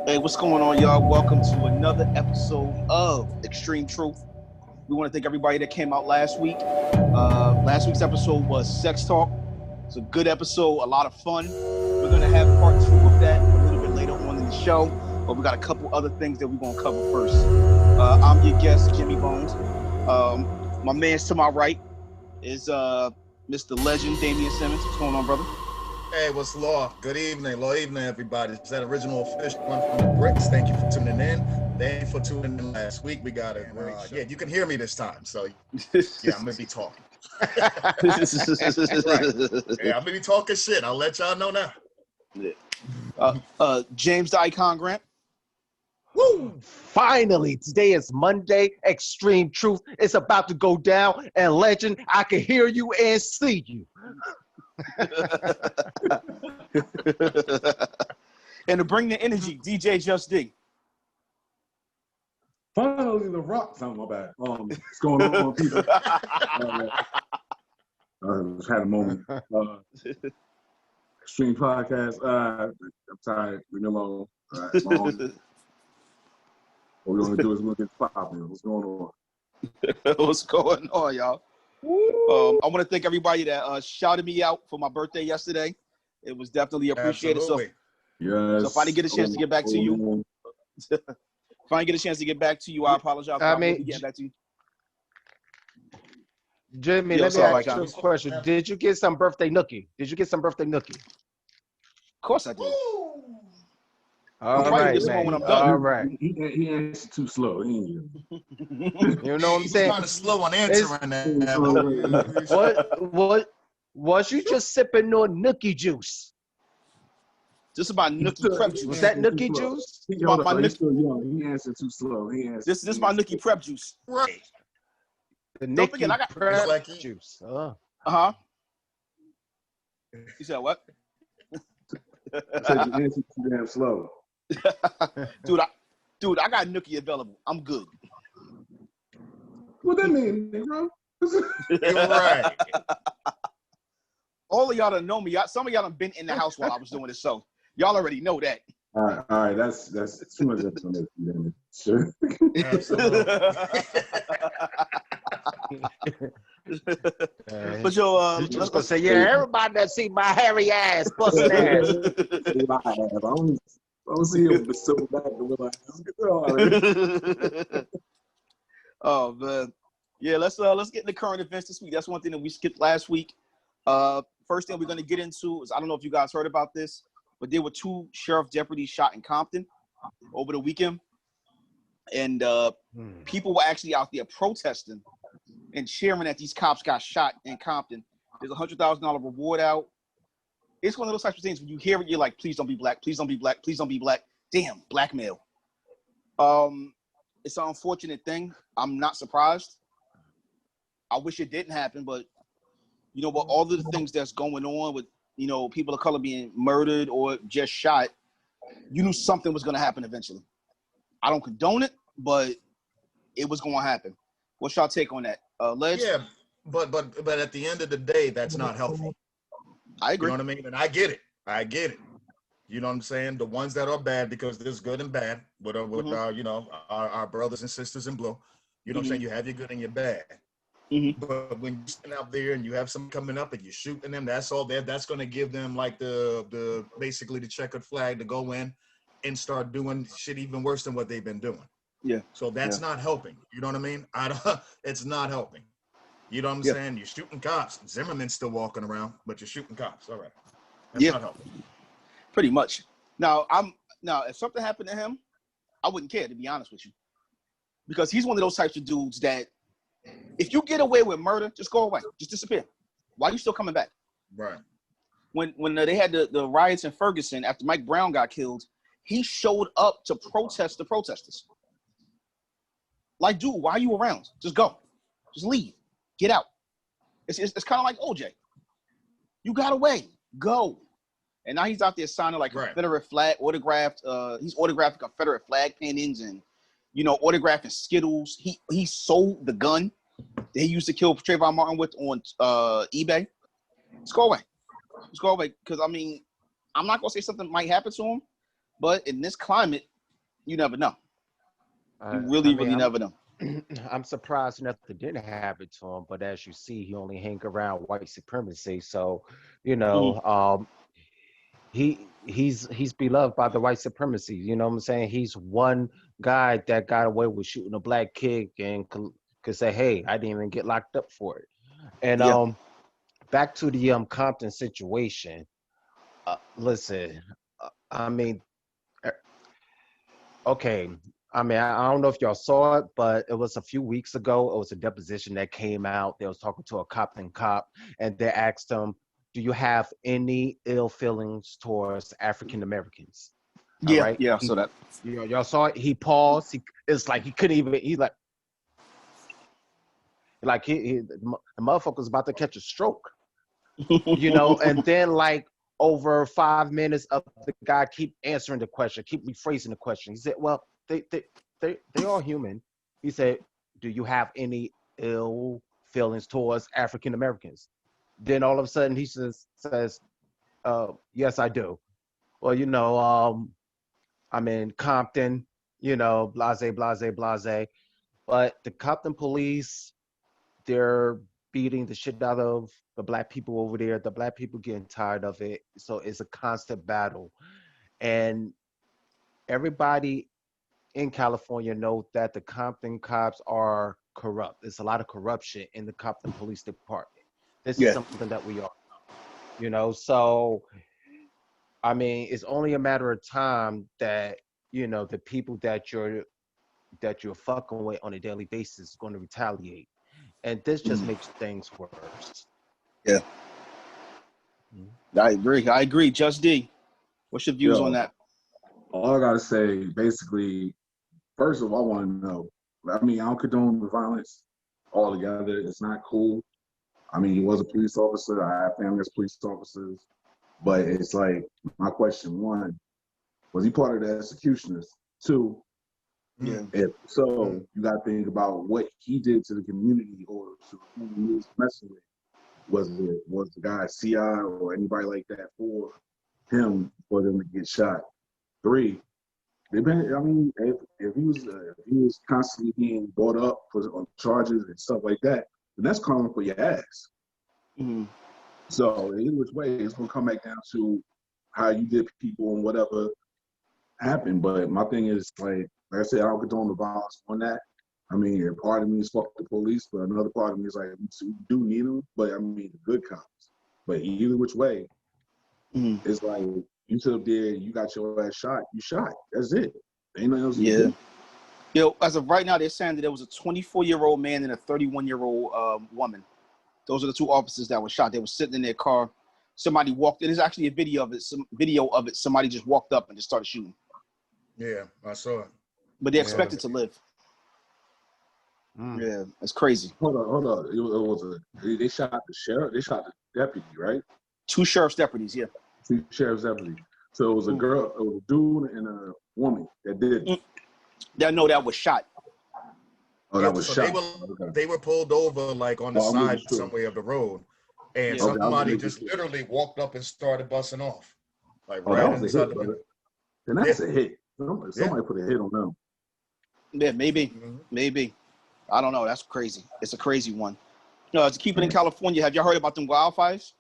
Hey, what's going on, y'all? Welcome to another episode of Xtreme Truth. We want to thank everybody that came out last week. Last week's episode was Sex Talk. It's a good episode, a lot of fun. We're going to have part 2 of that a little bit later on in the show, but we got a couple other things that we're going to cover first. I'm your guest, Jimmy Bones. My man's to my right is Mr. Legend, Damian Simmons. What's going on, brother? Hey, what's law? Good evening, everybody. It's that original official one from the Bricks. Thank you for tuning in. Thank you for tuning in last week. We got it. Yeah, you can hear me this time. So, yeah, I'm going to be talking. Right. Yeah, I'm going to be talking shit. I'll let y'all know now. Yeah. James the Icon Grant. Woo! Finally, today is Monday. Xtreme Truth is about to go down. And Legend, I can hear you and see you. And to bring the energy, DJ Just D. Finally, the rocks on my back. What's going on, people? Just had a moment. Xtreme Podcast. I'm tired. Leave me alone. All right, what we're going to do is look at popping. What's going on? What's going on, y'all? I want to thank everybody that shouted me out for my birthday yesterday. It was definitely appreciated. Absolutely. So if I didn't get a chance to get back to you, if I didn't get a chance to get back to you, I apologize. Getting back to you. Jimmy, let me ask you a question. Did you get some birthday nookie? Of course I did. All right, man. When I'm done. All right. He answered too slow. You know what I'm saying? Kind of slow on answering that. What? Was you just sipping on nookie juice? Just about nookie prep juice. Was that nookie juice? He's still young. He answered too slow. This is my nookie prep juice. Right. The Don't forget, I got prep juice. Uh-huh. You said what? I said you answered too damn slow. Dude, I got nookie available. I'm good. What that mean, bro? You're right. All of y'all that know me, some of y'all have been in the house while I was doing this, so y'all already know that. All right. That's too much explanation. Sure. Absolutely. But yo, let's go say, yeah, everybody that see my hairy ass, busting ass. I don't see him with the silver back. Oh man, yeah. Let's get into current events this week. That's one thing that we skipped last week. First thing we're going to get into is, I don't know if you guys heard about this, but there were 2 sheriff deputies shot in Compton over the weekend. And people were actually out there protesting and cheering that these cops got shot in Compton. There's a $100,000 reward out. It's one of those types of things when you hear it, you're like, please don't be black, please don't be black, please don't be black. Damn, blackmail. It's an unfortunate thing. I'm not surprised. I wish it didn't happen, but you know, with all of the things that's going on with, you know, people of color being murdered or just shot, you knew something was going to happen eventually. I don't condone it, but it was going to happen. What's y'all take on that? Les? Yeah, but at the end of the day, that's not healthy. I agree. You know what I mean? And I get it. You know what I'm saying? The ones that are bad, because there's good and bad with our, you know, our brothers and sisters in blue. You know what I'm saying? You have your good and your bad. Mm-hmm. But when you're sitting out there and you have someone coming up and you're shooting them, that's all there. That's going to give them like the basically the checkered flag to go in and start doing shit even worse than what they've been doing. Yeah. So that's not helping. You know what I mean? It's not helping. You know what I'm saying? You're shooting cops. Zimmerman's still walking around, but you're shooting cops. All right. That's not helping. Pretty much. Now, if something happened to him, I wouldn't care, to be honest with you. Because he's one of those types of dudes that if you get away with murder, just go away. Just disappear. Why are you still coming back? Right. When they had the riots in Ferguson after Mike Brown got killed, he showed up to protest the protesters. Like, dude, why are you around? Just go. Just leave. Get out. It's kind of like OJ. You got away. Go. And now he's out there signing like Confederate flag, autographed. He's autographed Confederate flag paintings and, you know, autographing Skittles. He sold the gun that he used to kill Trayvon Martin with on eBay. Just go away. Just go away. Because, I mean, I'm not going to say something might happen to him, but in this climate, You never know. You I really, mean, really never know. I'm surprised nothing didn't happen to him, but as you see, he only hang around white supremacy. So, you know, he's beloved by the white supremacy. You know what I'm saying? He's one guy that got away with shooting a black kid and could say, "Hey, I didn't even get locked up for it." And Yeah. back to the Compton situation. Listen, I mean, okay. I mean, I don't know if y'all saw it, but it was a few weeks ago. It was a deposition that came out. They was talking to a Compton cop, and they asked him, "Do you have any ill feelings towards African Americans?" All Yeah, right. yeah, I saw that. You know, y'all saw it. He paused. It's like he couldn't even. He the motherfucker was about to catch a stroke. You know, and then like over 5 minutes of the guy keep answering the question, keep rephrasing the question. He said, "Well, they are human." He said, "Do you have any ill feelings towards African Americans?" Then all of a sudden he says, "Yes, I do." Well, you know, I'm in Compton, you know, blase, blase, blase. But the Compton police, they're beating the shit out of the black people over there. The black people getting tired of it. So it's a constant battle. And everybody in California know that the Compton cops are corrupt. There's a lot of corruption in the Compton Police Department. This is something that we all know, you know. So, I mean, it's only a matter of time that, you know, the people that you're fucking with on a daily basis is going to retaliate. And this just makes things worse. Yeah. I agree. Just D, what's your views on that? All I gotta say, basically, first of all, I want to know. I mean, I don't condone the violence altogether. It's not cool. I mean, he was a police officer. I have family as police officers. But it's like, my question, one, was he part of the executioners? Two, Yeah. if so, you got to think about what he did to the community or to who he was messing with. Was the guy CI or anybody like that for him for them to get shot? Three, I mean, if he was constantly being brought up on charges and stuff like that, then that's calling for your ass. Mm-hmm. So in which way, it's gonna come back down to how you did people and whatever happened. But my thing is like I said, I don't condone the violence on that. I mean, part of me is fuck the police, but another part of me is like, we do need them, but I mean, the good cops. But either which way, it's like, you stood up there, you got your ass shot, you shot. That's it. Ain't nothing else you do. You know, as of right now, they're saying that there was a 24-year-old man and a 31-year-old woman. Those are the two officers that were shot. They were sitting in their car. Somebody walked. There's actually a video of it. Somebody just walked up and just started shooting. Yeah, I saw it. But they're expected to live. Yeah, it's crazy. Hold on. They shot the sheriff. They shot the deputy, right? 2 sheriff's deputies. Yeah. 2 sheriff's deputies. So it was a girl, it was a dude and a woman that did it. That was shot. Oh, that was so shot. They were pulled over like on the side somewhere of the road, and somebody just literally walked up and started busting off, like right inside the window. And that's a hit. Somebody put a hit on them. Yeah, maybe. I don't know. That's crazy. It's a crazy one. You know, to keep it in California, have y'all heard about them wildfires?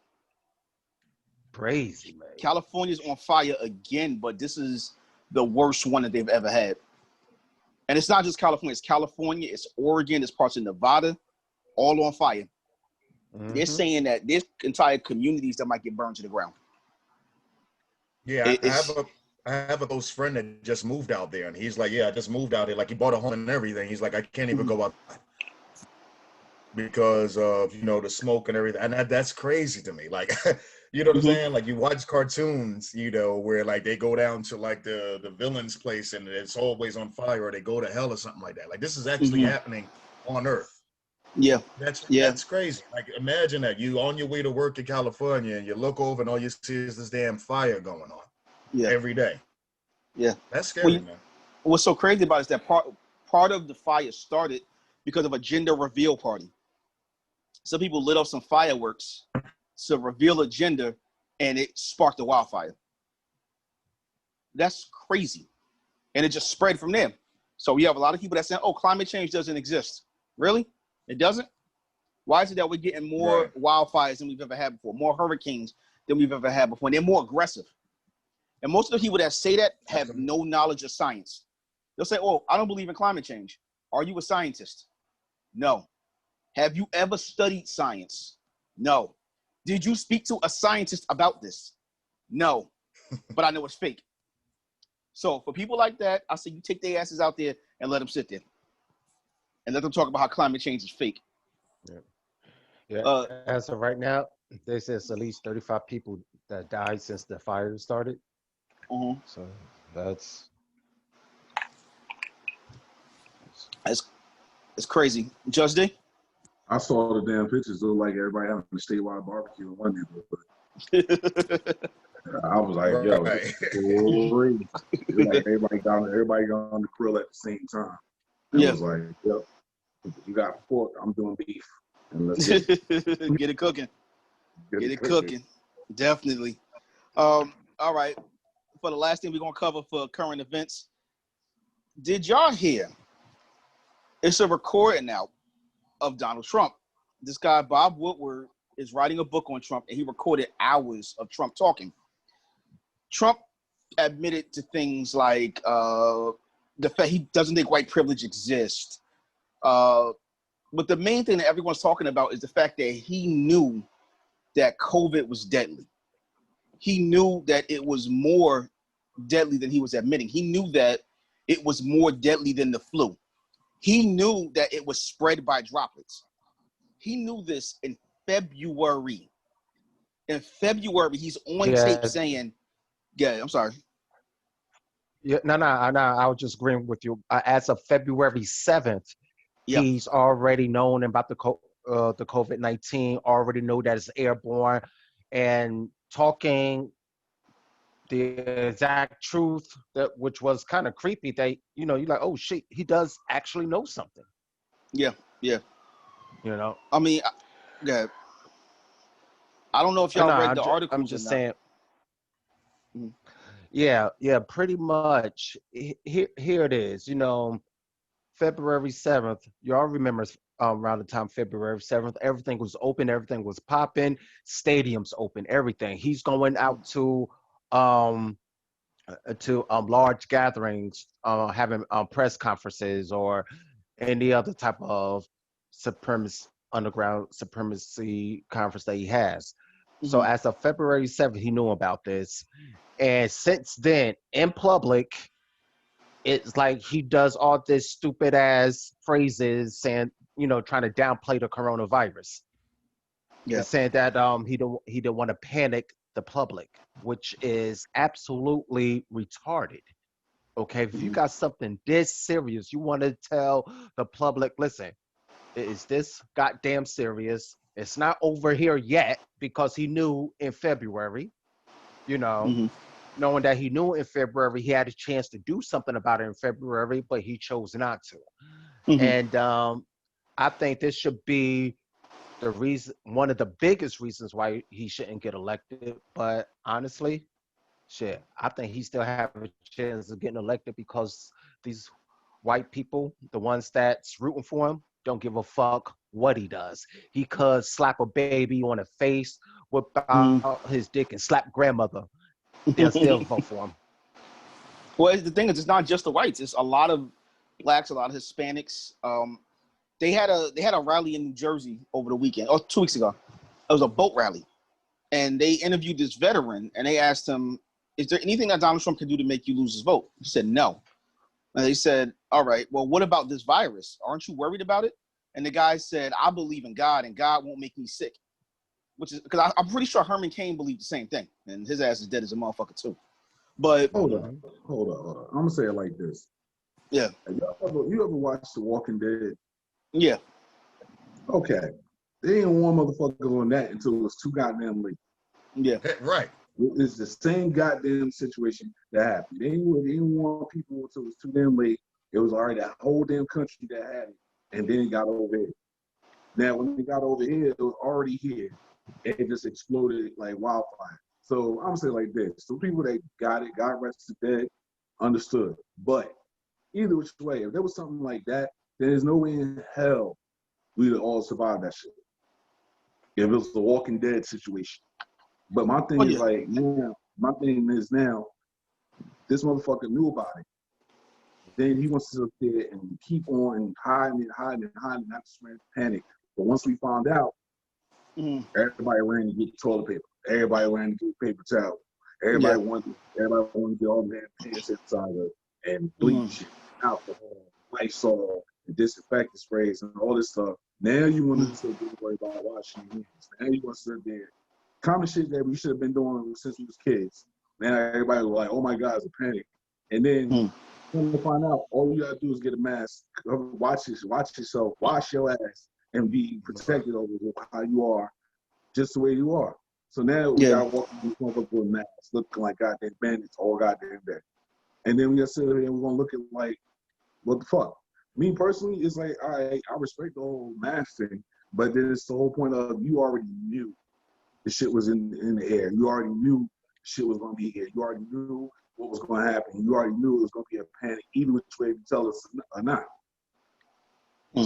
Crazy, man. California's on fire again, but this is the worst one that they've ever had. And it's not just California. It's California. It's Oregon. It's parts of Nevada, all on fire. They're saying that there's entire communities that might get burned to the ground. Yeah, I have a close friend that just moved out there, and he's like, I just moved out there. Like, he bought a home and everything. He's like, I can't even go out because of, you know, the smoke and everything. And that's crazy to me. Like, you know what I'm saying? Like, you watch cartoons, you know, where like they go down to like the villain's place and it's always on fire, or they go to hell or something like that. Like, this is actually happening on Earth. Yeah. That's crazy. Like, imagine that you on your way to work in California and you look over and all you see is this damn fire going on every day. Yeah. That's scary, man. What's so crazy about it is that part of the fire started because of a gender reveal party. Some people lit up some fireworks to reveal a gender, and it sparked a wildfire. That's crazy. and it just spread from there. So we have a lot of people that say, oh, climate change doesn't exist. Really? It doesn't? Why is it that we're getting more wildfires than we've ever had before, more hurricanes than we've ever had before? And they're more aggressive. And most of the people that say that have no knowledge of science. They'll say, oh, I don't believe in climate change. Are you a scientist? No. Have you ever studied science? No. Did you speak to a scientist about this? No. But I know it's fake. So for people like that, I say you take their asses out there and let them sit there. And let them talk about how climate change is fake. Yeah. As of right now, they say it's at least 35 people that died since the fire started. Mm-hmm. So that's it's crazy. Just D? I saw the damn pictures. It looked like everybody having a statewide barbecue in one neighborhood. I was like, yo, crazy. Like everybody got on the grill at the same time. I was like, yep, you got pork, I'm doing beef. And let's get it cooking. Get it cooking. Definitely. All right. For the last thing we're going to cover for current events, did y'all hear? It's a recording out of Donald Trump. This guy, Bob Woodward, is writing a book on Trump, and he recorded hours of Trump talking. Trump admitted to things like the fact he doesn't think white privilege exists. But the main thing that everyone's talking about is the fact that he knew that COVID was deadly. He knew that it was more deadly than he was admitting. He knew that it was more deadly than the flu. He knew that it was spread by droplets. He knew this in February. In February, he's on tape saying, yeah, I'm sorry. Yeah, no, I was just agreeing with you. As of February 7th, he's already known about the COVID-19, already know that it's airborne, and talking the exact truth, that which was kind of creepy. You're like, oh shit, he does actually know something. Yeah. I mean, I don't know if y'all read the articles. I'm just saying. Mm-hmm. Yeah, pretty much. Here it is. February 7th. Y'all remember around the time February 7th, everything was open, everything was popping, stadiums open, everything. He's going out to large gatherings, having press conferences or any other type of underground supremacy conference that he has. Mm-hmm. So as of February 7th, he knew about this. And since then, in public, it's like he does all this stupid ass phrases saying, trying to downplay the coronavirus. Yeah. And saying that he don't want to panic the public, which is absolutely retarded. Okay, if you got something this serious, you want to tell the public, listen, is this goddamn serious? It's not over here yet, because he knew in February, knowing that he knew in February, he had a chance to do something about it in February, but he chose not to. Mm-hmm. And I think this should be the reason, one of the biggest reasons why he shouldn't get elected. But honestly, I think he still have a chance of getting elected because these white people, the ones that's rooting for him, don't give a fuck what he does. He could slap a baby on the face, whip out his dick, and slap grandmother. They'll still vote for him. Well, the thing is, it's not just the whites. It's a lot of blacks, a lot of Hispanics. They had a rally in New Jersey over the weekend, or 2 weeks ago. It was a boat rally, and they interviewed this veteran, and they asked him, "Is there anything that Donald Trump can do to make you lose his vote?" He said, "No." And they said, "All right, well, what about this virus? Aren't you worried about it?" And the guy said, "I believe in God, and God won't make me sick." Which is because I'm pretty sure Herman Cain believed the same thing, and his ass is dead as a motherfucker too. But hold on. I'm gonna say it like this. Yeah. You ever watched The Walking Dead? Yeah. Okay. They ain't one motherfucker on that until it was too goddamn late. Yeah. Right. It's the same goddamn situation that happened. They didn't want people until it was too damn late. It was already a whole damn country that had it, and then it got over here. Now, when it got over here, it was already here. It just exploded like wildfire. So I'm saying like this: some people that got it, got arrested dead. understood. But either which way, if there was something like that, there's no way in hell we'd all survive that shit. If it was the Walking Dead situation. But my thing is like, now, my thing is now, this motherfucker knew about it. Then he wants to sit there and keep on hiding, not to spread panic. But once we found out, everybody ran to get toilet paper. Everybody ran to get paper towel. Everybody wanted to get all the damn hand sanitizer and bleach, alcohol, Lysol, and disinfectant sprays and all this stuff. Now you want to sit there and worry about washing your hands. Now you want to sit there. Common shit that we should have been doing since we was kids. Now everybody was like, oh my God, it's a panic. And then come to find out, all you gotta do is get a mask, watch yourself, wash your ass, and be protected over how you are, just the way you are. So now we gotta walk through this motherfucker with masks, looking like goddamn bandits all goddamn day. And then we gotta sit here and we're gonna look at like, what the fuck? Me personally, it's like, all right, I respect the whole mask thing, but then it's the whole point of you already knew the shit was in the air. You already knew shit was gonna be here. You already knew what was going to happen. You already knew it was going to be a panic, even which way you tell us or not.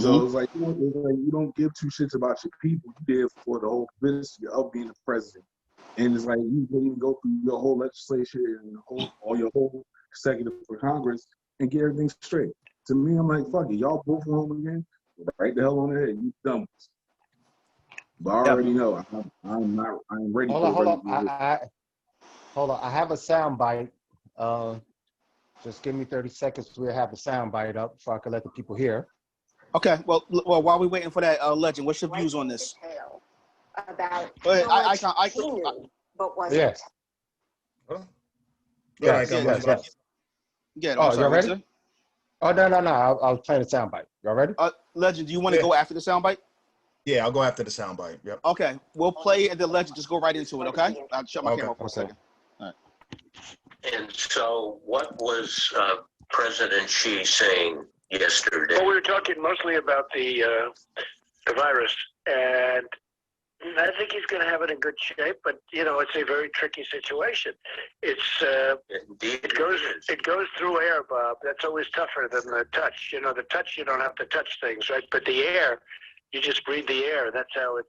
So it's like, you don't give two shits about your people. You there for the whole publicity of being the president. And it's like, you didn't even go through your whole legislation and your whole executive for Congress and get everything straight. To me, I'm like, fuck it. Y'all both home again? Right the hell on the head. You dumb. But I already know. I'm ready for it. Hold on. I have a sound bite. Just give me 30 seconds. We'll have the sound bite up so I can let the people hear. Okay. Well, while we're waiting for that, Legend, what's your views on this? About I knew, but wasn't. Yes. Yes. Yeah. Oh, you ready? Oh, no. I'll play the sound bite. Y'all ready? Legend, do you want to go after the sound bite? Yeah, I'll go after the sound bite. Yep. Okay. We'll play and then Legend just go right into it, okay? I'll shut my camera for a second. All right. And so what was President Xi saying yesterday? Well, we were talking mostly about the virus, and I think he's going to have it in good shape, but, it's a very tricky situation. It goes through air, Bob. That's always tougher than the touch. The touch, you don't have to touch things, right? But the air, you just breathe the air. That's how it's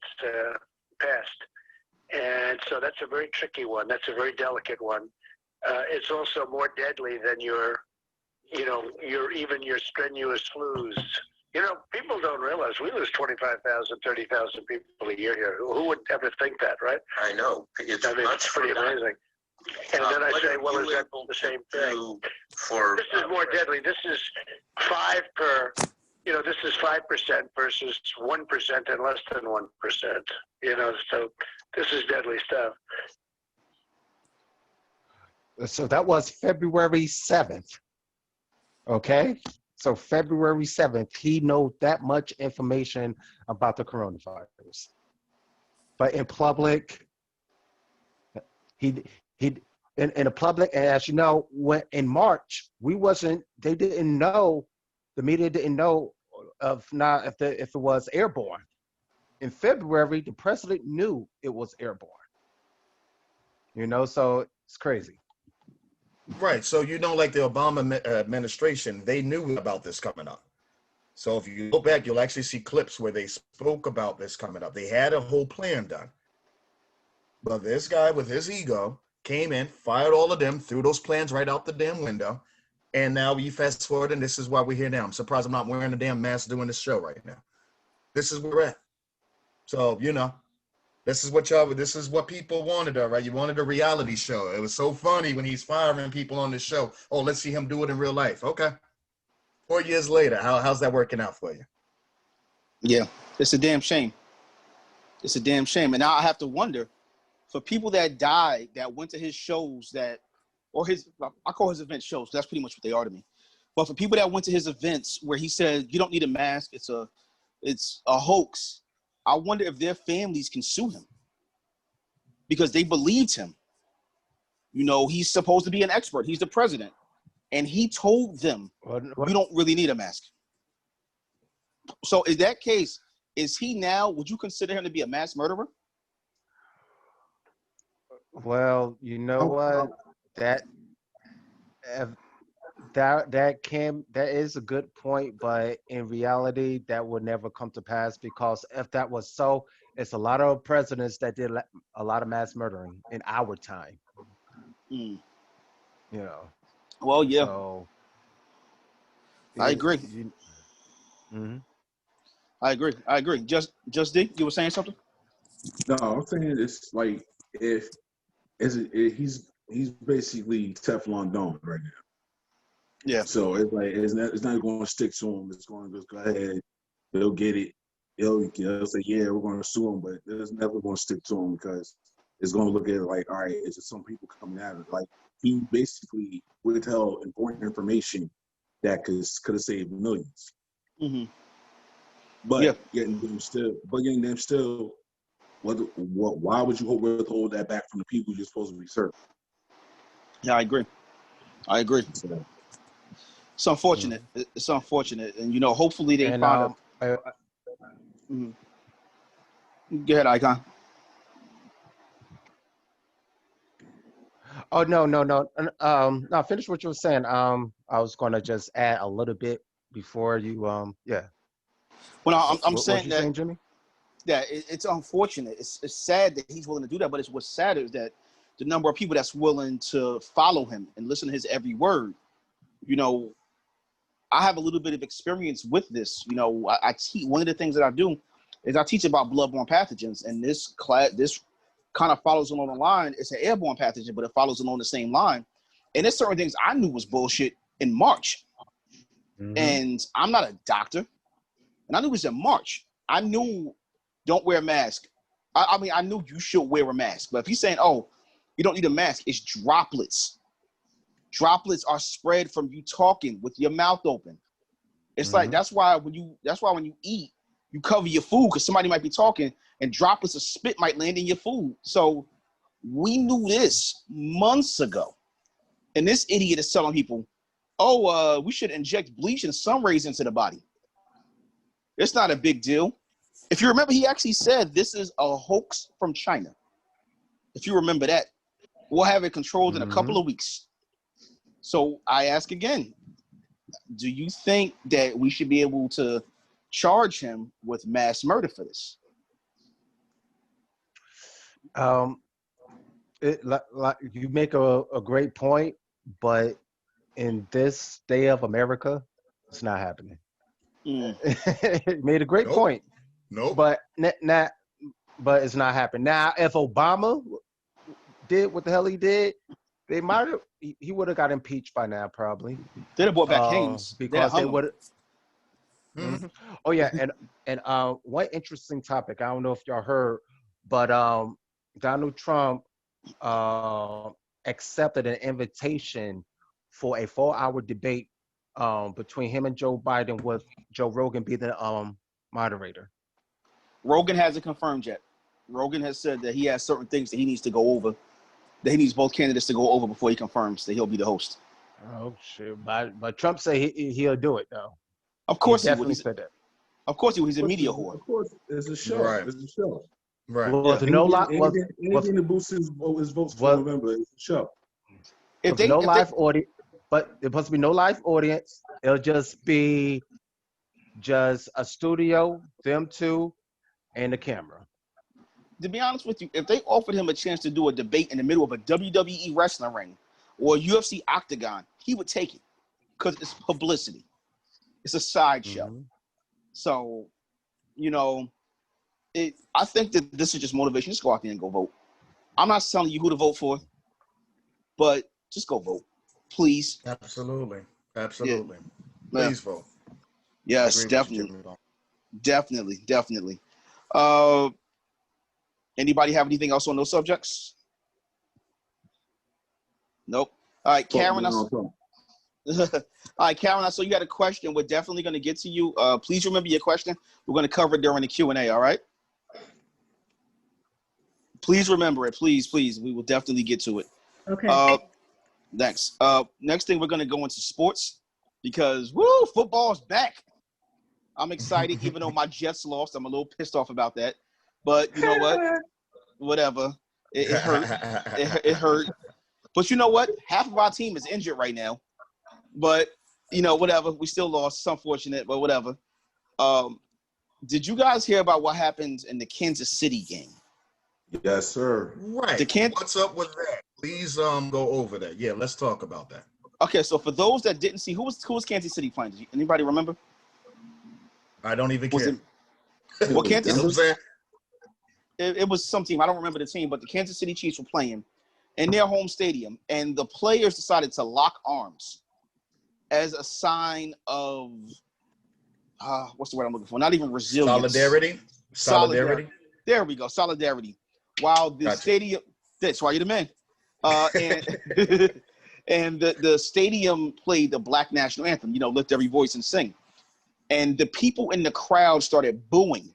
passed. And so that's a very tricky one. That's a very delicate one. It's also more deadly than your strenuous flus. People don't realize we lose 25,000, 30,000 people a year here. Who would ever think that, right? I know. It's pretty amazing. And then I say, well, is that the same thing? This is more deadly. This is 5 per. This is 5% versus 1% and less than 1%. So this is deadly stuff. So that was February 7th. Okay? So February 7th, he knows that much information about the coronavirus. But in public, in the public, and as you know, when in March, the media didn't know if it was airborne. In February, the president knew it was airborne. So it's crazy. Right. So, like the Obama administration, they knew about this coming up. So if you go back, you'll actually see clips where they spoke about this coming up. They had a whole plan done. But this guy with his ego came in, fired all of them, threw those plans right out the damn window. And now we fast forward, and this is why we're here now. I'm surprised I'm not wearing a damn mask doing this show right now. This is where we're at. So, this is what people wanted, all right? You wanted a reality show. It was so funny when he's firing people on the show. Oh, let's see him do it in real life. Okay. 4 years later, how's that working out for you? Yeah, it's a damn shame. It's a damn shame. And now I have to wonder, for people that died, that went to his shows, I call his event shows. That's pretty much what they are to me. But for people that went to his events where he said, you don't need a mask, it's a hoax, I wonder if their families can sue him because they believed him. He's supposed to be an expert. He's the president. And he told them, you don't really need a mask. So in that case, would you consider him to be a mass murderer? Well, you know what? That is a good point, but in reality, that would never come to pass because if that was so, it's a lot of presidents that did a lot of mass murdering in our time. Mm. You know. Well, yeah, So I agree. Mhm. I agree. Just D, you were saying something? No, I'm saying it's like if he's basically Teflon Don right now. Yeah. So it's like it's not going to stick to him. It's going to just go ahead. He'll get it. He'll say, yeah, we're going to sue him, but it's never going to stick to him because it's going to look at it like, all right, it's just some people coming at it. Like he basically withheld important information that could have saved millions. Mm-hmm. But getting them still, why would you withhold that back from the people you're supposed to be serving? Yeah, I agree. So, It's unfortunate. It's unfortunate, and hopefully they find a. Go ahead, Icon. Oh no. No, finish what you were saying. I was gonna just add a little bit before you. Yeah. Well, I'm What saying you that. saying, Jimmy? Yeah, it's unfortunate. It's sad that he's willing to do that, but what's sad is that the number of people that's willing to follow him and listen to his every word. I have a little bit of experience with this. I teach. One of the things that I do is I teach about bloodborne pathogens, and this kind of follows along the line. It's an airborne pathogen, but it follows along the same line. And there's certain things I knew was bullshit in March, and I'm not a doctor, and I knew it was in March. I knew don't wear a mask. I mean, I knew you should wear a mask, but if he's saying, "Oh, you don't need a mask," it's droplets. Droplets are spread from you talking with your mouth open. It's like that's why when you eat, you cover your food because somebody might be talking and droplets of spit might land in your food. So we knew this months ago, and this idiot is telling people, "Oh, we should inject bleach and sun rays into the body." It's not a big deal. If you remember, he actually said this is a hoax from China. If you remember that, we'll have it controlled in a couple of weeks. So I ask again, do you think that we should be able to charge him with mass murder for this? You make a great point, but in this day of America, it's not happening. You made a great point. Nope. But it's not happening. Now, if Obama did what the hell he did, they might have. He would have got impeached by now, probably. They'd have brought back Haynes because they would. Oh yeah, and one interesting topic. I don't know if y'all heard, but Donald Trump accepted an invitation for a 4-hour debate between him and Joe Biden, with Joe Rogan being the moderator. Rogan hasn't confirmed yet. Rogan has said that he has certain things that he needs to go over, that he needs both candidates to go over before he confirms that he'll be the host. Oh shit! But Trump said he'll do it though. Of course he definitely said that. Of course he was. He's a media whore. Of course, it's a show. Right. It's a show. Right. Well, Yeah. Anything to boost his votes for November is a show. But it must be no live audience. It'll just be just a studio, them two, and the camera. To be honest with you, if they offered him a chance to do a debate in the middle of a WWE wrestling ring or a UFC octagon, he would take it because it's publicity. It's a sideshow. So, I think that this is just motivation. Just go out there and go vote. I'm not telling you who to vote for, but just go vote, please. Absolutely. Yeah. Please vote. Yes, definitely. Anybody have anything else on those subjects? Nope. All right, Karen. All right, Karen, I saw you had a question. We're definitely going to get to you. Please remember your question. We're going to cover it during the Q&A, all right? Please remember it. Please. We will definitely get to it. Okay. Next. Next thing, we're going to go into sports because, football's back. I'm excited, even though my Jets lost. I'm a little pissed off about that. But you know what? Whatever. It hurt. It hurt. But you know what? Half of our team is injured right now. But, whatever. We still lost. It's unfortunate, but whatever. Did you guys hear about what happened in the Kansas City game? Yes, sir. Right. What's up with that? Please go over that. Yeah, let's talk about that. Okay, so for those that didn't see, who was Kansas City playing? Anybody remember? I don't even care. What Kansas? You know what I'm saying? It was some team. I don't remember the team, but the Kansas City Chiefs were playing in their home stadium, and the players decided to lock arms as a sign of what's the word I'm looking for? Not even resilience. Solidarity. There we go. Solidarity. While the stadium, that's why you're the man. And and the stadium played the Black National Anthem. Lift every voice and sing. And the people in the crowd started booing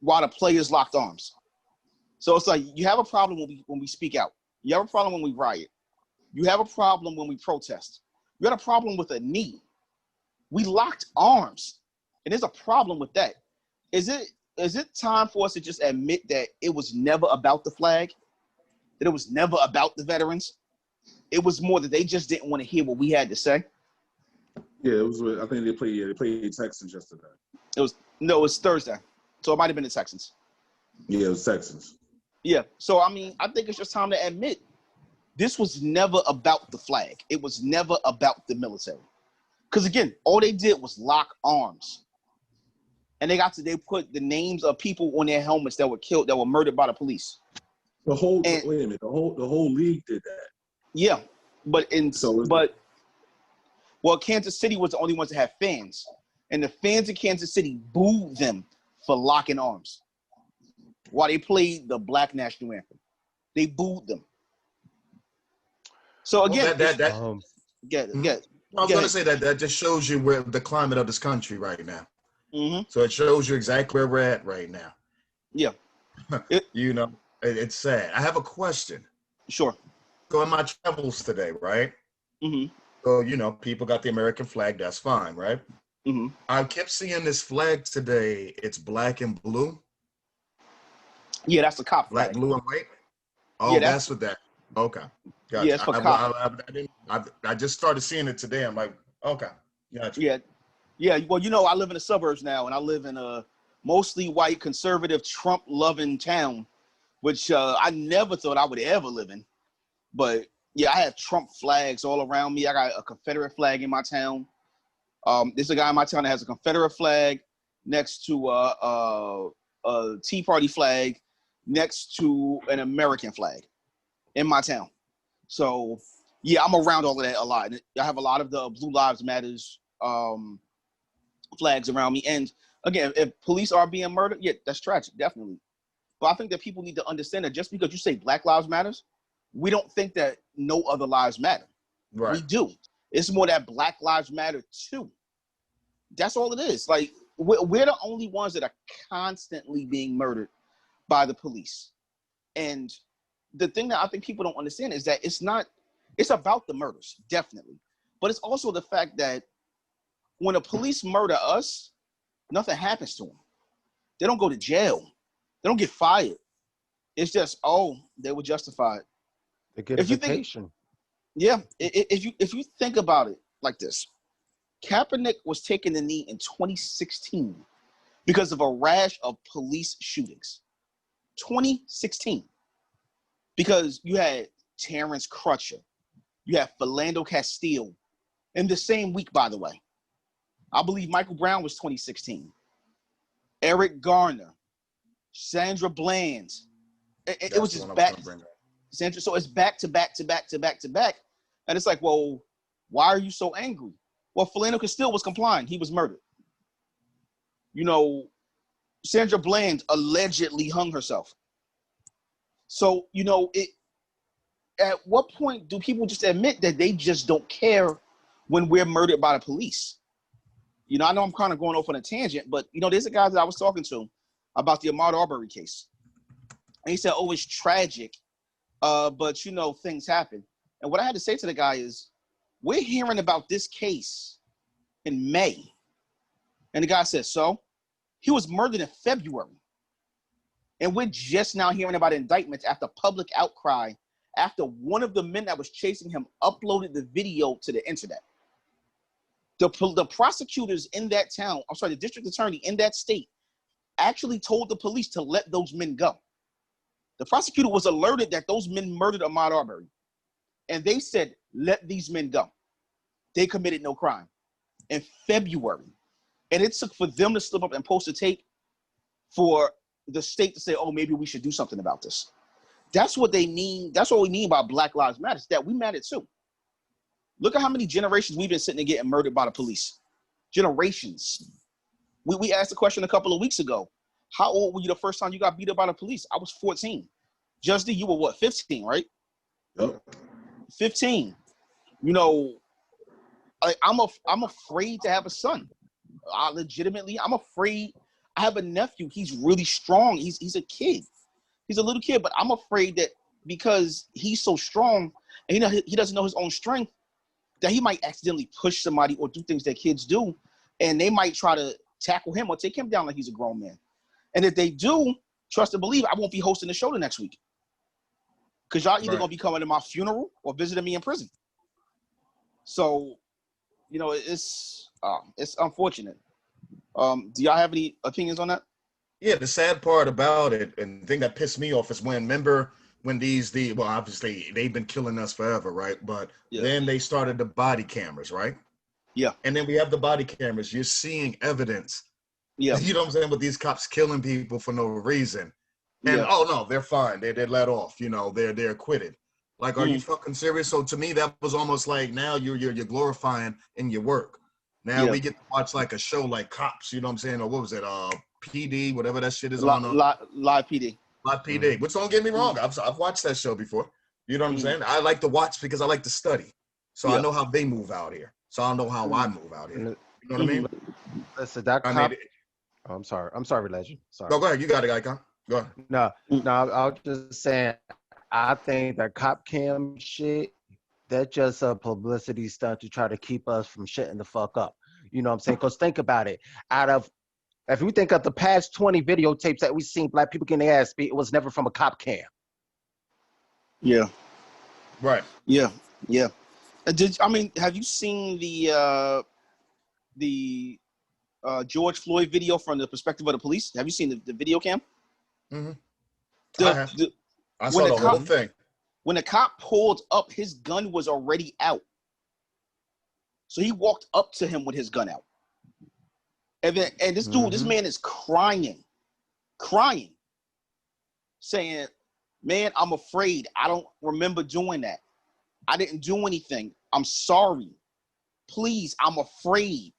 while the players locked arms. So it's like you have a problem when we speak out. You have a problem when we riot. You have a problem when we protest. You had a problem with a knee. We locked arms, and there's a problem with that. Is it time for us to just admit that it was never about the flag, that it was never about the veterans? It was more that they just didn't want to hear what we had to say. Yeah, it was. I think they played Texans yesterday. It was Thursday, so it might have been the Texans. Yeah, it was Texans. Yeah, so I think it's just time to admit this was never about the flag. It was never about the military. Because again, all they did was lock arms. And they put the names of people on their helmets that were killed, that were murdered by the police. Wait a minute, the whole league did that. Yeah, well, Kansas City was the only ones that had fans, and the fans in Kansas City booed them for locking arms while they played the Black National Anthem. They booed them. So again, I was going to say that just shows you where the climate of this country right now. Mm-hmm. So it shows you exactly where we're at right now. Yeah. It's sad. I have a question. Sure. Go on my travels today, right? Mm-hmm. So, people got the American flag. That's fine, right? Mm-hmm. I kept seeing this flag today. It's black and blue. Yeah, that's the cop flag. Black, blue, and white? Oh, yeah, that's what that. Okay. Gotcha. Yeah, it's for cop. I just started seeing it today. I'm like, okay. Gotcha. Yeah. Well, I live in the suburbs now, and I live in a mostly white, conservative, Trump-loving town, which I never thought I would ever live in. But yeah, I have Trump flags all around me. I got a Confederate flag in my town. There's a guy in my town that has a Confederate flag next to a Tea Party flag next to an American flag in my town. So yeah, I'm around all of that a lot. I have a lot of the Blue Lives Matters flags around me. And again, if police are being murdered, yeah, that's tragic, definitely. But I think that people need to understand that just because you say Black Lives Matters, we don't think that no other lives matter. Right. We do. It's more that Black Lives Matter too. That's all it is. Like, we're the only ones that are constantly being murdered by the police. And the thing that I think people don't understand is that it's about the murders, definitely. But it's also the fact that when the police murder us, nothing happens to them. They don't go to jail. They don't get fired. It's just, they were justified. They get a vacation. If you think about it like this, Kaepernick was taking the knee in 2016 because of a rash of police shootings. 2016. Because you had Terrence Crutcher, you had Philando Castile in the same week, by the way. I believe Michael Brown was 2016. Eric Garner, Sandra Bland. It was just back. Sandra, so it's back to back to back to back to back. And it's like, well, why are you so angry? Well, Philando Castile was complying. He was murdered. Sandra Bland allegedly hung herself. So, at what point do people just admit that they just don't care when we're murdered by the police? I know I'm kind of going off on a tangent, but, there's a guy that I was talking to about the Ahmaud Arbery case. And he said, it's tragic, but, things happen. And what I had to say to the guy is, we're hearing about this case in May. And the guy said, so? He was murdered in February. And we're just now hearing about indictments after public outcry after one of the men that was chasing him uploaded the video to the internet. The prosecutors in that town, the district attorney in that state, actually told the police to let those men go. The prosecutor was alerted that those men murdered Ahmaud Arbery. And they said, let these men go. They committed no crime. In February. And it took for them to slip up and post a tape for the state to say, oh, maybe we should do something about this. That's what they mean. That's what we mean by Black Lives Matter. That we matter too. Look at how many generations we've been sitting there getting murdered by the police. Generations. We asked a question a couple of weeks ago. How old were you the first time you got beat up by the police? I was 14. Just you were what, 15, right? Yep. 15. You know, I'm afraid to have a son. I'm afraid. I have a nephew. He's really strong. He's a kid. He's a little kid, but I'm afraid that because he's so strong and he doesn't know his own strength, that he might accidentally push somebody or do things that kids do, and they might try to tackle him or take him down like he's a grown man. And if they do, trust and believe, I won't be hosting the show the next week. Because y'all either going to be coming to my funeral or visiting me in prison. So, you know, it's unfortunate. Do y'all have any opinions on that? Yeah, the sad part about it, and the thing that pissed me off is when well, obviously they've been killing us forever, right? But then they started the body cameras, right? Yeah. And then we have the body cameras. You're seeing evidence. Yeah. You know what I'm saying? With these cops killing people for no reason. And oh no, they're fine. They're let off. You know, they're acquitted. Like, are you fucking serious? So to me, that was almost like now you're glorifying in your work. Now we get to watch like a show like Cops. You know what I'm saying? Or what was it? PD, whatever that shit is on. Live PD. Live PD. Which don't get me wrong, I've watched that show before. You know what I'm saying? I like to watch because I like to study. So I know how they move out here. So I know how I move out here. You know what I mean? Listen, that cop. I'm sorry, Legend. Sorry. No, go ahead. You got it, Icon. Go ahead. No, I was just saying, I think that cop cam shit, that's just a publicity stunt to try to keep us from shutting the fuck up. You know what I'm saying? Because think about it. If we think of the past 20 videotapes that we've seen black people getting their ass beat, it was never from a cop cam. Yeah. Right. Yeah. Yeah. Have you seen the George Floyd video from the perspective of the police? Have you seen the video cam? Mm-hmm. I saw the whole thing. When the cop pulled up, his gun was already out. So he walked up to him with his gun out. And this dude, this man is crying, saying, man, I'm afraid. I don't remember doing that. I didn't do anything. I'm sorry. Please, I'm afraid.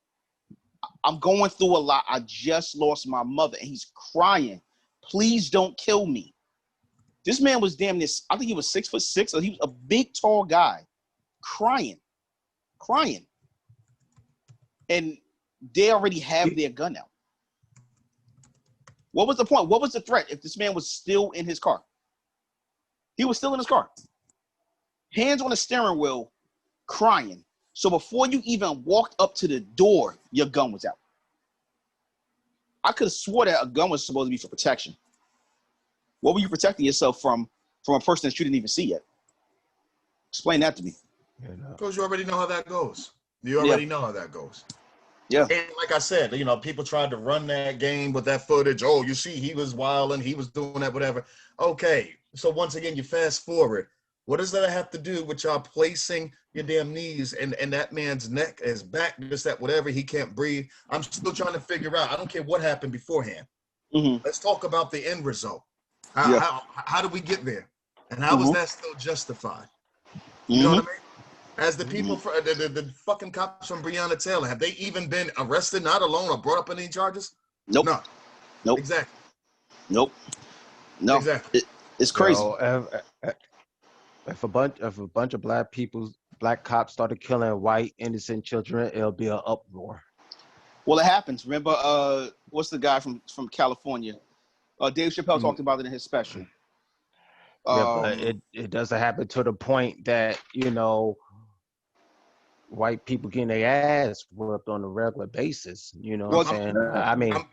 I'm going through a lot. I just lost my mother. And he's crying. Please don't kill me. This man was damn near, I think he was 6'6", so he was a big, tall guy, crying. And they already have their gun out. What was the point? What was the threat if this man was still in his car? He was still in his car. Hands on the steering wheel, crying. So before you even walked up to the door, your gun was out. I could have swore that a gun was supposed to be for protection. What were you protecting yourself from a person that you didn't even see yet? Explain that to me. Because you already know how that goes. You already know how that goes. Yeah. And like I said, you know, people tried to run that game with that footage. Oh, you see, he was wilding, he was doing that, whatever. Okay. So once again, you fast forward. What does that have to do with y'all placing your damn knees and that man's neck, his back, just that whatever, he can't breathe? I'm still trying to figure out. I don't care what happened beforehand. Let's talk about the end result. How did we get there? And how was that still justified? You know what I mean? As the people, the fucking cops from Breonna Taylor, have they even been arrested, not alone, or brought up on any charges? Nope. No. Nope. Exactly. Nope. No. Exactly. It's crazy. If a bunch of black cops started killing white innocent children, it'll be an uproar. Well, it happens. Remember, what's the guy from California? Dave Chappelle talked about it in his special. But it doesn't happen to the point that, you know, white people getting their ass whooped on a regular basis. You know what I'm saying?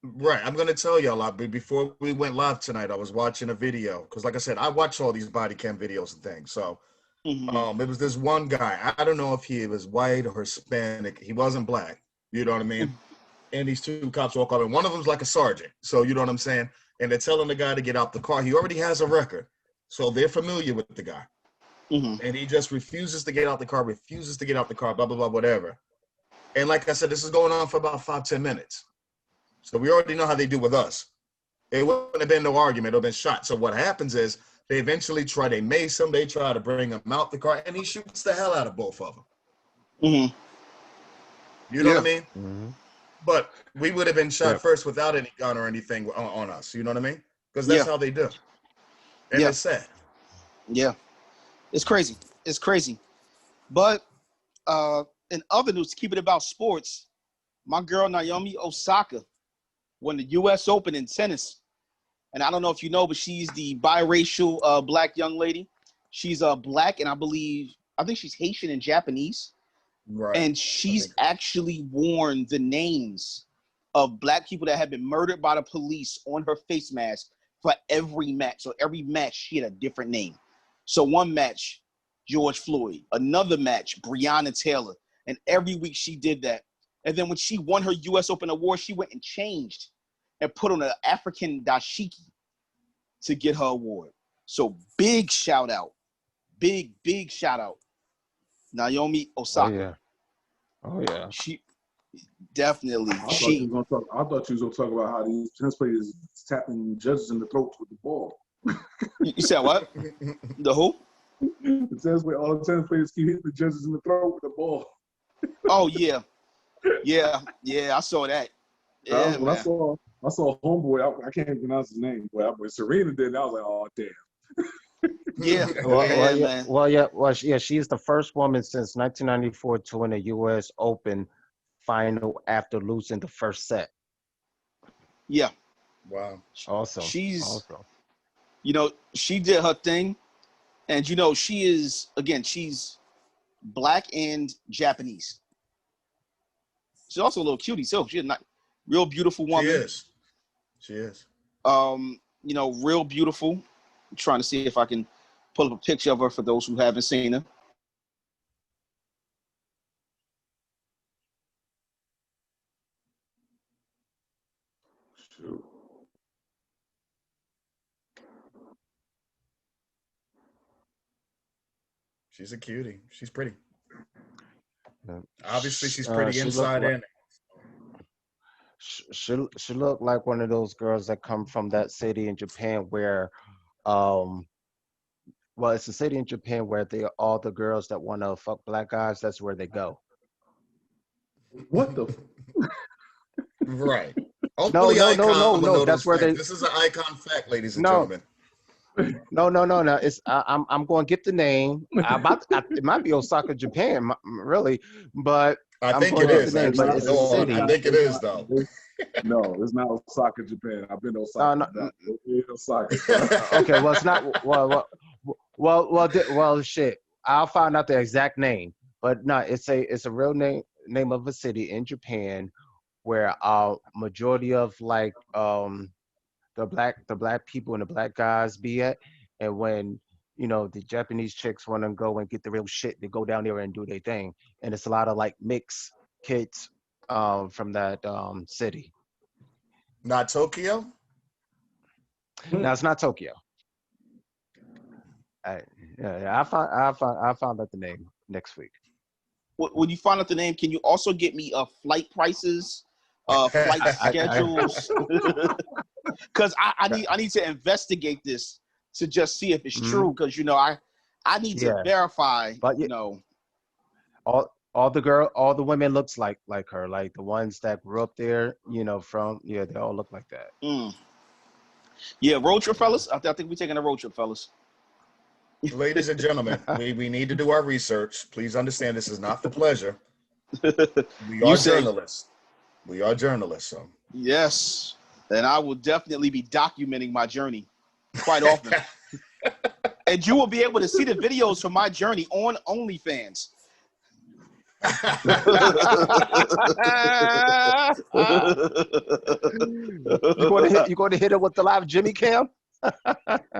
Right. I'm gonna tell y'all. Before we went live tonight, I was watching a video because, like I said, I watch all these body cam videos and things. So, it was this one guy. I don't know if he was white or Hispanic. He wasn't black. You know what I mean? And these two cops walk up, and one of them's like a sergeant. So you know what I'm saying? And they're telling the guy to get out the car. He already has a record, so they're familiar with the guy. And he just refuses to get out the car. Blah blah blah, whatever. And like I said, this is going on for about 5-10 minutes. So we already know how they do with us. It wouldn't have been no argument or been shot. So what happens is they eventually they mace him. They try to bring him out the car, and he shoots the hell out of both of them. You know what I mean? But we would have been shot first without any gun or anything on us. You know what I mean? Because that's how they do. And it's sad. Yeah. It's crazy. It's crazy. But in other news, to keep it about sports, my girl Naomi Osaka won the U.S. Open in tennis. And I don't know if you know, but she's the biracial black young lady. She's black, and I think she's Haitian and Japanese. Right. And she's actually worn the names of black people that have been murdered by the police on her face mask for every match. So every match, she had a different name. So one match, George Floyd. Another match, Breonna Taylor. And every week she did that. And then when she won her U.S. Open award, she went and changed and put on an African dashiki to get her award. So big shout out. Big shout out. Naomi Osaka. Oh yeah. She definitely. I thought you was gonna talk about how these tennis players tapping judges in the throats with the ball. You said what? The who? All the tennis players keep hitting the judges in the throat with the ball. Oh yeah. I saw that. Yeah, when I saw homeboy, I can't pronounce his name, but when Serena did, I was like, oh damn. She's the first woman since 1994 to win a U.S. Open final after losing the first set. Yeah. Wow. Awesome. She's awesome. She did her thing, and she's black and Japanese. She's also a little cutie too. She's a real beautiful woman. She is. Real beautiful. I'm trying to see if I can pull up a picture of her for those who haven't seen her. Shoot. She's a cutie. She's pretty. Yeah. Obviously, she's pretty inside and. She looked like one of those girls that come from that city in Japan where, it's a city in Japan where all the girls that want to fuck black guys, that's where they go. What the? Right. No. That's where This is an icon fact, ladies and gentlemen. No. It's I'm going to get the name. It might be Osaka, Japan, really, but I think it is. Name, but it's a city. I think it is though. No, it's not Osaka, Japan. I've been to Osaka. Osaka. Okay, well, it's not. Well, shit. I'll find out the exact name, but no, it's a real name of a city in Japan where majority of the black people and the black guys be at, and when the Japanese chicks want to go and get the real shit, they go down there and do their thing, and it's a lot of mixed kids from that city. Not Tokyo? No, it's not Tokyo. I found out the name next week. When you find out the name, can you also get me flight prices, flight schedules? Because I need to investigate this to just see if it's true. Because I need to verify. But all the women looks like her, like the ones that grew up there. They all look like that. Yeah, road trip, fellas. I think we're taking a road trip, fellas. Ladies and gentlemen, we need to do our research. Please understand this is not for pleasure. We are journalists. We are journalists. So. Yes, and I will definitely be documenting my journey quite often. And you will be able to see the videos from my journey on OnlyFans. You going to hit it with the live Jimmy Cam?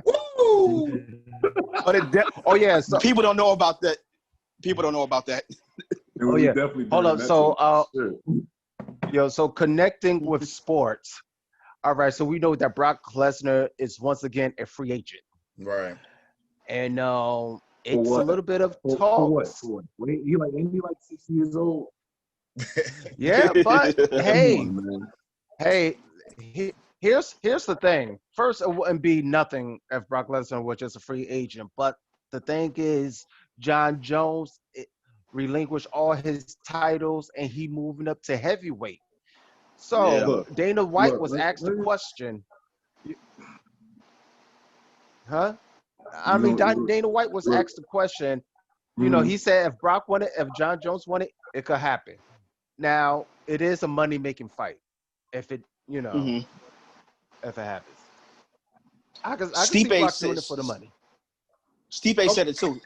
Woo! But Oh yeah. So, people don't know about that. People don't know about that. oh yeah. Definitely Hold up. that So too. so connecting with sports. All right. So we know that Brock Lesnar is once again a free agent, Right. and it's a what? little bit of For talk. what? Wait, ain't he like 60 years old? Yeah, but hey, Come on, man. hey, here's the thing. First, it wouldn't be nothing if Brock Lesnar was just a free agent. But the thing is, John Jones relinquished all his titles, and he moving up to heavyweight. So Yeah. Look, Dana White was let- asked the let me- question, huh? I mean, Dana White was look, asked the question. You know, mhm. he said if Brock won it, if John Jones won it, it could happen. Now, it is a money-making fight. If it, Mhm. if it happens, I can see Stipe Brock doing it says- for the money. Stipe said it too.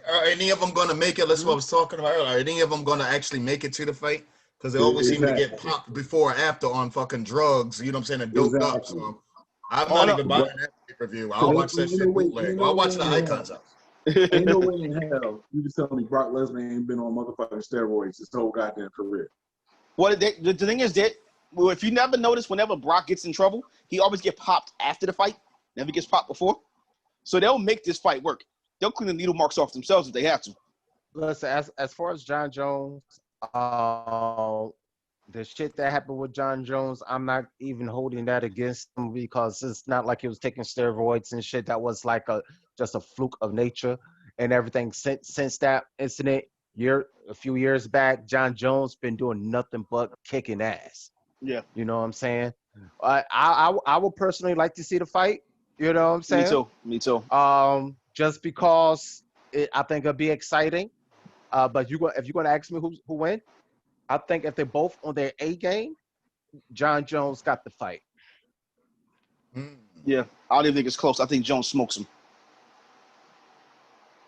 Are any of them going to make it? That's what I was talking about earlier. Are any of them going to actually make it to the fight? Because they always seem to get popped before or after on fucking drugs. You know what I'm saying? And doped up. Exactly. So I'm not even buying that pay-per-view. I'll watch that shit bootleg. I'll watch the Icons house. Ain't no way in hell you just tell me Brock Lesnar ain't been on motherfucking steroids his whole goddamn career. Well, the thing is that if you never notice, whenever Brock gets in trouble, he always get popped after the fight. Never gets popped before. So they'll make this fight work. They'll clean the needle marks off themselves if they have to. Listen, as far as John Jones, the shit that happened with John Jones, I'm not even holding that against him because it's not like he was taking steroids and shit. That was like just a fluke of nature and everything. Since that incident a few years back, John Jones been doing nothing but kicking ass. Yeah. You know what I'm saying? I would personally like to see the fight. You know what I'm saying? Me too. Just because I think it'll be exciting. But if you're gonna ask me who win, I think if they're both on their A game, John Jones got the fight. Yeah. I don't even think it's close. I think Jones smokes him.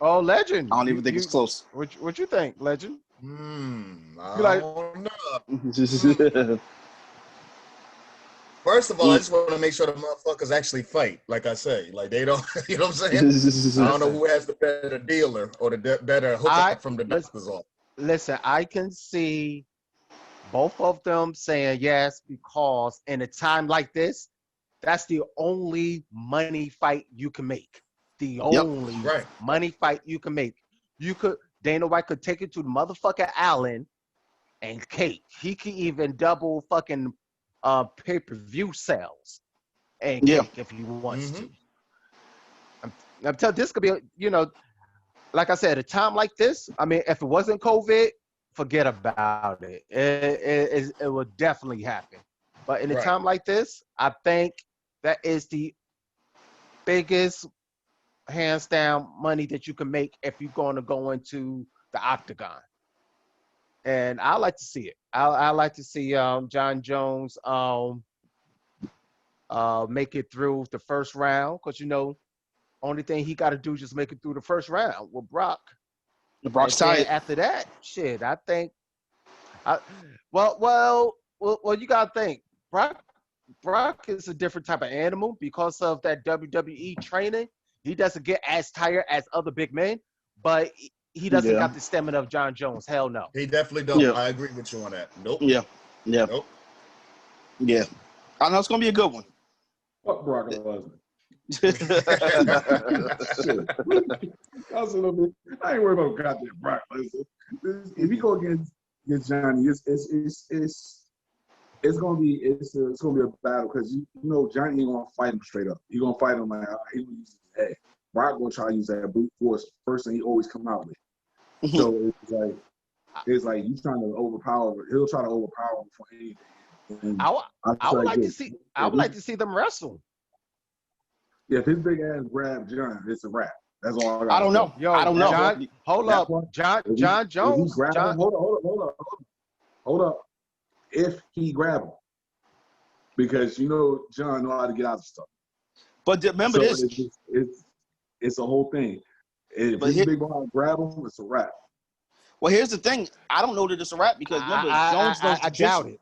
Oh, Legend. I don't even think it's close. What you think, Legend? I don't know. First of all, I just want to make sure the motherfuckers actually fight. Like I say, like they don't, you know what I'm saying? I don't know who has the better dealer or the better hookup from the doctor's office. Listen, I can see both of them saying yes because in a time like this, that's the only money fight you can make. The only money fight you can make. Dana White could take it to the motherfucker Allen and cake. He could even double fucking pay-per-view sales and cake if he wants to. I'm telling this could be, like I said, a time like this. I mean, if it wasn't COVID, forget about it. It would definitely happen. But in a time like this, I think that is the biggest hands down money that you can make if you're going to go into the octagon. And I like to see it. I like to see John Jones make it through the first round because only thing he got to do is just make it through the first round with Brock. Brock's tired. After that, shit, I think. Well, you gotta think. Brock is a different type of animal because of that WWE training. He doesn't get as tired as other big men, but he doesn't got the stamina of John Jones. Hell no. He definitely don't. Yeah. I agree with you on that. Nope. Yeah. Nope. Yeah. I know it's gonna be a good one. Fuck Brock Lesnar. I ain't worried about goddamn Brock Lesnar. If you go against Johnny, it's gonna be a battle because Johnny ain't gonna fight him straight up. He gonna fight him like he gonna use his head. Brock gonna try to use that brute force first thing he always come out with. So it's like you trying to overpower. He'll try to overpower him for anything. I would like to see. I would like to see them wrestle. Yeah, if his big ass grab John, it's a wrap. That's all I don't know. Yo, I don't know. John, hold up. John Jones. Hold up. If he grab him. Because John know how to get out of stuff. But remember this. It's a whole thing. If his big boy grab him, it's a wrap. Well, here's the thing. I don't know that it's a rap because remember, Jones knows I doubt jiu-jitsu. it.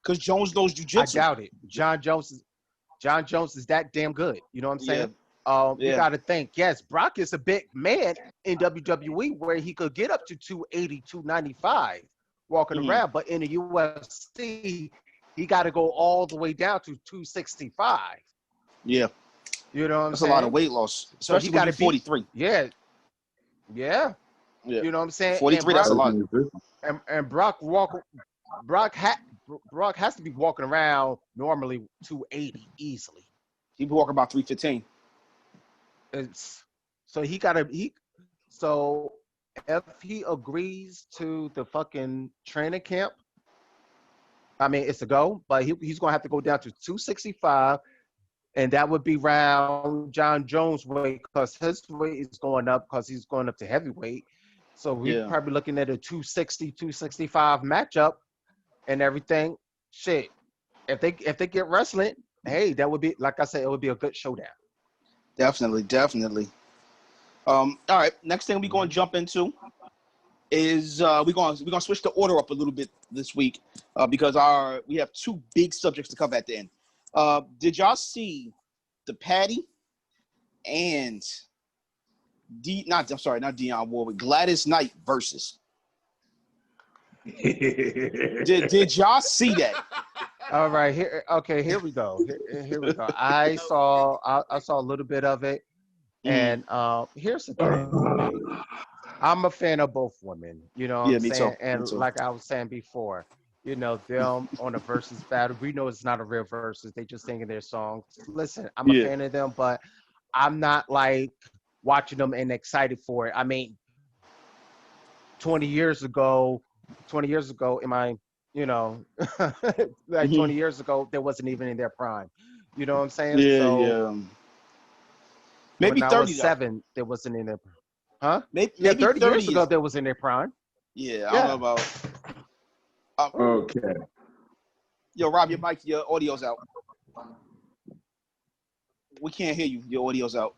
Because Jones knows I jiu-jitsu. doubt it. John Jones is that damn good. You know what I'm saying? You Yeah. got to think. Yes, Brock is a big man in WWE where he could get up to 280, 295 walking around, but in the UFC, he got to go all the way down to 265. Yeah. You know what I'm That's saying? a lot of weight loss, So especially he when got you're to 43. Yeah. Yeah. You know what I'm saying? 43, that's a lot. And Brock has to be walking around normally 280 easily. He be walking about 315. So if he agrees to the fucking training camp, I mean it's a go, but he's gonna have to go down to 265, and that would be round John Jones' weight because his weight is going up because he's going up to heavyweight. So we're probably looking at a 260, 265 matchup and everything. Shit. If they get wrestling, hey, that would be, like I said, it would be a good showdown. Definitely. All right. Next thing we're going to jump into is we're going to switch the order up a little bit this week because we have two big subjects to cover at the end. Did y'all see the Patty and not Dionne Warwick, Gladys Knight versus? Did y'all see that? All right, here we go. Here we go. I saw a little bit of it, and here's the thing. I'm a fan of both women. You know what I'm saying? And like I was saying before, you know, them on a versus battle. We know it's not a real versus. They just singing their songs. Listen, I'm a fan of them, but I'm not like watching them and excited for it. I mean, 20 years ago, in my, you know, like 20 years ago, they wasn't even in their prime. You know what I'm saying? Maybe when 30. I was 7, they wasn't in their prime. Huh? Maybe 30 years ago, they was in their prime. Yeah, I don't know about. Okay. Yo, Rob, your audio's out. We can't hear you. Your audio's out.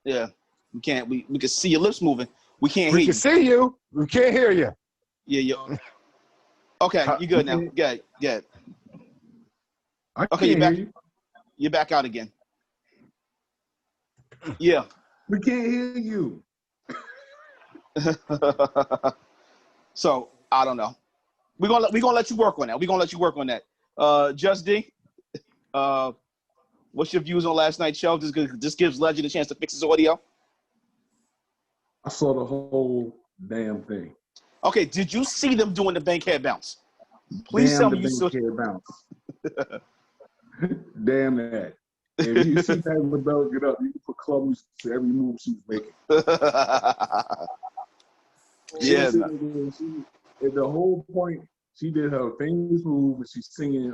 Yeah, we can't. We can see your lips moving. We can't hear you. We can see you. We can't hear you. Yeah. Okay, you good now. Good. Okay, you're back. You're back out again. Yeah. We can't hear you. So I don't know. We're gonna let you work on that. Just D, what's your views on last night's show? This gives Legend a chance to fix his audio. I saw the whole damn thing. Okay, did you see them doing the bankhead bounce? Please tell me you saw. Bankhead bounce. Damn that. If you see that LaBelle get up, you can put club music to every move she's making. Yeah. At the whole point, she did her famous move, and she's singing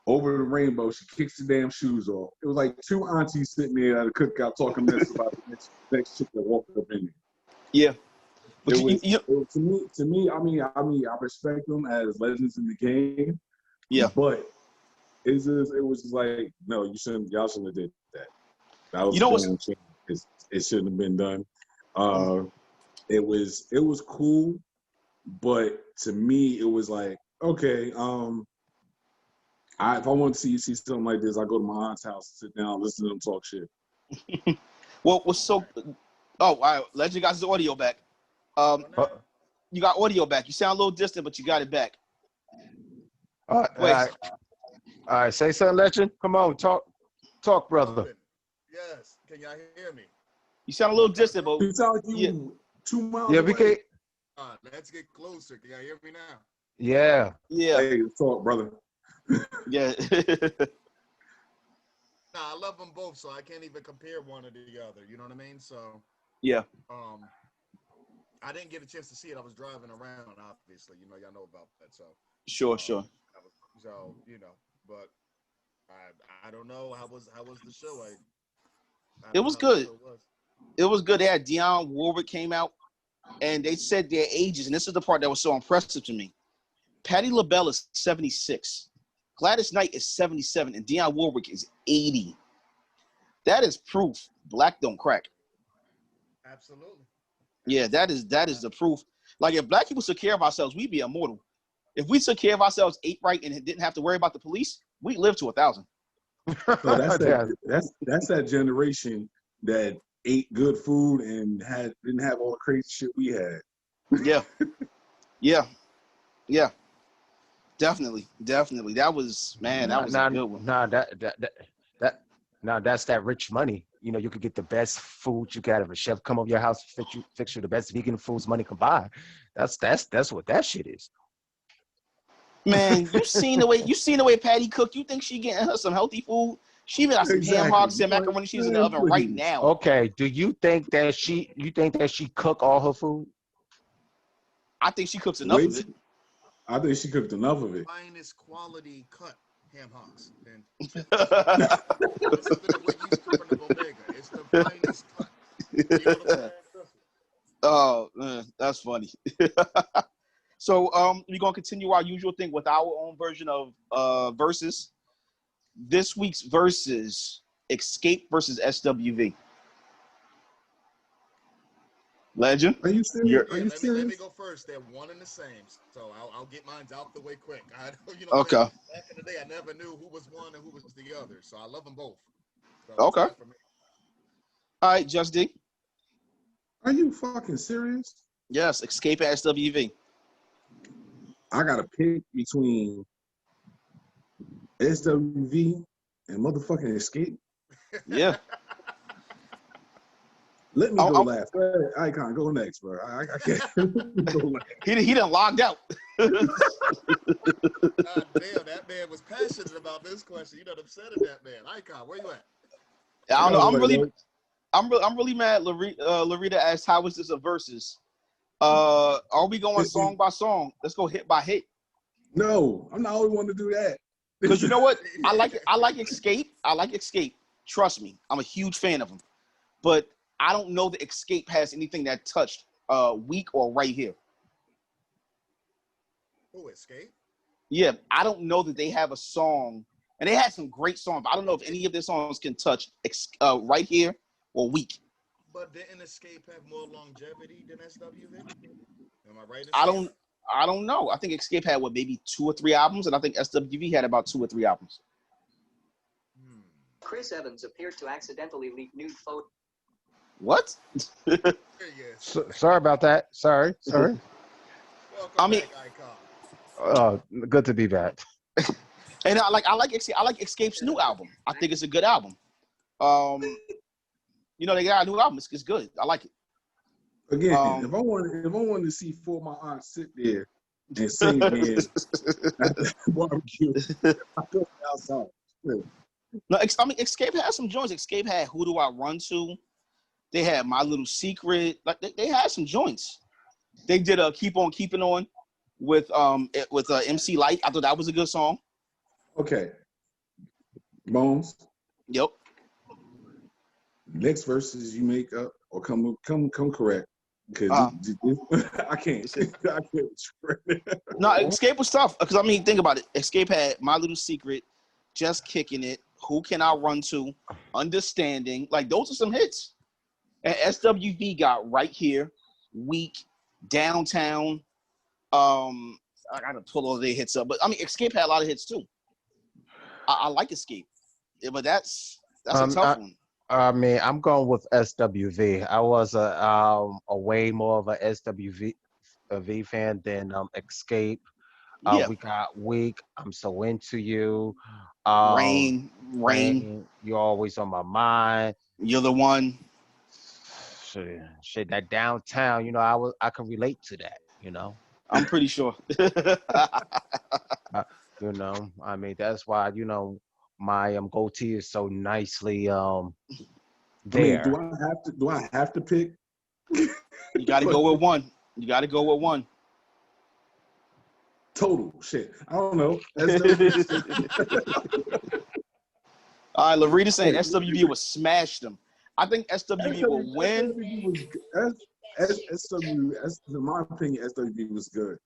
Over the Rainbow. She kicks the damn shoes off. It was like two aunties sitting there at a cookout talking mess about the next chick that walked up in there. Yeah. But to me, I mean, I respect them as legends in the game. Yeah. But it was just like, no, y'all shouldn't have did that. That was it shouldn't have been done. It was cool, but to me, it was like, okay, if I want to see something like this, I go to my aunt's house, sit down, listen to them talk shit. Well, what's so? Oh, all right. Legend got his audio back. You got audio back. You sound a little distant, but you got it back. All right. Say something, Legend. Come on, talk, brother. Yes. Can y'all hear me? You sound a little distant, but you sound like you 2 miles Yeah, away. we can. Let's get closer. Can y'all hear me now? Yeah. Hey, talk, brother. Yeah. Nah, I love them both, so I can't even compare one to the other. You know what I mean? So yeah. I didn't get a chance to see it. I was driving around, obviously. You know, y'all know about that. So Sure. So you know, but I don't know how was the show. It was good. It was good. They had Dionne Warwick came out, and they said their ages, and this is the part that was so impressive to me. Patti LaBelle is 76. Gladys Knight is 77, and Dionne Warwick is 80. That is proof black don't crack. Absolutely. Yeah, that is the proof. Like if black people took care of ourselves, we'd be immortal. If we took care of ourselves, ate right, and didn't have to worry about the police, we'd live to 1,000. So that's that generation that ate good food and didn't have all the crazy shit we had. Yeah. Definitely. That was a good one. That's that rich money. You know, you could get the best food. You could have a chef come over your house, fix you the best vegan foods money can buy. That's what that shit is. Man, you seen the way Patty cooked. You think she getting her some healthy food? She even got some ham hocks and macaroni cheese in the oven right now. Okay, do you think that she cook all her food? I think she cooks enough of it. I think she cooked enough of it. Finest quality cut ham hocks. And it's the way you cook the bodega. It's the finest cut. You know what I'm saying? Oh, that's funny. So we're gonna continue our usual thing with our own version of verses. This week's verses: Xscape versus SWV. Legend. Are you serious? Are you serious? Let me go first. They're one and the same, so I'll get mine out the way quick. Okay. Back in the day, I never knew who was one and who was the other, so I love them both. So okay. All right, Just D. Are you fucking serious? Yes, Xscape and SWV. I gotta pick between SWV and motherfucking Xscape. Yeah. Let me go last. Icon, go next, bro. I can't. Go last. He done logged out. God damn, that man was passionate about this question. You done upset that man. Icon, where you at? I don't know. I'm really mad. Larita asked, "How is this a versus? Are we going song by song? Let's go hit by hit." No, I'm not the only one to do that. Because you know what? I like Xscape. I like Xscape. Trust me, I'm a huge fan of him. But I don't know that Xscape has anything that touched Weak or Right Here. Who, Xscape? Yeah, I don't know that they have a song, and they had some great songs, but I don't know if any of their songs can touch Right Here or Weak. But didn't Xscape have more longevity than SWV? Am I right? I don't know. I think Xscape had maybe 2 or 3 albums, and I think SWV had about 2 or 3 albums. Chris Evans appeared to accidentally leak nude photos. What? Sorry about that. Sorry. Welcome back, Icon. Good to be back. And I like Xscape's new album. I think it's a good album. They got a new album. It's good. I like it. Again, if I wanted to see 4 of my aunts sit there and sing at the barbecue, I go outside. No, Xscape had some joints. Xscape had Who Do I Run To? They had My Little Secret. Like they had some joints. They did Keep On Keeping On with MC Light. I thought that was a good song. Okay. Bones. Yep. Next verses you make up or come correct. Because I can't. I can't. No, Xscape was tough. Because think about it. Xscape had My Little Secret, Just Kicking It, Who Can I Run To, Understanding. Like those are some hits. And SWV got Right Here, Weak, Downtown. I gotta pull all their hits up, but Xscape had a lot of hits too. I like Xscape, but that's a tough one. I'm going with SWV. I was a way more of a SWV fan than Xscape. We got Weak. I'm So Into You. Rain. You're always on my mind. You're the one. Shit, that Downtown. I can relate to that. I'm pretty sure. That's why my goatee is so nicely there. Do I have to pick? You got to go with one. Total shit. I don't know. All right, Larita saying SWV would smash them. I think SWV will win. In my opinion, SWV was good.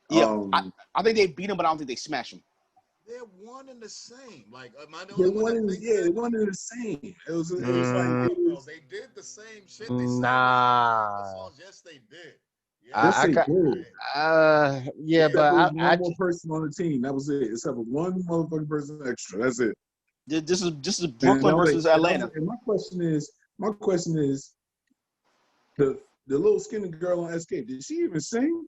Yeah, I think they beat them, but I don't think they smash them. They're one and the same. Like, am I the They only one that wanted, thinks yeah, that? they wanted the same. It was like Bro, they did the same shit. They sampled the Nah. songs. Yes, they did. yes, Yes, I they they got did. did. yeah, Yeah. Except but for I one more person on the team. That was it. Except for one motherfucking person extra. That's it. This is And Brooklyn versus Atlanta. and my question is, the little skinny girl on Escape, did she even sing?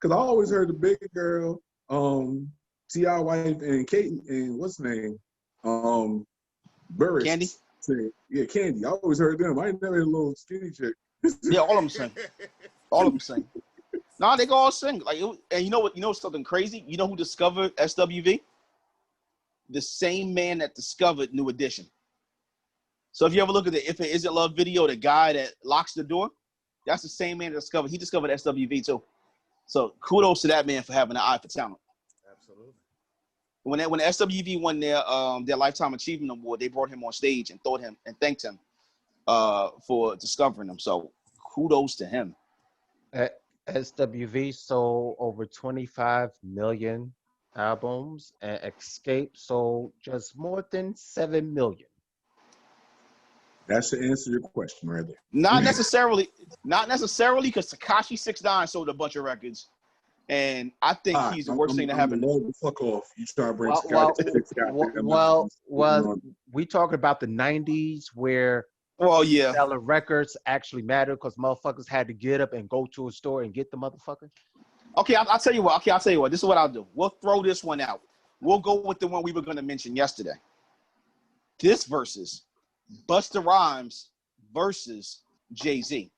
Because I always heard the big girl, T.I. wife, and Kate, and what's her name, Burris Candy? sing. Yeah, Candy. I always heard them. I ain't never heard a little skinny chick. Yeah, all of them sing. All of them sing. Nah, they go all sing. Like, and you know what? You know something crazy? You know who discovered SWV? The same man that discovered New Edition. So if you ever look at the If It Isn't Love video, the guy that locks the door, that's the same man that discovered. He discovered SWV too. So kudos to that man for having an eye for talent. Absolutely. When SWV won their Lifetime Achievement Award, they brought him on stage and thanked him for discovering them. So kudos to him. SWV sold over 25 million albums, and Escape sold just more than 7 million. That's the answer to your question right there. Not necessarily, because Tekashi 6ix9ine sold a bunch of records, and I think he's the worst thing to happen. The fuck off. You trying to bring Well, we talking about the 90s where yeah, selling records actually mattered because motherfuckers had to get up and go to a store and get the motherfucker. Okay, I'll tell you what. Okay, I'll tell you what. This is what I'll do. We'll throw this one out. We'll go with the one we were going to mention yesterday. This versus Busta Rhymes versus Jay-Z.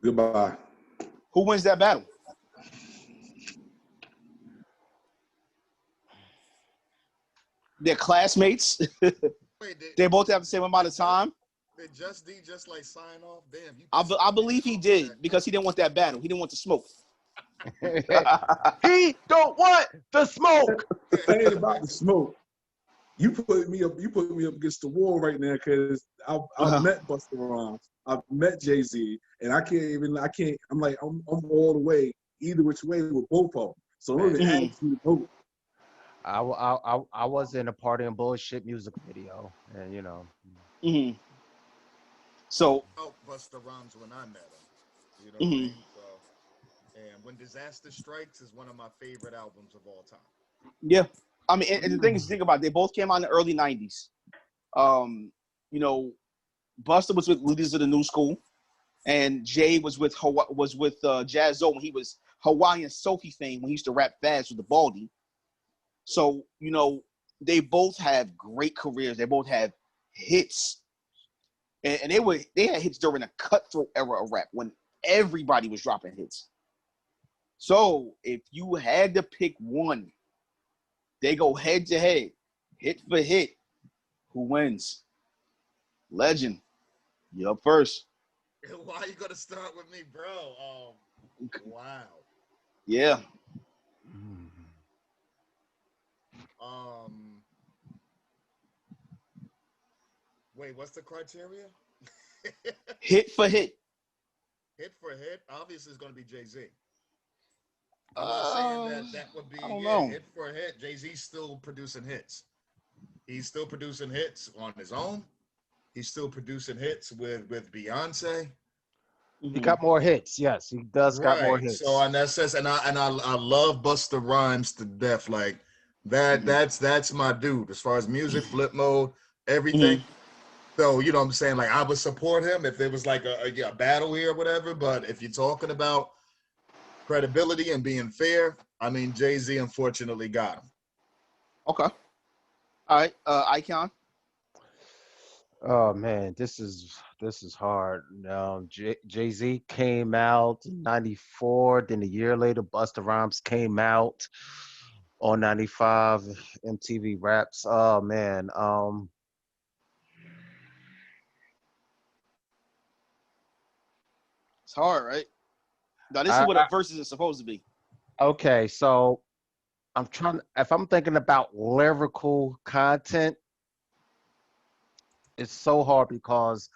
Goodbye. Who wins that battle? They're classmates. They both have the same amount of time. Did Just D just like sign off? Damn. I believe he did because he didn't want that battle. He didn't want the smoke. He don't want the smoke. It ain't about the smoke. You put me up against the wall right now because I've met Busta Rhymes, I've met Jay-Z, and I'm all the way either which way with both of them. So I'm really asking you to vote. I was in a Party and Bullshit music video, and you know. Mm-hmm. So Busta Rhymes when I met him. You know what I mean? So, and When Disaster Strikes is one of my favorite albums of all time. Yeah. I mean, and the thing is, think about it, they both came out in the early 90s. You know, Busta was with Leaders of the New School, and Jay was with Jazzo when he was Hawaiian Sophie fame when he used to rap fast with the Baldy. So, you know, they both have great careers. They both have hits. And they had hits during a cutthroat era of rap when everybody was dropping hits. So if you had to pick one, they go head to head, hit for hit. Who wins? Legend. You up first. Why are you gonna start with me, bro? Wow. Yeah. Wait, what's the criteria? Hit for hit. Hit for hit, obviously it's gonna be Jay-Z. I'm not saying that would be hit for hit. Jay-Z's still producing hits. He's still producing hits on his own. He's still producing hits with Beyonce. He got more hits. Yes, he does got more hits. So in that sense, and I love Busta Rhymes to death. Like that. That's my dude. As far as music, flip mode, everything. So you know what I'm saying. Like I would support him if there was like a battle here or whatever. But if you're talking about credibility and being fair, I mean Jay-Z unfortunately got him. Okay. All right. Icon. Oh man, this is hard. Jay-Z came out in '94. Then a year later, Busta Rhymes came out on '95 MTV Raps. Oh man, It's hard, right? Now this is what a versus is supposed to be. Okay, so if I'm thinking about lyrical content, it's so hard because,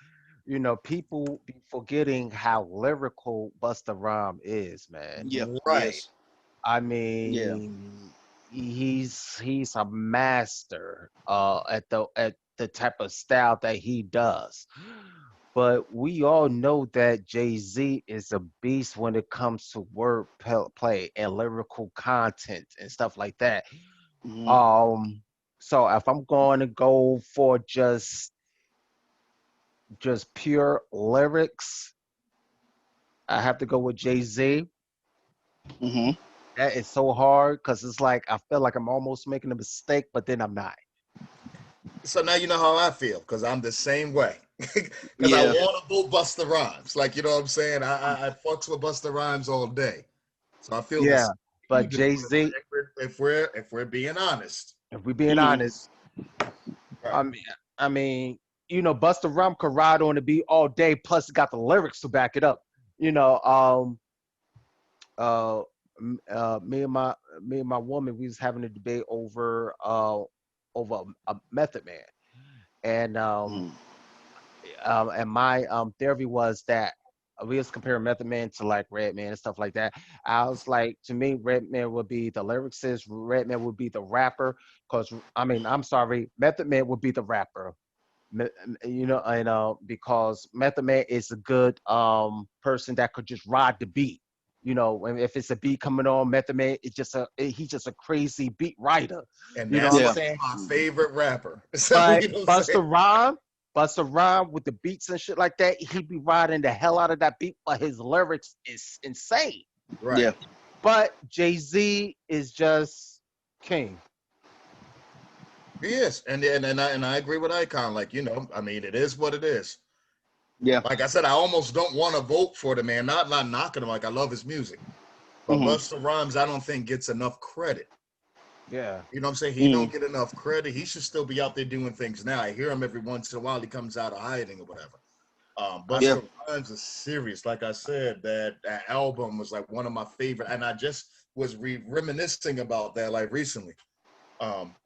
you know, people be forgetting how lyrical Busta Rhymes is, man. Yeah. Right. Yes. I mean, he's a master at the type of style that he does. But we all know that Jay-Z is a beast when it comes to wordplay and lyrical content and stuff like that. Mhm. So if I'm going to go for just pure lyrics, I have to go with Jay-Z. Mhm. That is so hard because it's like I feel like I'm almost making a mistake, but then I'm not. So now you know how I feel, because I'm the same way. Because I Yeah. want to vote Busta Rhymes. Like, you know what I'm saying? I fucks with Busta Rhymes all day. So I feel Yeah, this. but Jay-Z, If we're being honest. if we're being Mhm. honest, Right. I mean, I mean, Busta Rhymes could ride on the beat all day. Plus, it got the lyrics to back it up. You know, uh, me and my woman, we was having a debate over a Method Man, and Mhm. my theory was that we was comparing Method Man to like Redman and stuff like that. I was like, to me, Redman would be the lyricist, Redman would be the rapper, because I mean, I'm sorry, Method Man would be the rapper. Because Method Man is a good person that could just ride the beat. And if it's a beat coming on, Method Man is he's just a crazy beat writer. And You know that's what I'm Yeah. like saying? my favorite rapper. So, But you know what I'm saying? Busta Rhyme with the beats and shit like that, he'd be riding the hell out of that beat, but his lyrics is insane. Right. Yeah. But Jay-Z is just king. He is. And I agree with Icon. Like, I mean, it is what it is. Yeah. Like I said, I almost don't want to vote for the man. Not knocking him. Like, I love his music. But Mhm. Busta Rhymes, I don't think gets enough credit. Yeah. You know what I'm saying? He don't Mhm. get enough credit. He should still be out there doing things now. I hear him every once in a while. He comes out of hiding or whatever. I, Yeah. Busta Rhymes is serious. Like I said, that album was like one of my favorite. And I just was reminiscing about that like recently.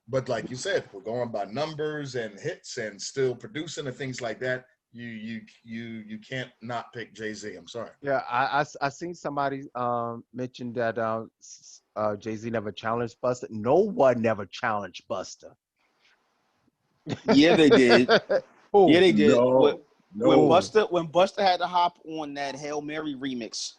But like you said, we're going by numbers and hits and still producing and things like that. You can't not pick Jay-Z. I'm sorry. yeah, I seen somebody mention that Jay-Z never challenged Busta. No one never challenged Busta. Yeah, they did. Yeah, Who? they did. No, no, When Buster had to hop on that Hail Mary remix.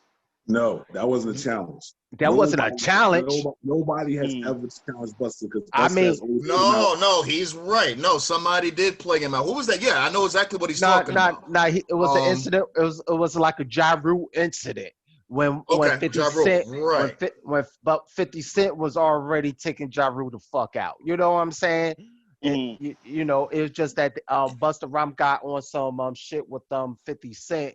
no. That wasn't a challenge. That wasn't a challenge. Nobody has Mm. ever challenged Buster because I Buster mean, has always came out. No, he's right. No, somebody did play him out. Who was that? Yeah, I know exactly what he's talking about. it was an incident. It was like a Ja Rule incident when Okay, 50 Ja Rule. Cent Right. when about 50 Cent was already taking Ja Rule the fuck out. You know what I'm saying? And Mhm. it was just that Busta Rhymes got on some shit with 50 Cent,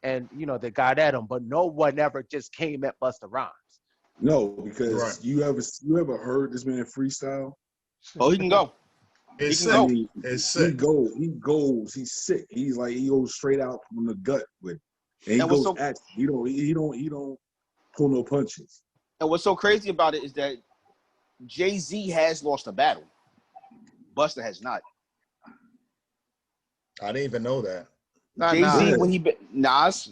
and they got at him, but no one ever just came at Busta Rhymes. No, Right. because you ever heard this man freestyle? Oh, he can go. It's He can I sick. go. mean, It's he sick. goes, he's sick. He's like he goes straight out from the gut with, and he And what's goes so at you. He don't pull no punches. crazy about it is that Jay-Z has lost a battle. Buster has not. I didn't even know that. Jay-Z Nas. when he Nas.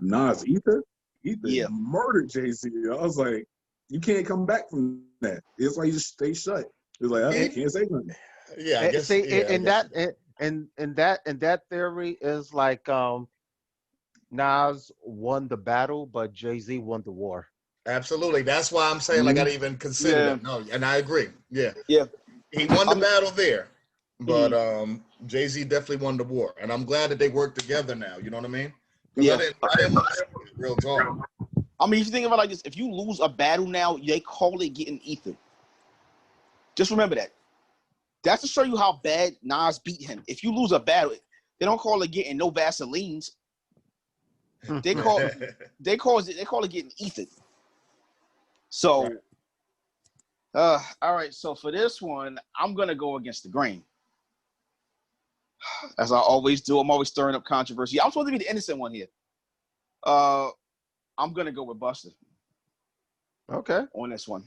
Nas, Ether Yeah. murdered Jay-Z. I was like, you can't come back from that. It's like you just stay shut. It's like I can't say nothing. Yeah, I guess. See, Yeah, I and guess. that theory is like Nas won the battle, but Jay-Z won the war. Absolutely. That's why I'm saying like I didn't even consider Yeah. that. No, and I agree. Yeah. Yeah. He won the I mean- battle there. But Jay-Z definitely won the war. And I'm glad that they work together now. You know what I mean? Because Yeah. I didn't want to see it, real talk. I mean, if you think about it like this, if you lose a battle now, they call it getting ether. Just remember that. That's to show you how bad Nas beat him. If you lose a battle, they don't call it getting no Vaselines. They call it getting ether. So, all right. So for this one, I'm gonna go against the grain, as I always do. I'm always stirring up controversy. I'm supposed to be the innocent one here. I'm gonna go with Buster. Okay. On this one.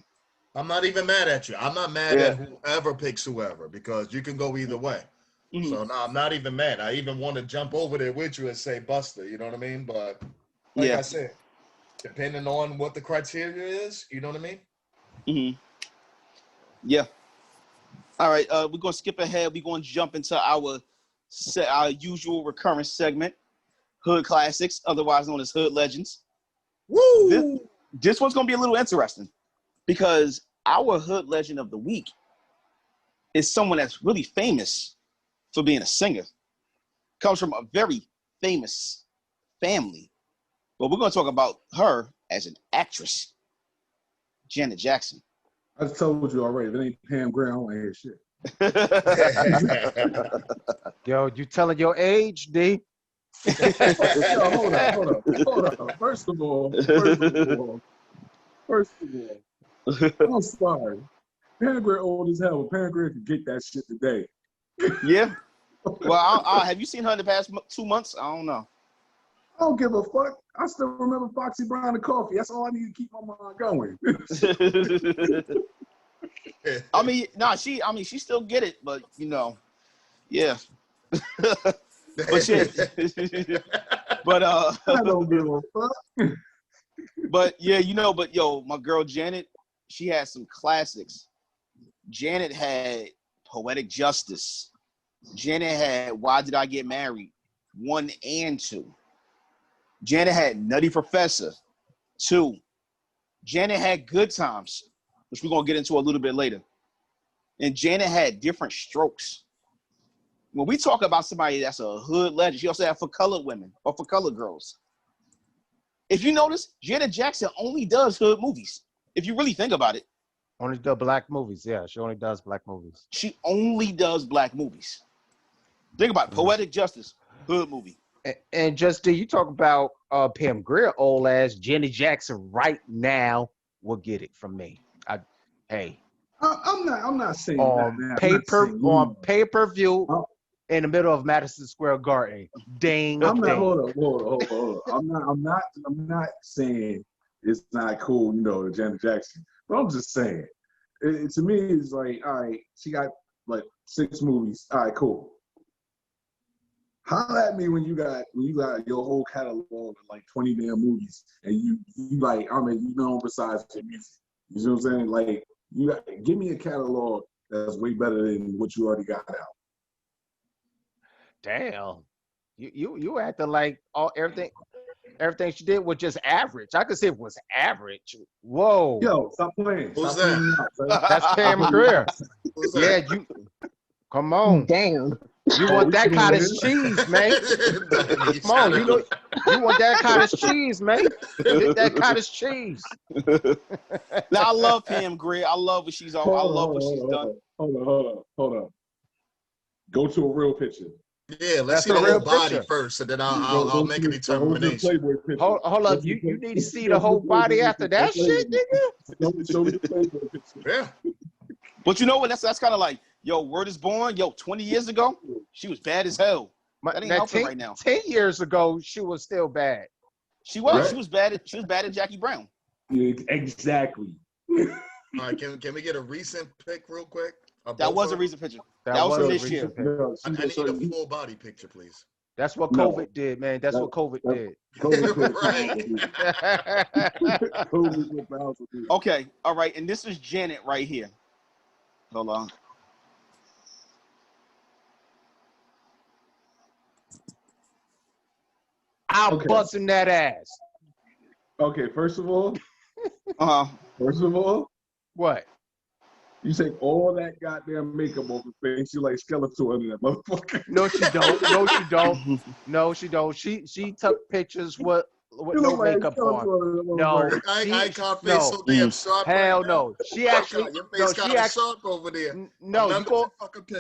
I'm not even mad at you. I'm not mad at whoever picks whoever because you can go either way. Mm-hmm. So no, I'm not even mad. I even want to jump over there with you and say Buster. You know what I mean? But like I said, depending on what the criteria is, you know what I mean? Mm-hmm. Yeah. All right. We're gonna skip ahead. We're gonna jump into our usual recurrent segment, Hood Classics, otherwise known as Hood Legends. Woo! This one's gonna be a little interesting because our Hood Legend of the week is someone that's really famous for being a singer. Comes from a very famous family, but we're gonna talk about her as an actress, Janet Jackson. I just told you already. If it ain't Pam Grier, I don't hear shit. Yo, you telling your age, D? Yo, hold up. First of all, I'm sorry. Pam Grier old as hell, but Pam Grier can get that shit today. Yeah. Well, have you seen her in the past 2 months? I don't know. I don't give a fuck. I still remember Foxy Brown and Coffee. That's all I need to keep my mind going. She still get it, but yeah. But shit. But I don't give a fuck. But yeah, my girl Janet, she had some classics. Janet had Poetic Justice. Janet had Why Did I Get Married? 1 and 2. Janet had Nutty Professor 2. Janet had Good Times, which we're gonna get into a little bit later. And Janet had Different Strokes. When we talk about somebody that's a hood legend, she also had For Colored Women or For Colored Girls. If you notice, Janet Jackson only does hood movies. If you really think about it. Only does black movies. Yeah, she only does black movies. She only does black movies. Think about it. Poetic Justice, hood movie. And just you talk about Pam Grier, old ass Janet Jackson right now will get it from me. I'm not saying on that. pay-per-view in the middle of Madison Square Garden. Ding. Hold up. I'm not saying it's not cool, Janet Jackson. But I'm just saying, to me, it's like, all right, she got like 6 movies. All right, cool. Holler at me when you got your whole catalog of like 20 damn movies, and you like, besides your music. You know what I'm saying? Like, give me a catalog that's way better than what you already got out. Damn, you acting like everything she did was just average. I could say it was average. Whoa. Yo, stop playing. Who's that? That's Pam Grier. Yeah, come on. Damn. You want that cottage cheese, man. Come on, you want that cottage cheese, man. Get that cottage cheese. Now, I love Pam Grier. I love what she's on. I love what she's done. Hold on. Go to a real picture. Yeah, let's see the whole body first, and then I'll make a determination. Hold up, you need to see the whole body after that shit, nigga. Yeah. But you know what? That's kind of like, Word is Born. 20 years ago, she was bad as hell. That ain't helping right now. 10 years ago, she was still bad. She was. Right. She was bad. She was bad at Jackie Brown. Yeah, exactly. All right, can we get a recent pic real quick? That was a recent picture. That was from this year. I need a full body picture, please. That's what COVID did, man. That's what COVID did. Okay, all right, and this is Janet right here. Hold on. I'm busting that ass. Okay, first of all, what? You take all that goddamn makeup off her face, you like Skeletor under that motherfucker. No, she don't. No, she don't. She took pictures with no makeup on. No, I can't face so damn sharp. Hell no. She actually, your face sharp over there. No,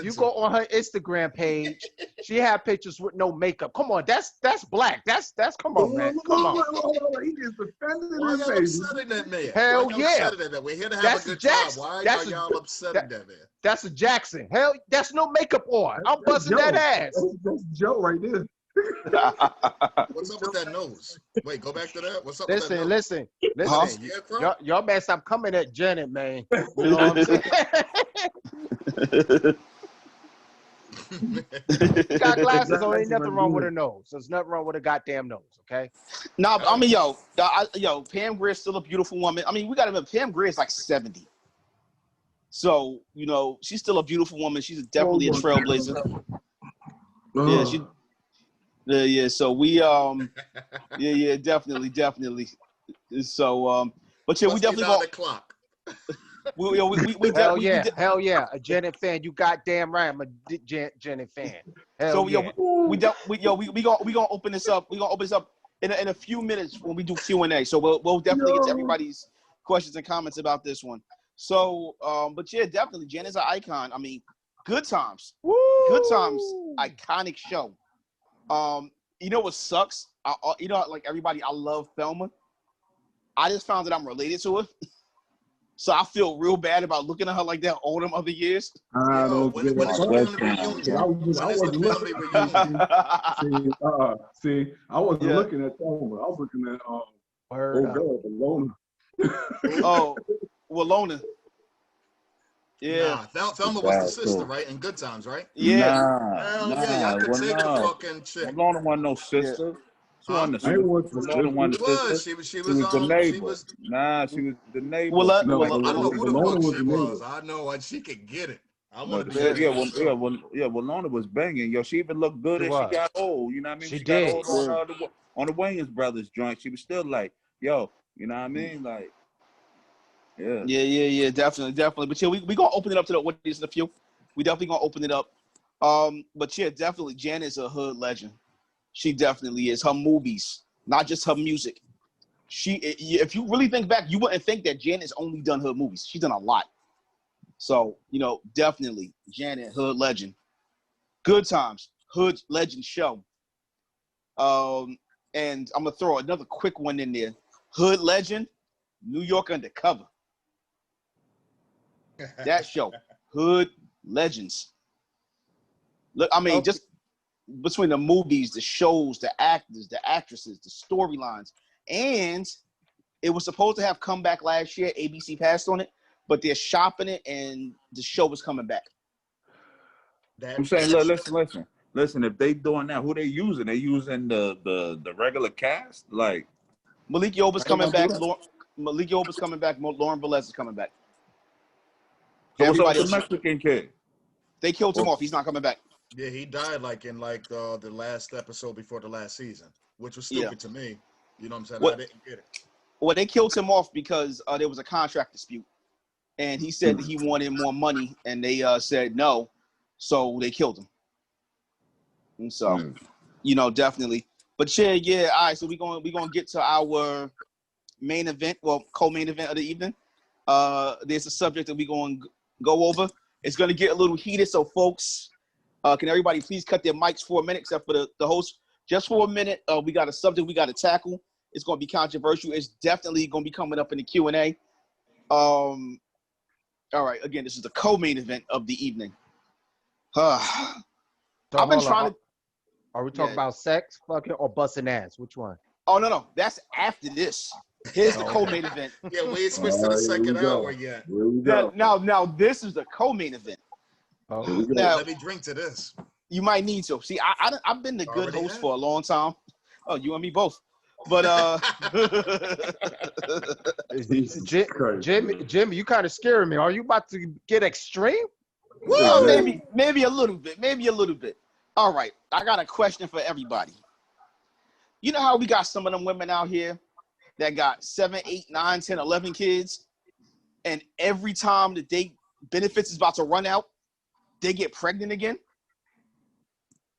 you go on her Instagram page. She had pictures with no makeup. Come on, that's black. That's come on, man. Come on. He is defending Why his y'all face. upsetting that man? Hell yeah. We're here to have a good time. Why are y'all upsetting that man? That's a Jackson. Hell, that's no makeup on. I'm busting that ass. That's Joe right there. What's up with that nose? Wait, go back to that. What's up with that nose? Listen. Y'all better stop coming at Janet, man. You know what I'm saying? Got glasses on. Ain't nothing wrong with her nose. There's nothing wrong with a goddamn nose, okay? Nah, I mean, Pam Grier's still a beautiful woman. I mean, we got to admit, Pam Grier is like 70. So, you know, she's still a beautiful woman. She's definitely a trailblazer. Yeah. So we, definitely. So, but yeah, we definitely going. The clock. Hell yeah, a Janet fan. You goddamn right, I'm a Janet fan. Hell yeah. We gonna open this up. We gonna open this up in a few minutes when we do Q&A. So we'll definitely get to everybody's questions and comments about this one. So, but yeah, definitely, Janet's an icon. I mean, Good Times. Woo! Good Times, iconic show. You know what sucks? You know, like everybody, I love Thelma. I just found that I'm related to her. So I feel real bad about looking at her like that all them other years. I don't get it. I wasn't looking. See, I wasn't looking at Thelma. I was looking at old girl, Walona. Oh, Walona. Yeah. Nah, Thelma was the sister, right? In Good Times, right? Yeah. Y'all could take a fucking chick. Walona wasn't no sister. She wasn't the sister. She was the neighbor. She was the neighbor. I don't know who the fuck she was. I know she could get it. Walona was banging. Yo, she even looked good as she got old. You know what I mean? She did. Got old on the Wayans Brothers joint. She was still like, yo, you know what I mean? Like, yeah, definitely. But yeah, we gonna open it up to the audience in a few. We definitely gonna open it up. But yeah, definitely, Janet's a hood legend. She definitely is. Her movies, not just her music. If you really think back, you wouldn't think that Janet's only done hood movies. She's done a lot. So, you know, definitely Janet, hood legend. Good Times, hood legend show. And I'm gonna throw another quick one in there. Hood legend, New York Undercover. That show, Hood Legends. Look, I mean, just between the movies, the shows, the actors, the actresses, the storylines, and it was supposed to have come back last year. ABC passed on it, but they're shopping it, and the show is coming back. I'm saying, look, listen. If they doing that, who they using? They using the regular cast, like Malik Yoba's coming back. Malik Yoba's coming back. Lauren Velez is coming back. So what's up with the Mexican kid? They killed him off. He's not coming back. Yeah, he died in the last episode before the last season, which was stupid to me. You know what I'm saying? I didn't get it. Well, they killed him off because there was a contract dispute, and he said that he wanted more money, and they said no, so they killed him. And so, you know, definitely. But yeah. All right, so we gonna get to our main event, co-main event of the evening. There's a subject that we're going to go over. It's going to get a little heated, so folks, can everybody please cut their mics for a minute, except for the host, just for a minute. We got a subject we got to tackle. It's going to be controversial. It's definitely going to be coming up in the Q&A. All right, again, this is the co-main event of the evening. I've been trying to. Are we talking about sex, fucking, or busting ass? Which one? Oh no, that's after this. Here's the co-main event. Yeah, we ain't switched to the second hour yet. Now this is the co-main event. Now, let me drink to this. You might need to. See, I've been the good host for a long time. Oh, you and me both. But Jimmy, you kind of scaring me. Are you about to get extreme? Well, maybe a little bit. All right, I got a question for everybody. You know how we got some of them women out here that got 7, 8, 9, 10, 11 kids, and every time the date benefits is about to run out, they get pregnant again?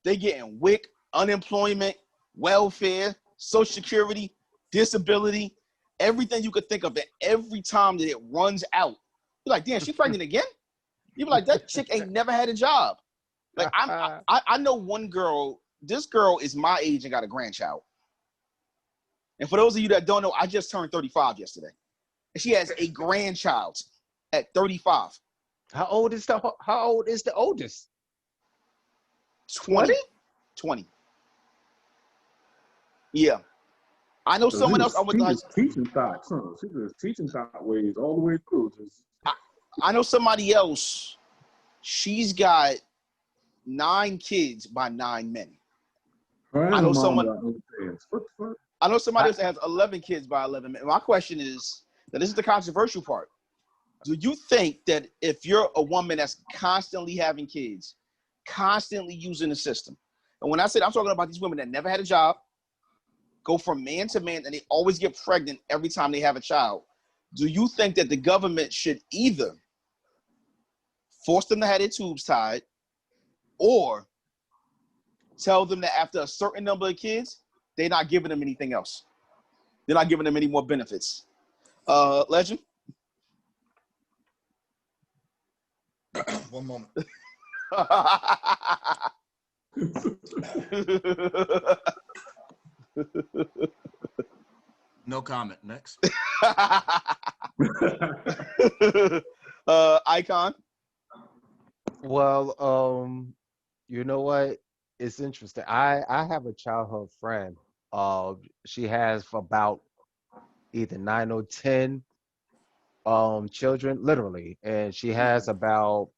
They getting WIC, unemployment, welfare, Social Security, disability, everything you could think of. And every time that it runs out, you're like, damn, she pregnant again? You be like, that chick ain't never had a job. Like, I know one girl. This girl is my age and got a grandchild. And for those of you that don't know, I just turned 35 yesterday. And she has a grandchild at 35. How old is the oldest? 20? 20. Yeah. I know someone else. Teaching thoughts, huh? She's just teaching thought ways all the way through. I know somebody else. She's got 9 kids by 9 men. I know somebody else that has 11 kids by 11 men. My question is, now this is the controversial part. Do you think that if you're a woman that's constantly having kids, constantly using the system, and when I said I'm talking about these women that never had a job, go from man to man, and they always get pregnant every time they have a child, do you think that the government should either force them to have their tubes tied or tell them that after a certain number of kids, they're not giving them anything else? They're not giving them any more benefits. Legend? One moment. No comment. Next. Icon? Well, you know what? It's interesting. I have a childhood friend. She has about either 9 or 10 children, literally, and she has about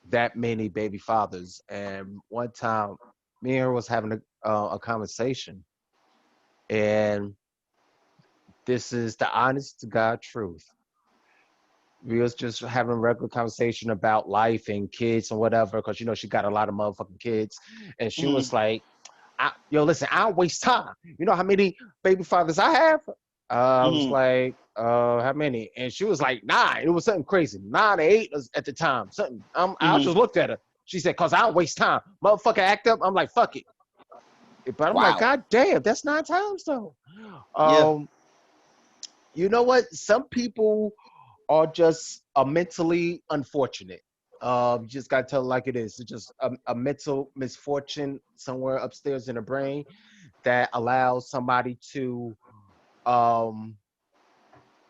that many baby fathers. And one time, me and her was having a conversation, and this is the honest to God truth. We was just having a regular conversation about life and kids and whatever, because you know she got a lot of motherfucking kids, and she was like, "Yo, listen, I don't waste time. You know how many baby fathers I have?" I was like, "How many?" And she was like, 9. It was something crazy, 9 or 8 at the time. Something. I just looked at her. She said, "Cause I don't waste time. Motherfucker, act up." I'm like, "Fuck it." But I'm like, God damn, that's 9 times though. You know what? Some people are just mentally unfortunate. You just gotta tell it like it is. It's just a mental misfortune somewhere upstairs in the brain that allows somebody to,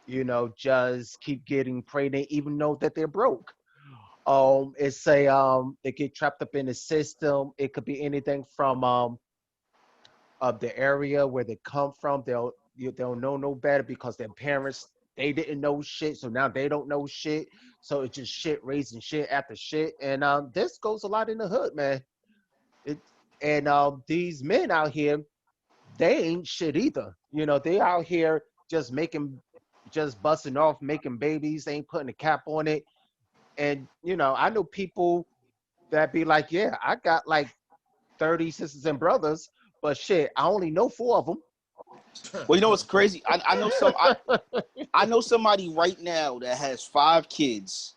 you know, just keep getting pregnant even though that they're broke. It's they get trapped up in the system. It could be anything from of the area where they come from. They'll know no better because their parents, they didn't know shit, so now they don't know shit. So it's just shit raising shit after shit. And this goes a lot in the hood, man. These men out here, they ain't shit either. You know, they out here just busting off, making babies, ain't putting a cap on it. And, you know, I know people that be like, yeah, I got like 30 sisters and brothers, but shit, I only know 4 of them. Well, you know what's crazy? I know somebody right now that has 5 kids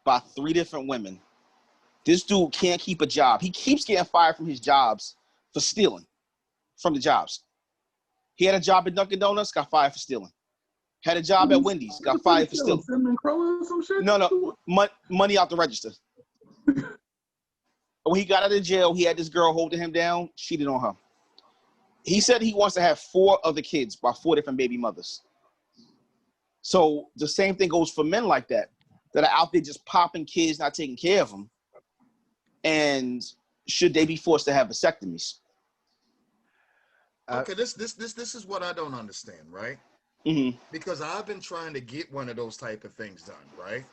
by 3 different women. This dude can't keep a job. He keeps getting fired from his jobs for stealing from the jobs. He had a job at Dunkin' Donuts, got fired for stealing. Had a job at Wendy's, got fired for stealing. No, money out the register. When he got out of jail, he had this girl holding him down, cheated on her. He said he wants to have 4 other kids by 4 different baby mothers. So the same thing goes for men like that are out there just popping kids, not taking care of them. And should they be forced to have vasectomies? Okay, this is what I don't understand, right? Because I've been trying to get one of those type of things done, right?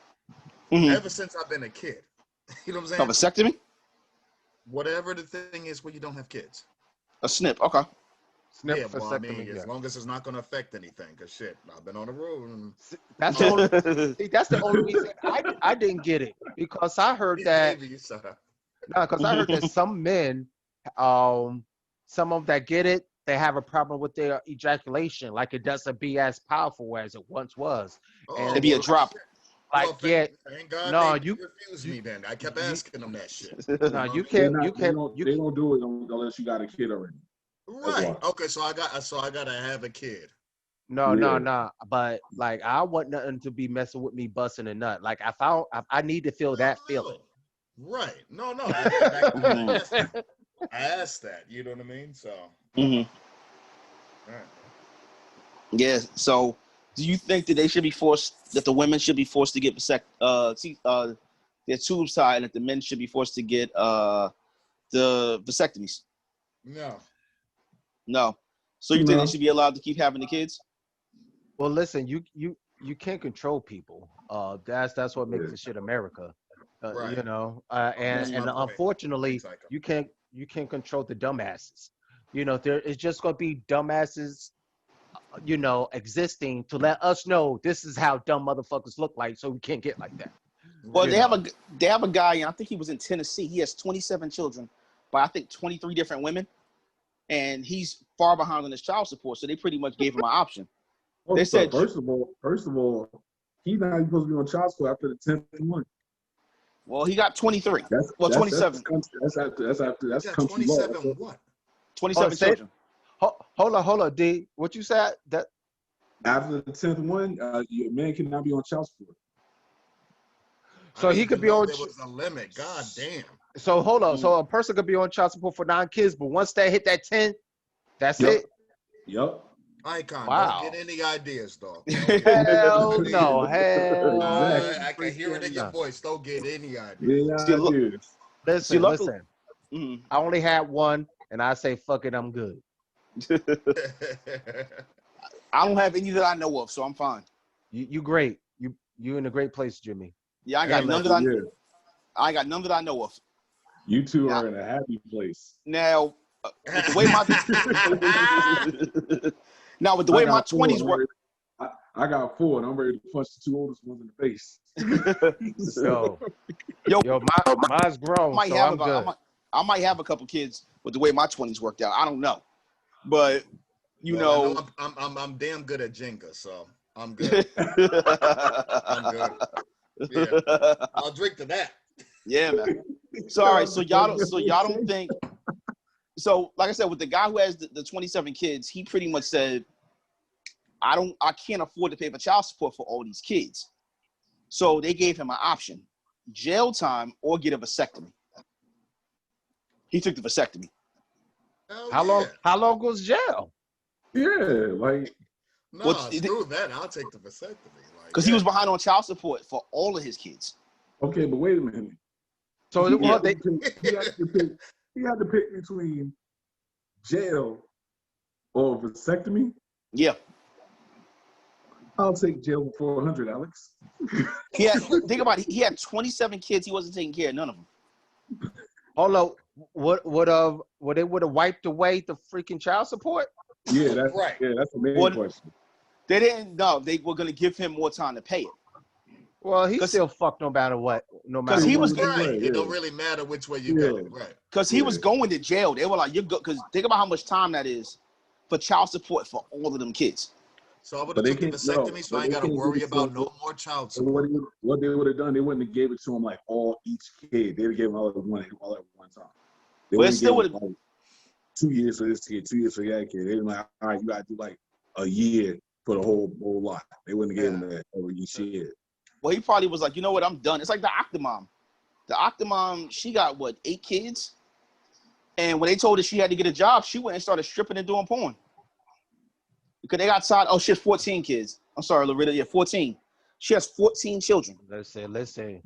Ever since I've been a kid. You know what I'm saying? A vasectomy? Whatever the thing is where you don't have kids. A snip, okay. Snip yeah, well, I mean, as long as it's not going to affect anything, because shit, I've been on the road. And that's the only reason I didn't get it, because I heard that. Because I heard that some men, some of them that get it, they have a problem with their ejaculation, like it doesn't be as powerful as it once was. And it'd be a drop. Like, thank God they refused me then. I kept asking them that shit. No, you can't. They don't do it unless you got a kid already. Right. Okay. So I gotta have a kid. No. But like, I want nothing to be messing with me busting a nut. Like, I need to feel that feeling. Right. No. I asked that. You know what I mean? So. Right. Yeah. So, do you think that they should be forced? That the women should be forced to get their tubes tied, and that the men should be forced to get the vasectomies? No. So you think they should be allowed to keep having the kids? Well, listen, you can't control people. That's what makes this shit America. Right. You know, and unfortunately, you can't control the dumbasses. You know, it's just gonna be dumbasses you know, existing to let us know this is how dumb motherfuckers look like, so we can't get like that. Well, they have a guy, and I think he was in Tennessee. He has 27 children, by I think 23 different women, and he's far behind on his child support. So they pretty much gave him an option. They said, first of all, he's not even supposed to be on child support after the 10th one. well, he got 23. 27. That's country law. 27 what? 27 children. Hold on, D. What you said? That After the 10th one, your man cannot be on child support. so he could be on. There was a limit. God damn. So hold on. So a person could be on child support for 9 kids, but once they hit that 10, that's it. Yep. Icon, Wow. don't get any ideas, dog. Hell no. Hell. I can hear it in your voice. Don't get any ideas. Listen. I only had one, and I say, fuck it, I'm good. I don't have any that I know of, so I'm fine. You great. You in a great place, Jimmy. Yeah, I got none that I got none that I know of. You two are in a happy place. Now, with the way with the way my 20s work. I got 4, and I'm ready to punch the 2 oldest ones in the face. Yo, mine's grown, so I'm good. I might have a couple kids with the way my 20s worked out. I don't know, but you know, I'm damn good at Jenga, so I'm good. I'm good. Yeah, I'll drink to that. Yeah, man. So y'all don't think. So, like I said, with the guy who has the 27 kids, he pretty much said, I can't afford to pay for child support for all these kids. So they gave him an option: jail time or get a vasectomy. He took the vasectomy. How long goes jail? Yeah, like screw that. I'll take the vasectomy. Because he was behind on child support for all of his kids. Okay, but wait a minute. So he had to pick between jail or vasectomy. Yeah. I'll take jail for 400, Alex. Think about it. He had 27 kids. He wasn't taking care of none of them. Hold on. Would they would have wiped away the freaking child support? Yeah, that's right. Yeah, that's the main question. They didn't know. They were going to give him more time to pay it. Well, he still fucked no matter what. No matter what. He was right. It don't really matter which way you get it. Right. Because he was going to jail. They were like, "You go." Because think about how much time that is for child support for all of them kids. So I would have taken the vasectomy, so I ain't got to worry about no more child support. What they would have done, they wouldn't have gave it to him like each kid. They would have given all at one time. They would have given like 2 years for this kid, 2 years for that kid. They were like, all right, you got to do like a year for the whole lot. They wouldn't have given him that each year. Well, he probably was like, you know what, I'm done. It's like the Octomom. The Octomom, she got 8 kids? And when they told her she had to get a job, she went and started stripping and doing porn. Because they got tired. Oh, she has 14 kids. I'm sorry, Loretta. Yeah, 14. She has 14 children. Listen.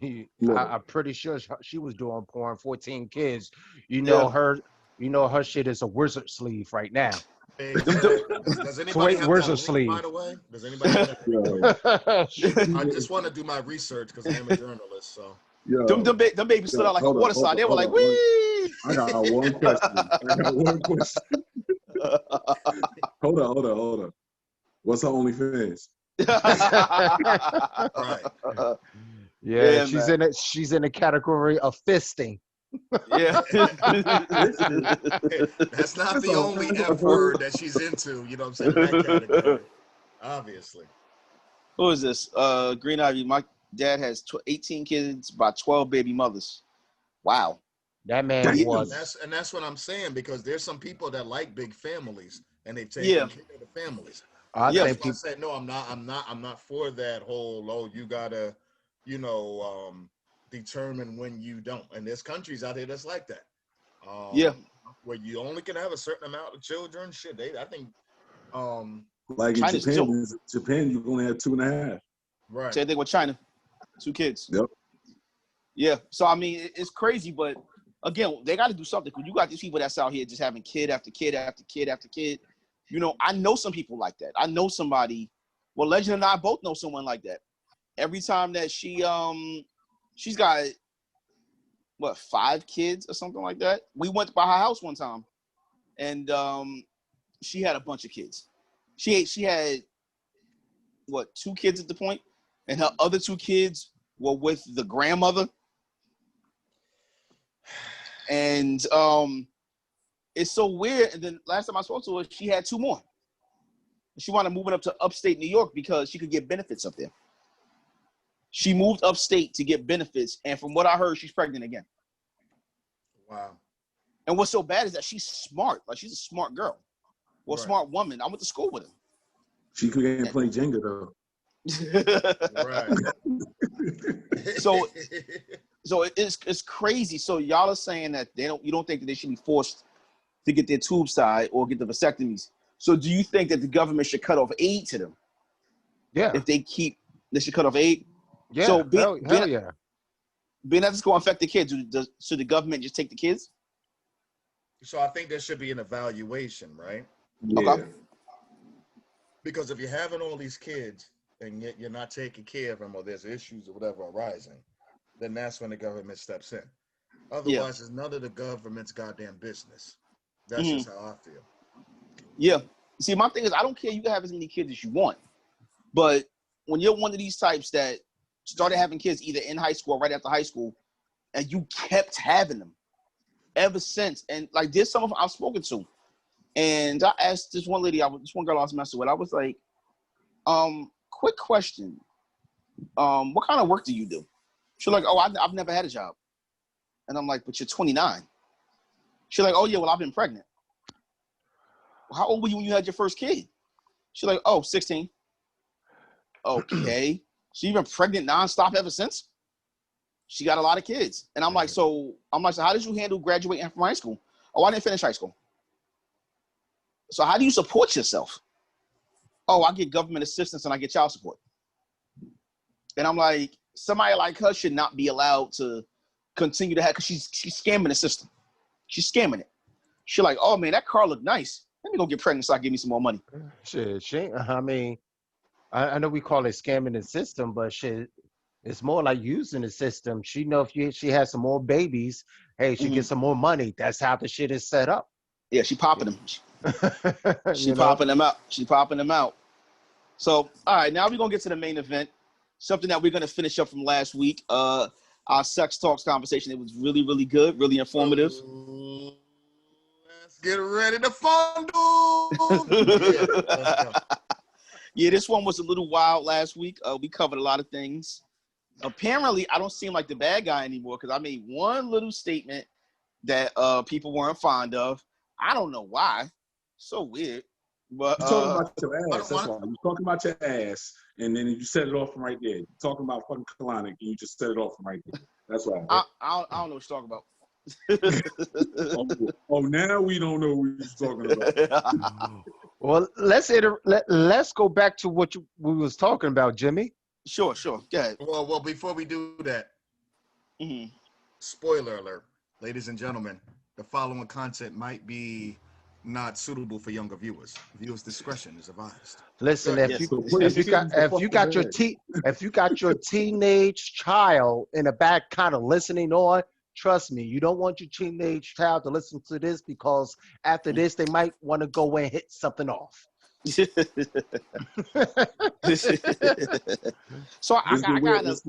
I'm pretty sure she was doing porn. 14 kids. You know her shit is a wizard sleeve right now. Hey, does anybody have that link, sleeve, by the way? Does anybody have that? I just want to do my research because I am a journalist. So them babies stood out like a water slide. They were like, "Wee!" I got one question. Hold on. What's her OnlyFans? Right. Yeah, she's in the category of fisting. Yeah. That's not the only F word that she's into, you know what I'm saying? That category, obviously. Who is this? Green Ivy. My dad has 18 kids by 12 baby mothers. Wow. That man was. That's what I'm saying, because there's some people that like big families and they take care of the families. I said no, I'm not for that whole you gotta, determine when you don't. And there's countries out there that's like that. Where you only can have a certain amount of children. Shit, I think like in Japan you only have 2.5. Right. Same thing with China. 2 kids. Yep. Yeah. So I mean it's crazy, but again, they gotta do something. Because you got these people that's out here just having kid after kid after kid after kid. I know some people like that. I know somebody. Well, Legend and I both know someone like that. Every time that she's got 5 kids or something like that. We went by her house one time, and she had a bunch of kids. She had what, 2 kids at the point, and her other 2 kids were with the grandmother. And it's so weird. And then last time I spoke to her, she had 2 more. She wanted moving up to upstate New York because she could get benefits up there. She moved upstate to get benefits, and from what I heard, she's pregnant again. Wow. And what's so bad is that she's smart. Like, she's a smart girl. Well, Right. smart woman. I went to school with her. She couldn't play Jenga though. Right. So it's crazy. So y'all are saying that you don't think that they should be forced to get their tubes tied or get the vasectomies. So do you think that the government should cut off aid to them? Yeah. If they should cut off aid? Yeah. So hell yeah. being that it's going to affect the kids, should the government just take the kids? So I think there should be an evaluation, right? Yeah. Okay. Because if you're having all these kids and yet you're not taking care of them, or there's issues or whatever arising, then that's when the government steps in. Otherwise, it's none of the government's goddamn business. That's just how I feel. Yeah. See, my thing is, I don't care. You can have as many kids as you want. But when you're one of these types that started having kids either in high school or right after high school, and you kept having them ever since, and like there's some of them I've spoken to, and I asked this one lady, this one girl I was messing with, I was like, quick question. What kind of work do you do? She's like, oh, I've never had a job. And I'm like, but you're 29. She's like, oh yeah, well, I've been pregnant. How old were you when you had your first kid? She's like, oh, 16. Okay. So you've been pregnant nonstop ever since? She got a lot of kids. And I'm like, so how did you handle graduating from high school? Oh, I didn't finish high school. So how do you support yourself? Oh, I get government assistance and I get child support. And I'm like, somebody like her should not be allowed to continue to have, because she's scamming the system. She's scamming it. She's like, oh man, that car looked nice. Let me go get pregnant so I can give me some more money. Shit, I mean, I know we call it scamming the system, but shit, it's more like using the system. She know if she has some more babies, hey, she gets some more money. That's how the shit is set up. Yeah, she popping them. She popping them out. She popping them out. So, all right, now we're going to get to the main event. Something that we're going to finish up from last week. Our sex talks conversation. It was really, really good, really informative. Let's get ready to fondle. Yeah, this one was a little wild last week. We covered a lot of things. Apparently, I don't seem like the bad guy anymore because I made one little statement that people weren't fond of. I don't know why. So weird. But You're talking about your ass. That's why. You're talking about your ass, and then you set it off from right there. You're talking about fucking colonic, and you just set it off from right there. That's why. I don't know what you're talking about. Oh, now we don't know what you're talking about. Well, let's go back to what we was talking about, Jimmy. Sure. Go ahead. Well, before we do that, spoiler alert, ladies and gentlemen, the following content might be not suitable for younger viewers. Viewers' discretion is advised. Listen, if you got your teenage child in the back kind of listening on, trust me, you don't want your teenage child to listen to this because after this they might want to go and hit something off. So I kind of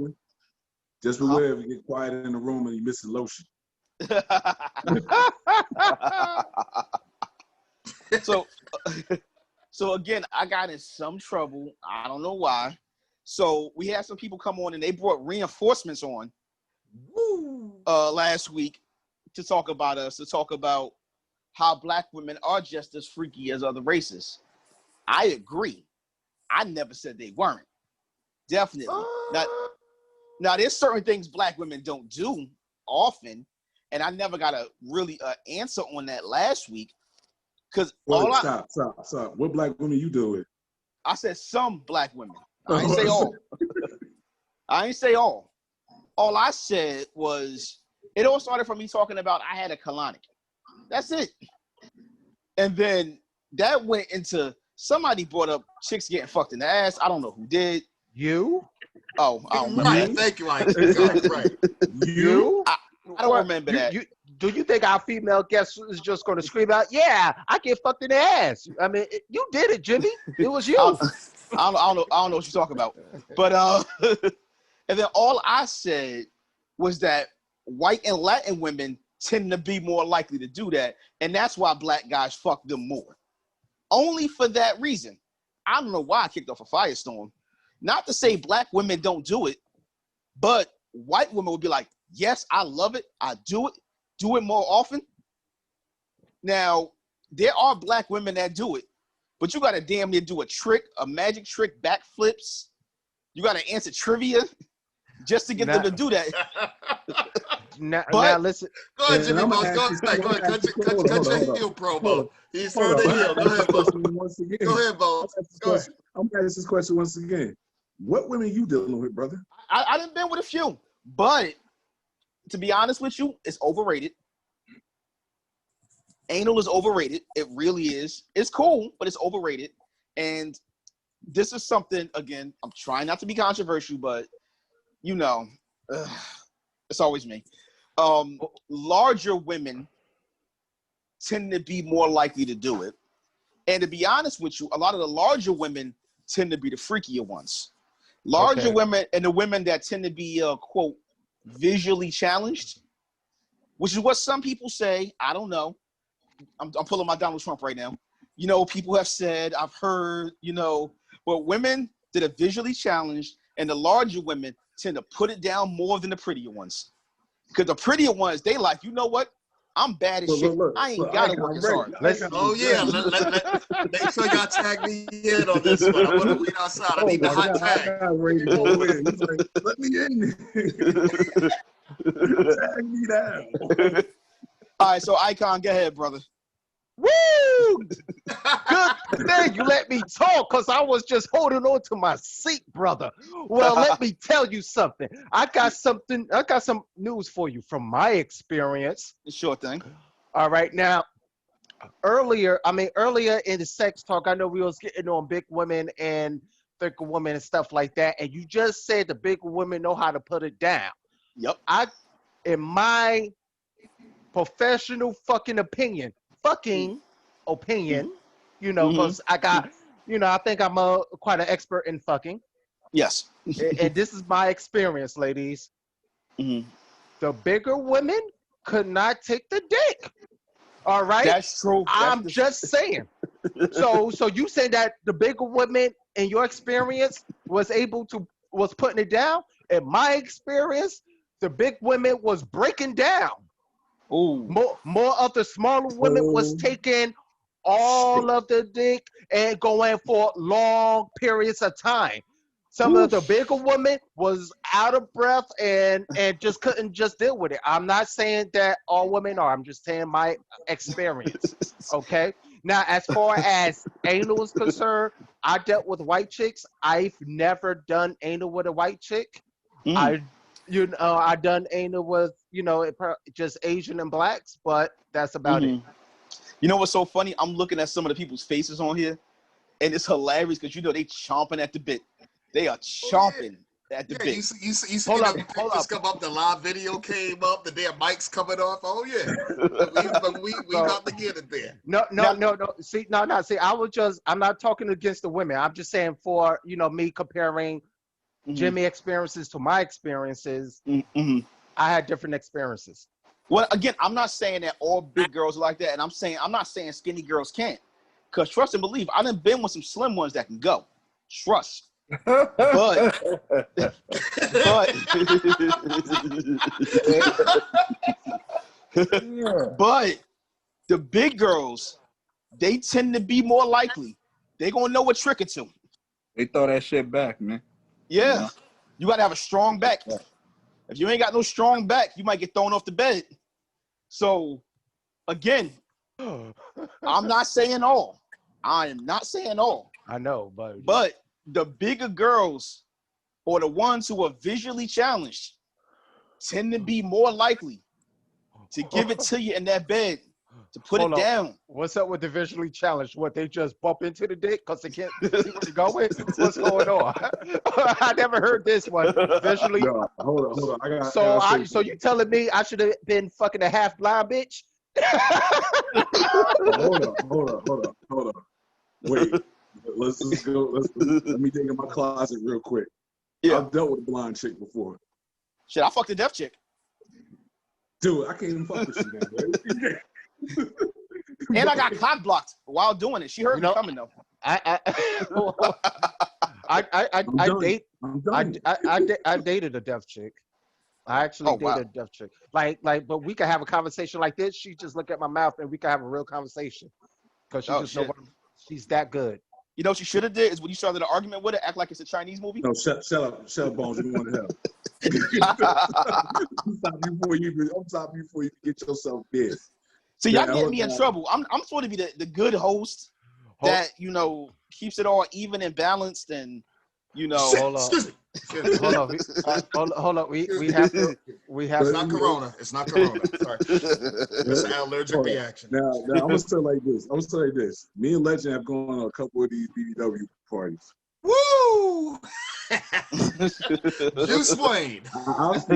just beware if you get quiet in the room and you miss the lotion. So again, I got in some trouble. I don't know why. So we had some people come on and they brought reinforcements on last week to talk about us, to talk about how black women are just as freaky as other races. I agree. I never said they weren't. Definitely. Now there's certain things black women don't do often, and I never got a really answer on that last week. Because stop. What black women you do with? I said some black women. I didn't say all. I didn't say all. All I said was, it all started from me talking about I had a colonic. That's it. And then that went into, somebody brought up chicks getting fucked in the ass. I don't know who did. You? Oh, I don't remember. Right, thank you, Ike. Right. You? I don't remember that. do you think our female guest is just going to scream out, "Yeah, I get fucked in the ass"? I mean, you did it, Jimmy. It was you. I don't know what you're talking about. But and then all I said was that white and Latin women tend to be more likely to do that, and that's why black guys fuck them more. Only for that reason. I don't know why I kicked off a firestorm. Not to say black women don't do it, but white women would be like, yes, I love it. I do it more often. Now, there are black women that do it, but you got to damn near do a trick, a magic trick, backflips. You got to answer trivia just to get them to do that. Now listen. Go ahead, Jimmy Boss. Go ahead. Cut your heel promo. He's throwing the heel. Go ahead, Bo. Go ahead, Bo. I'm going to ask this question once again. What women you dealing with, brother? I done been with a few, but to be honest with you, it's overrated. Anal is overrated. It really is. It's cool, but it's overrated. And this is something, again, I'm trying not to be controversial, but you know, it's always me. Larger women tend to be more likely to do it. And to be honest with you, a lot of the larger women tend to be the freakier ones. Larger women and the women that tend to be, quote, visually challenged, which is what some people say. I don't know. I'm pulling my Donald Trump right now. You know, people have said, I've heard, you know, but women that are visually challenged and the larger women tend to put it down more than the prettier ones. Because the prettier ones, they like, you know what? I'm bad as shit. I ain't got to work as hard. Oh, yeah. Make sure y'all tag me in on this one. I want to wait outside. I need the hot tag. I got ready to go in. He's like, let me in. Tag me down. All right, so Icon, go ahead, brother. Woo! Good thing you let me talk, because I was just holding on to my seat, brother. Well, let me tell you something. I got some news for you from my experience. Sure thing. All right, now, earlier in the sex talk, I know we was getting on big women and thicker women and stuff like that, and you just said the big women know how to put it down. Yep. In my professional opinion, you know, because I got, you know, I think I'm quite an expert in fucking. Yes. And this is my experience, ladies. Mm-hmm. The bigger women could not take the dick. All right? That's true. I'm just saying. So you say that the bigger women in your experience was putting it down? In my experience, the big women was breaking down. Ooh. More of the smaller women was taking all of the dick and going for long periods of time. Some of the bigger women was out of breath and just couldn't just deal with it. I'm not saying that all women are. I'm just saying my experience. Okay? Now, as far as anal is concerned, I dealt with white chicks. I've never done anal with a white chick. I done anal with, you know, just Asian and blacks, but that's about it. You know what's so funny? I'm looking at some of the people's faces on here, and it's hilarious because, you know, they chomping at the bit. They are chomping at the bit. You see the pictures come up, the live video came up, the damn mic's coming off. Oh, yeah. we about to get it there. No. See, I'm not talking against the women. I'm just saying for, you know, me comparing Jimmy experiences to my experiences, I had different experiences. Well, again, I'm not saying that all big girls are like that, and I'm not saying skinny girls can't. Because trust and believe, I done been with some slim ones that can go. Trust. But the big girls, they tend to be more likely. They gonna know a trick or two. They throw that shit back, man. Yeah. You gotta have a strong back. If you ain't got no strong back, you might get thrown off the bed. So, again, I'm not saying all. I am not saying all. I know, but the bigger girls or the ones who are visually challenged tend to be more likely to give it to you in that bed to put it down. What's up with the visually challenged? What, they just bump into the dick because they can't see where to go with? What's going on? I never heard this one. Visually. No, hold on. So you telling me I should have been fucking a half blind bitch? Hold on. Wait. Let's just go. Let me dig in my closet real quick. Yeah. I've dealt with a blind chick before. Shit, I fucked a deaf chick. Dude, I can't even fuck with you now. And I got cock blocked while doing it. She heard me coming though. I dated a deaf chick. I actually dated a deaf chick. Like, but we could have a conversation like this. She just look at my mouth and we could have a real conversation because she just know she's that good. You know what she should have did is when you started an argument with her, act like it's a Chinese movie. No, shut up, Bones. You want to help. I'm stopping before you get yourself dead. See, y'all getting me in trouble. I'm supposed to be the good host that, you know, keeps it all even and balanced and, you know. Hold on. We have to. It's not Corona. It's not Corona. Sorry. It's an allergic reaction. Now I'm gonna say like this. Me and Legend have gone on a couple of these BBW parties. Woo! You Swain. I've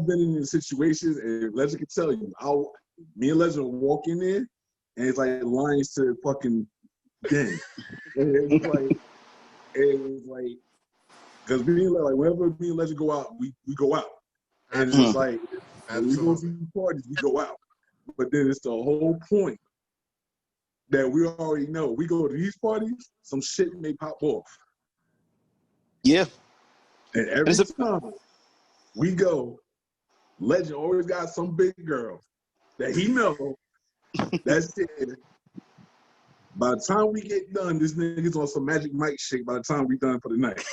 been in situations, and Legend can tell you. Me and Legend will walk in there, and it's like lines to the fucking game. It was like, because whenever me and Legend go out, we go out, and it's just like when we go to these parties, we go out. But then it's the whole point that we already know. We go to these parties, some shit may pop off. Yeah. And every time we go, Legend always got some big girl that he know. That's it. By the time we get done, this nigga's on some Magic Mike shit by the time we done for the night.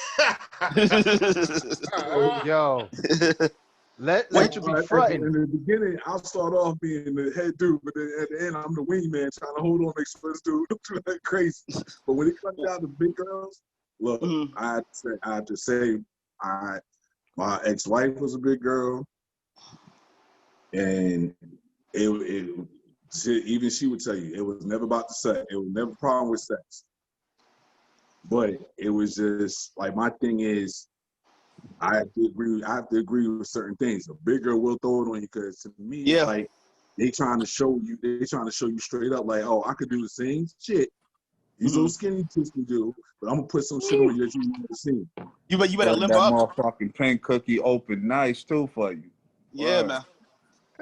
Yo. Let you be fronting. In the beginning, I'll start off being the head dude, but then at the end, I'm the wingman trying to hold on, make sure this dude don't do that crazy. But when it comes down to big girls, look, I have to say, my ex-wife was a big girl, and even she would tell you, it was never about the sex. It was never a problem with sex. But it was just, like, my thing is, I have to agree with certain things. A big girl will throw it on you because to me, it's like they trying to show you straight up, like, oh, I could do the same shit these little skinny chicks can do, but I'm gonna put some shit on you that you never seen. You better limp up. That motherfucking pink cookie open nice too for you. Yeah, man.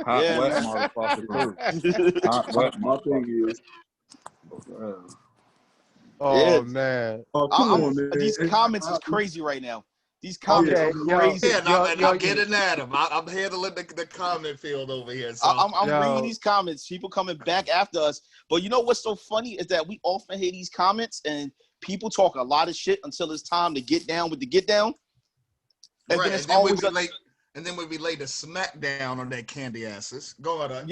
Hot wet motherfucker. Hot wet. My thing is, man. Oh, come on, man. These comments is crazy right now. These comments are crazy. Yeah, I'm getting at them. I'm handling the comment field over here. So. I'm reading these comments. People coming back after us. But you know what's so funny is that we often hear these comments and people talk a lot of shit until it's time to get down with the get down. And then it's always and then we be laid the smack down on their candy asses. Go ahead.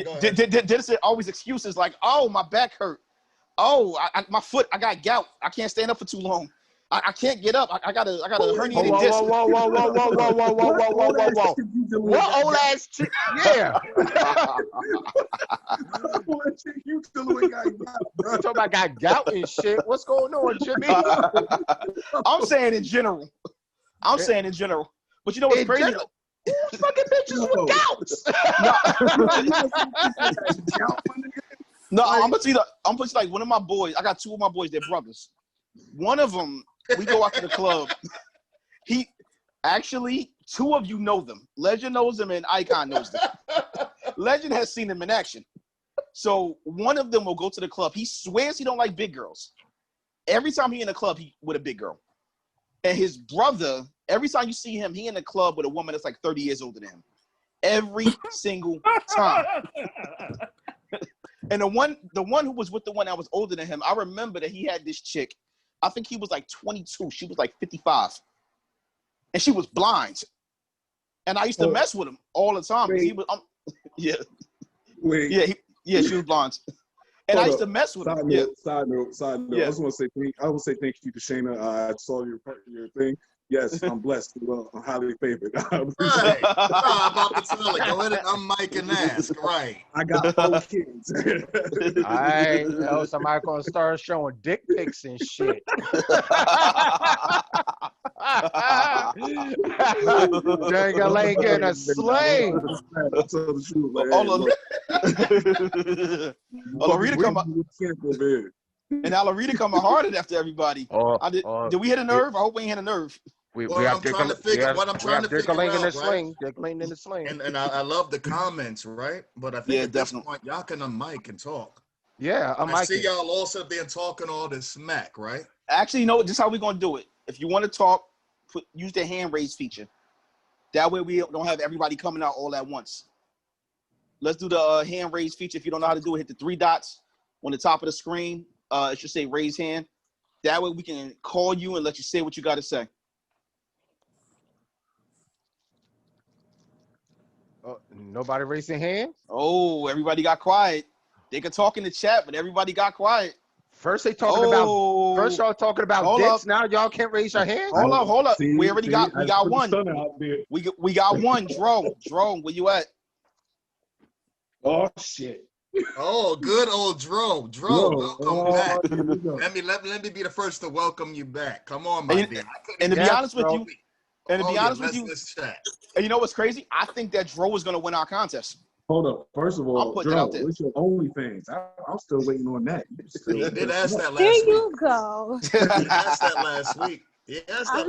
There's always excuses like, oh, my back hurt. Oh, my foot, I got gout. I can't stand up for too long. I can't get up. I got a herniated disc. Whoa. What old ass chick? Yeah. You talking about got gout and shit. What's going on, Jimmy? I'm saying in general. But you know what's crazy? Who's fucking bitches with gouts? No, I'm gonna tell you like one of my boys. I got two of my boys. They're brothers. One of them, we go out to the club. Two of you know them. Legend knows them and Icon knows them. Legend has seen them in action. So one of them will go to the club. He swears he don't like big girls. Every time he in the club, he with a big girl. And his brother, every time you see him, he in the club with a woman that's like 30 years older than him. Every single time. And the one who was with the one that was older than him, I remember that he had this chick. I think he was like 22. She was like 55. And she was blind. And I used to mess with him all the time. He was, she was blind. And I used to mess with him. Side note. Yeah. I just want to say thank you to Shayna. I saw your thing. Yes, I'm blessed. Well, I'm highly favored. I Right. I'm about to tell it. Go ahead and unmic and ask. Right. I got 4 kids. All right, somebody gonna start showing dick pics and shit. Dang, ain't getting a sling. That's all the truth, man. Larita and now Larita coming harder after everybody. Did we hit a nerve? I hope we ain't hit a nerve. I'm trying to figure out, right? Dickling in the sling. And I love the comments, right? But I think at this point, y'all can unmic and talk. Yeah, I see y'all also there talking all this smack, right? Actually, you know, just how we gonna do it. If you want to talk, use the hand raise feature. That way we don't have everybody coming out all at once. Let's do the hand raise feature. If you don't know how to do it, hit the 3 dots on the top of the screen. It should say raise hand. That way we can call you and let you say what you got to say. Nobody raising hands? Oh, everybody got quiet. They could talk in the chat, but everybody got quiet. First y'all talking about dicks. Now y'all can't raise your hands. Hold up. We got one. We got one. Drone, where you at? Oh shit. Oh, good old Drone. Welcome back. Let me be the first to welcome you back. Come on, my dear. And to be honest with you, let's chat. And you know what's crazy? I think that Dro is gonna win our contest. Hold up. First of all, Dro, what's your OnlyFans? I'm still waiting on that. He did ask that last week. There you go. He asked that last week. Asked that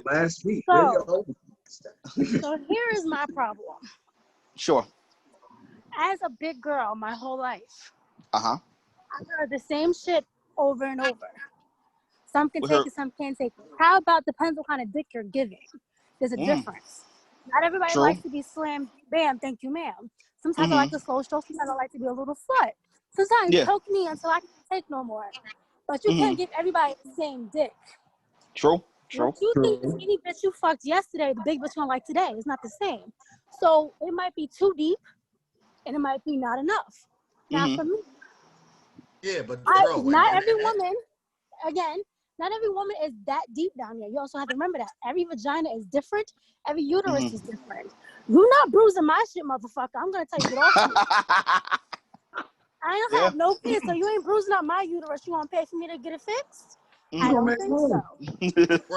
last week. So here is my problem. Sure. As a big girl my whole life, I've heard the same shit over and over. Some can take it, some can't take it. How about depends what kind of dick you're giving? There's a difference. Not everybody likes to be slammed, bam, thank you, ma'am. Sometimes I like to slow stroke, sometimes I like to be a little slut. Sometimes choke me until I can't take no more. But you can't give everybody the same dick. True. What you think the skinny bitch you fucked yesterday, the big bitch you don't like today, is not the same. So it might be too deep, and it might be not enough. Now for me, but not every woman, again, not every woman is that deep down here. You also have to remember that every vagina is different. Every uterus is different. You're not bruising my shit, motherfucker. I'm gonna tell you it off. I don't have no kids, so you ain't bruising up my uterus. You want to pay for me to get it fixed? I don't think so.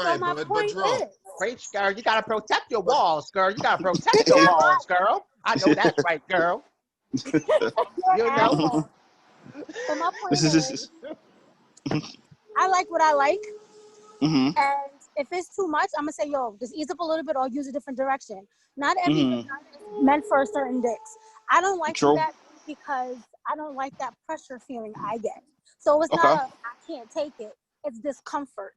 So my point is, Preach, girl. You gotta protect your walls, girl. You gotta protect your walls, girl. I know that's right, girl. You know. So my point is, I like what I like, and if it's too much, I'm gonna say, yo, just ease up a little bit or use a different direction. Not everything is meant for certain dicks. I don't like that because I don't like that pressure feeling I get. So it's not I can't take it. It's discomfort.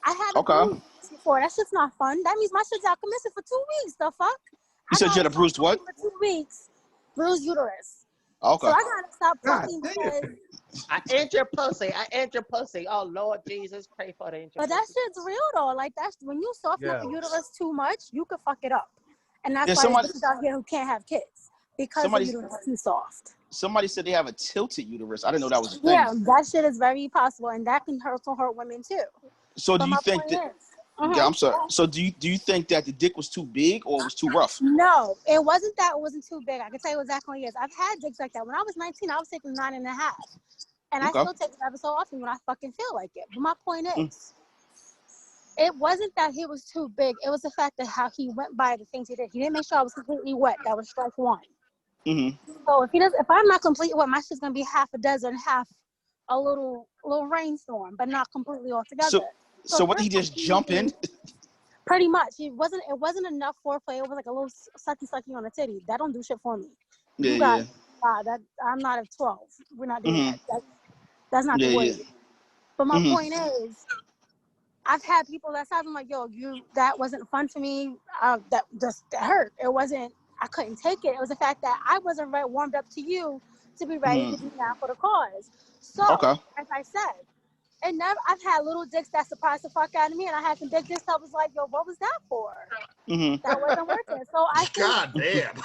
I had a bruise before. That shit's not fun. That means my shit's out commission for 2 weeks. The fuck? You said you had a bruised what? For 2 weeks. Bruised uterus. Okay. So I gotta stop fucking because I ain't your pussy. Oh Lord Jesus, pray for the angel. But that shit's real though. Like that's when you soften up the uterus too much, you could fuck it up. And that's why there's bitches out here who can't have kids because the uterus is too soft. Somebody said they have a tilted uterus. I didn't know that was a thing. Yeah, that shit is very possible, and that can also hurt women too. So do you think that? Yeah, I'm sorry. So do you think that the dick was too big or it was too rough? No, it wasn't that. It wasn't too big. I can tell you exactly what it is. I've had dicks like that. When I was 19, I was taking 9.5, and I still take it every so often when I fucking feel like it. But my point is, it wasn't that he was too big. It was the fact that how he went by the things he did. He didn't make sure I was completely wet. That was strike one. So if I'm not completely wet, my shit's gonna be half a desert and half a little rainstorm, but not completely all together. So what? He just jump in? Pretty much. It wasn't enough foreplay. It was like a little sucky on a titty. That don't do shit for me. I'm not a 12. We're not doing that. That's not the way. But my point is, I've had people that said, I'm like, yo, that wasn't fun for me. That hurt. It wasn't. I couldn't take it. It was the fact that I wasn't warmed up to you to be ready to be down for the cause. So, as I said, I've had little dicks that surprised the fuck out of me, and I had some big dicks that was like, yo, what was that for? That wasn't working. So I think, God damn.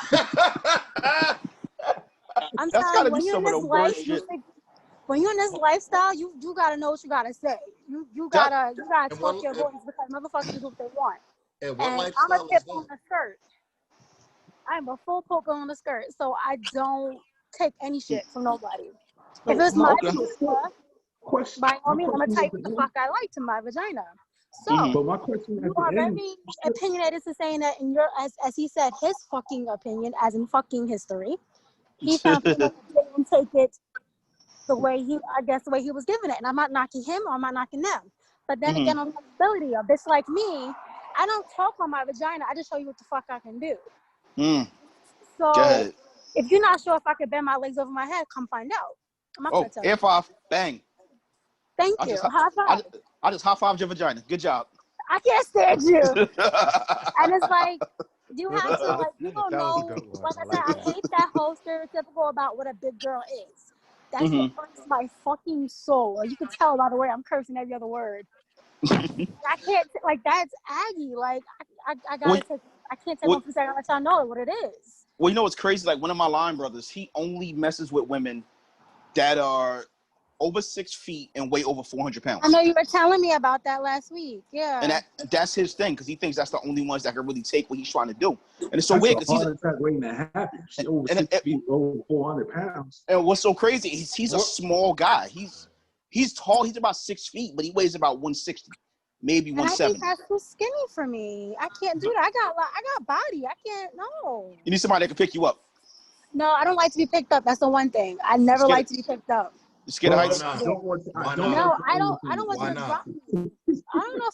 I'm telling you, when you're in this lifestyle, you gotta know what you gotta say. You gotta talk your voice because motherfuckers do what they want. And what I'm lifestyle a tip is on that? the skirt. I'm a full poker on the skirt, so I don't take any shit from nobody. If it's my question, by all means, I'm gonna question type what the fuck I like to my vagina. So but my question you are very opinionated to saying that in your, as he said, his fucking opinion, as in fucking history. He found people that didn't take it the way the way he was giving it. And I'm not knocking him or I'm not knocking them. But then again, on the ability of this, like me, I don't talk on my vagina. I just show you what the fuck I can do. So if you're not sure if I can bend my legs over my head, come find out. I'm not gonna tell air you. five, bang. Thank you. High five. I just high-fived your vagina. Good job. I can't stand you. And it's like, you have to, like, you don't know. Like I said, I hate that whole stereotypical about what a big girl is. That's what hurts my fucking soul. You can tell by the way I'm cursing every other word. I can't, like, that's Aggie. Like, I gotta take, I can't take one for a second. I let y'all know what it is. Well, you know what's crazy? Like, one of my line brothers, he only messes with women that are over 6 feet and weigh over 400 pounds. I know you were telling me about that last week. Yeah. And that's his thing, because he thinks that's the only ones that can really take what he's trying to do. And it's so weird because he's a heart attack waiting to happen. She's over 6 feet, over 400 pounds. And what's so crazy is he's a small guy. He's tall. He's about 6 feet, but he weighs about 160, maybe 170. I think that's too skinny for me. I can't do that. I got body. I can't. No. You need somebody that can pick you up. No, I don't like to be picked up. That's the one thing. I never like to be picked up. You scared of heights? No, I don't want you to drop me. I don't know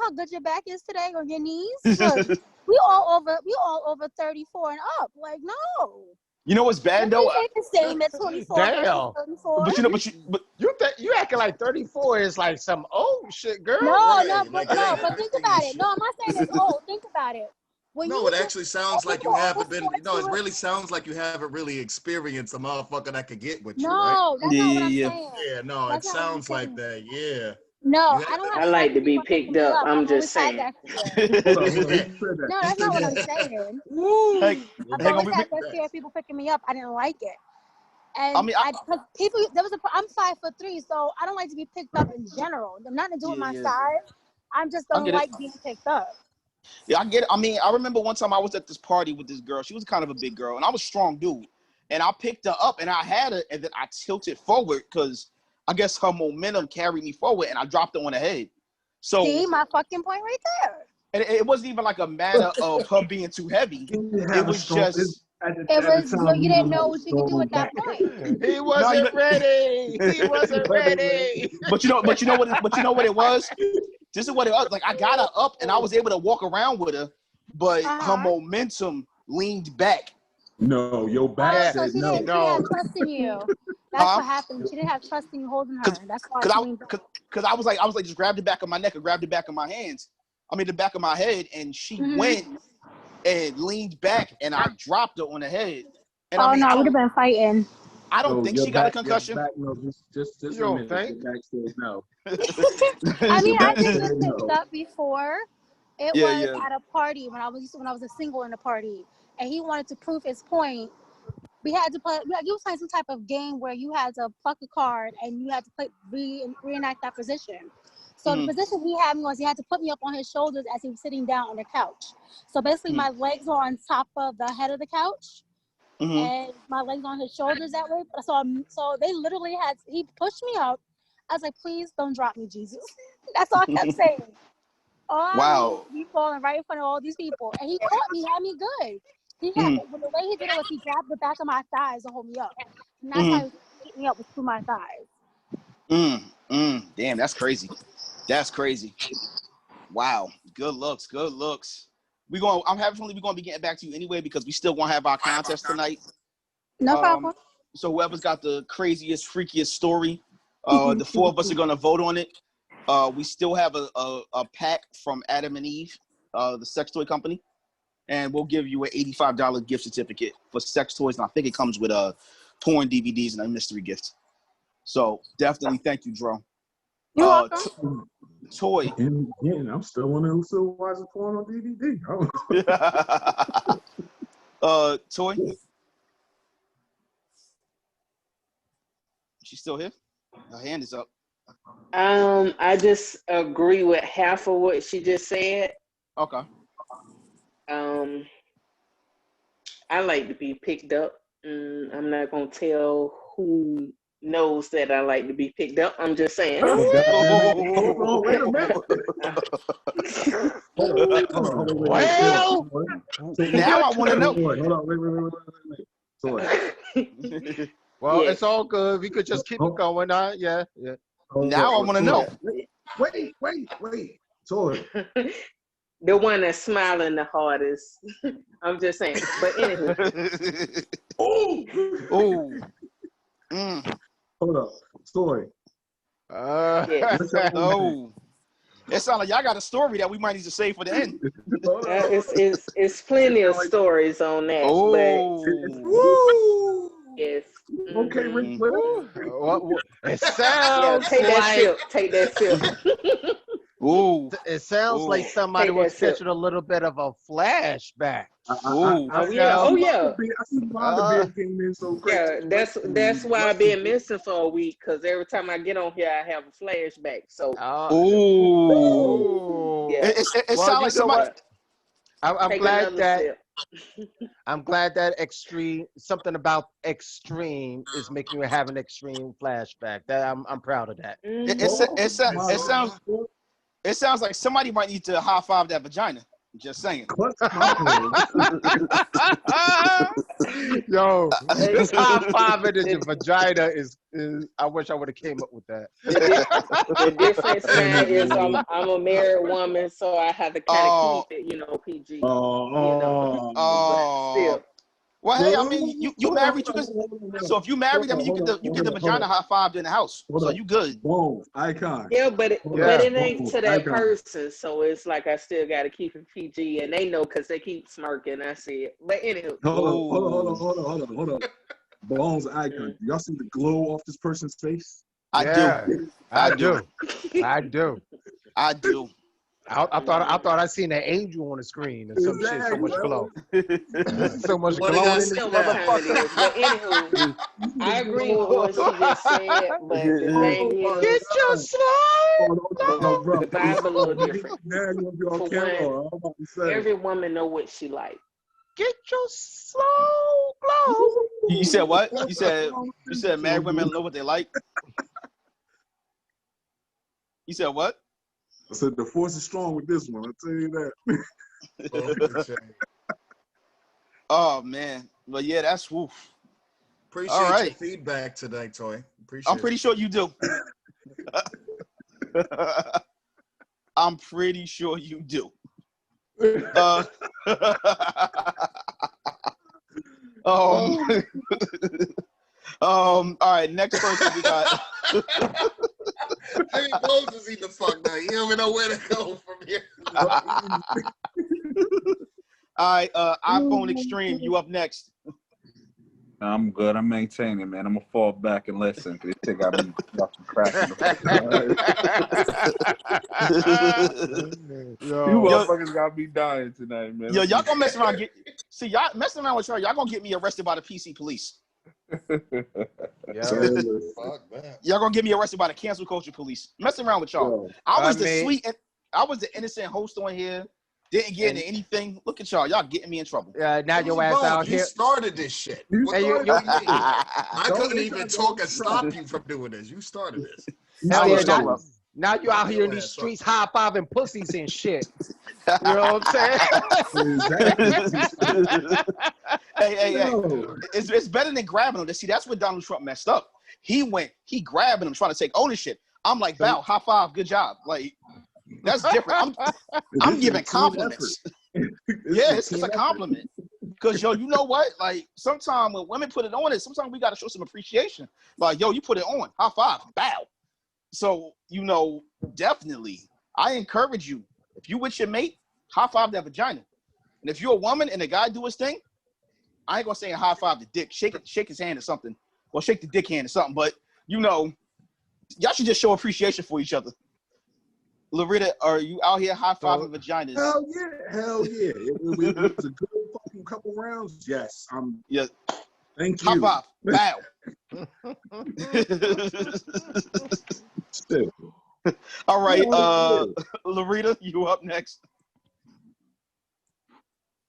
how good your back is today or your knees. But we all over 34 and up. Like, no. You know what's bad though? The same at 24. Damn. 34. But you acting like 34 is like some old shit, girl. No, but think about it. No, I'm not saying it's old. Think about it. No, it actually sounds like you haven't been. No, it really sounds like you haven't really experienced a motherfucker that could get with you, right? No, that's not what I'm saying. Yeah, no, it sounds like that. Yeah. No, I don't. I like to be picked up. I'm just saying. No, that's not what I'm saying. I've always had that fear of people picking me up. I didn't like it. And I'm 5'3", so I don't like to be picked up in general. Nothing to do with my size. I just don't like being picked up. Yeah, I get it. I mean, I remember one time I was at this party with this girl. She was kind of a big girl, and I was a strong dude. And I picked her up, and I had her, and then I tilted forward because I guess her momentum carried me forward, and I dropped her on the head. So see my fucking point right there. And it wasn't even like a matter of her being too heavy. It was just. You didn't know what you could do at that point. He wasn't ready. He wasn't ready. But you know what it was? This is what it was. Like, I got her up and I was able to walk around with her, but her momentum leaned back. No, your back said she no. She didn't have trust in you. That's what happened. She didn't have trust in you holding her. That's why she leaned back. Because I was like, just grab the back of my neck and grab the back of my hands. I mean, the back of my head, and she went and leaned back, and I dropped her on the head. And I would have been fighting. I don't think she got a concussion. Just a minute. Back said no. I mean, I did get picked up before. It was at a party when I was a single in a party, and he wanted to prove his point. We had to play. You was playing some type of game where you had to pluck a card and you had to reenact that position. So the position he had me was he had to put me up on his shoulders as he was sitting down on the couch. So basically, my legs were on top of the head of the couch, and my legs on his shoulders that way. So they literally he pushed me up. I was like, please don't drop me, Jesus. That's all I kept saying. Wow. Me falling right in front of all these people. And he caught me, had me good. The way he did it was he grabbed the back of my thighs to hold me up. And that's how he picked me up, was through my thighs. Damn, that's crazy. That's crazy. Wow. Good looks. I'm having feeling we're gonna be getting back to you anyway because we still gonna have our contest tonight. No problem. So whoever's got the craziest, freakiest story, the four of us are gonna vote on it. We still have a pack from Adam and Eve, the sex toy company, and we'll give you an $85 gift certificate for sex toys, and I think it comes with porn DVDs and a mystery gift. So definitely thank you, Dro. You're welcome. Toy. And I'm still wondering who still watches porn on DVD. Toy. She's still here? Her hand is up. I just agree with half of what she just said. Okay. I like to be picked up. I'm not gonna tell who knows that I like to be picked up. I'm just saying. Oh, hold on, wait a minute. Well, now I want to know. Hold on, wait. Well, it's all good. We could just keep it going on. Yeah. Now I want to know. Wait. Toy. The one that's smiling the hardest. I'm just saying. But anyway. Oh. Hold up. Story. Yeah. Oh. It sounds like y'all got a story that we might need to save for the end. It's plenty of stories on that. Oh. But yes. Okay, Rick. It sounds take that like sip. Take that sip. Ooh. It sounds like somebody Take was that sip. catching a little bit of a flashback. Oh yeah. I see Wanda came in so great. Yeah, that's why I've been missing for a week, because every time I get on here, I have a flashback. So. Yeah. It sounds like somebody. I'm glad that. I'm glad that something about Xtreme is making you have an extreme flashback. That I'm proud of that. It sounds like somebody might need to high five that vagina. Just saying. Yo, this high fiving in your vagina is I wish I would have came up with that. The difference now is I'm a married woman, so I have to kind of keep it, PG. Still. Well, hey, I mean, you married, so if you married, I mean, you get the vagina high fived in the house, so you good. Whoa, icon. Yeah, but it ain't to that person, so it's like I still got to keep it PG, and they know because they keep smirking. I see it, but anyway. Hold on. Bones, icon. Y'all see the glow off this person's face? I do. I thought I seen an angel on the screen or some shit. So much glow. So much glow in this motherfucker. But anywho, I agree with what she just said, but the thing is, get your slow. The vibe a little different. For one, every woman know what she like. Get your slow glow. You said what? You said married women know what they like. You said what? I said the force is strong with this one. I'll tell you that. Oh man, but yeah, that's woof. Appreciate your feedback today, Toy. I'm pretty sure you do. I'm pretty sure you do. All right, next person we got. Jimmy Bones is eating the fuck now. You don't even know where to go from here. All right, iPhone Xtreme, you up next. I'm good. I'm maintaining, man. I'm gonna fall back and listen. This thing got me fucking cracking. You motherfuckers got me dying tonight, man. Yo, y'all gonna mess around. Y'all messing around with y'all gonna get me arrested by the PC police. Y'all gonna get me arrested by the cancel culture police. Messing around with y'all. I was the innocent host on here. Didn't get into anything. Look at y'all. Y'all getting me in trouble. Now your ass out here. You started this shit. I couldn't even talk and stop you from doing this. You started this. Now you out here in these streets high-fiving pussies and shit. You know what I'm saying? Hey. It's better than grabbing them. See, that's what Donald Trump messed up. He grabbing them, trying to take ownership. I'm like, Val, high five, good job. Like, that's different. I'm giving compliments. Yeah, it's a compliment. Because, yo, you know what? Like, sometimes when women put it on, sometimes we got to show some appreciation. Like, yo, you put it on. High five. Bow. So, definitely, I encourage you. If you with your mate, high five that vagina. And if you're a woman and a guy do his thing, I ain't going to say high five the dick. Shake his hand or something. Or shake the dick hand or something. But, y'all should just show appreciation for each other. Loretta, are you out here high-fiving vaginas? Hell yeah. It was a good fucking couple rounds. Yes. Yeah. Thank you. High five. Bow. All right, Larita, you up next.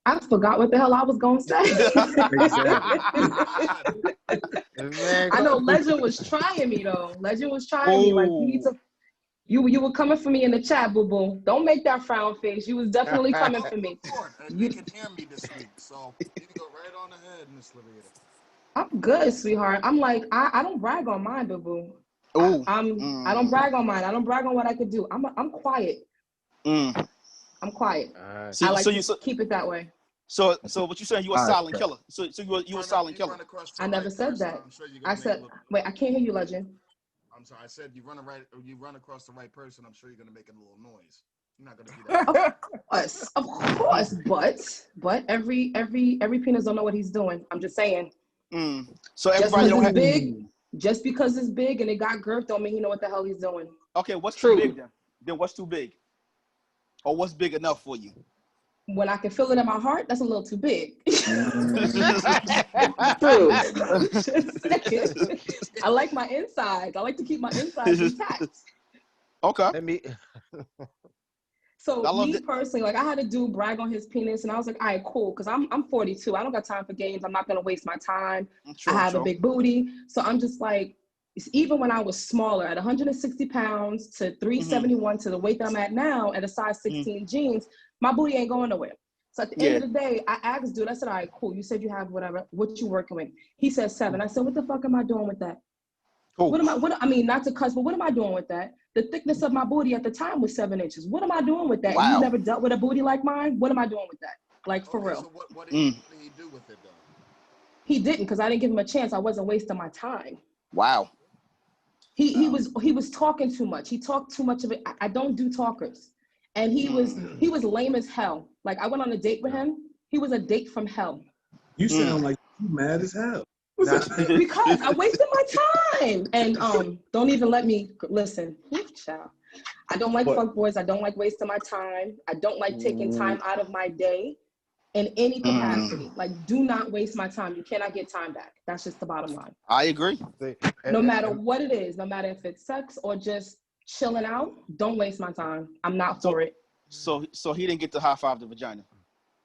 I forgot what the hell I was gonna say. I know Legend was trying me though. Legend was trying me. Like, you need to. You were coming for me in the chat, boo boo. Don't make that frown face. You was definitely coming for me. You can hear me this week, so you can go right on ahead, Miss Larita. I'm good, sweetheart. I'm like, I don't brag on mine, boo boo. I don't brag on mine. I don't brag on what I could do. I'm quiet. I'm quiet. So, I like to keep it that way. So what you saying? You a silent killer? So you a silent killer? I never said that. I said, wait, I can't hear you, Legend. I'm sorry. I said you run across the right person. I'm sure you're gonna make a little noise. You're not gonna do that. Of course, but every penis don't know what he's doing. I'm just saying. So everybody don't have big. Just because it's big and it got girth don't mean he know what the hell he's doing. Okay, what's too big then? Then what's too big? Or what's big enough for you? When I can feel it in my heart, that's a little too big. True. I like my insides. I like to keep my insides intact. Okay. So me personally, like I had a dude brag on his penis, and I was like, all right, cool, because I'm 42. I don't got time for games. I'm not gonna waste my time. I have a big booty, so I'm just like, even when I was smaller, at 160 pounds to 371 to the weight that I'm at now, at a size 16 jeans, my booty ain't going nowhere. So at the end of the day, I asked dude, I said, all right, cool. You said you have whatever. What you working with? He said 7. I said, what the fuck am I doing with that? Cool. I mean, not to cuss, but what am I doing with that? The thickness of my booty at the time was 7 inches. What am I doing with that? Wow. You never dealt with a booty like mine? What am I doing with that? Like, for real. So what did he do with it, though? He didn't, because I didn't give him a chance. I wasn't wasting my time. Wow. He was talking too much. He talked too much of it. I don't do talkers. And he was lame as hell. Like, I went on a date with him. He was a date from hell. You sound like you mad as hell. Because I wasted my time. And don't even let me listen. Child. I don't like fuck boys. I don't like wasting my time. I don't like taking time out of my day in any capacity. Like, do not waste my time. You cannot get time back. That's just the bottom line. I agree. No matter what it is, no matter if it's sex or just chilling out, don't waste my time. I'm not for it. So he didn't get to high five the vagina.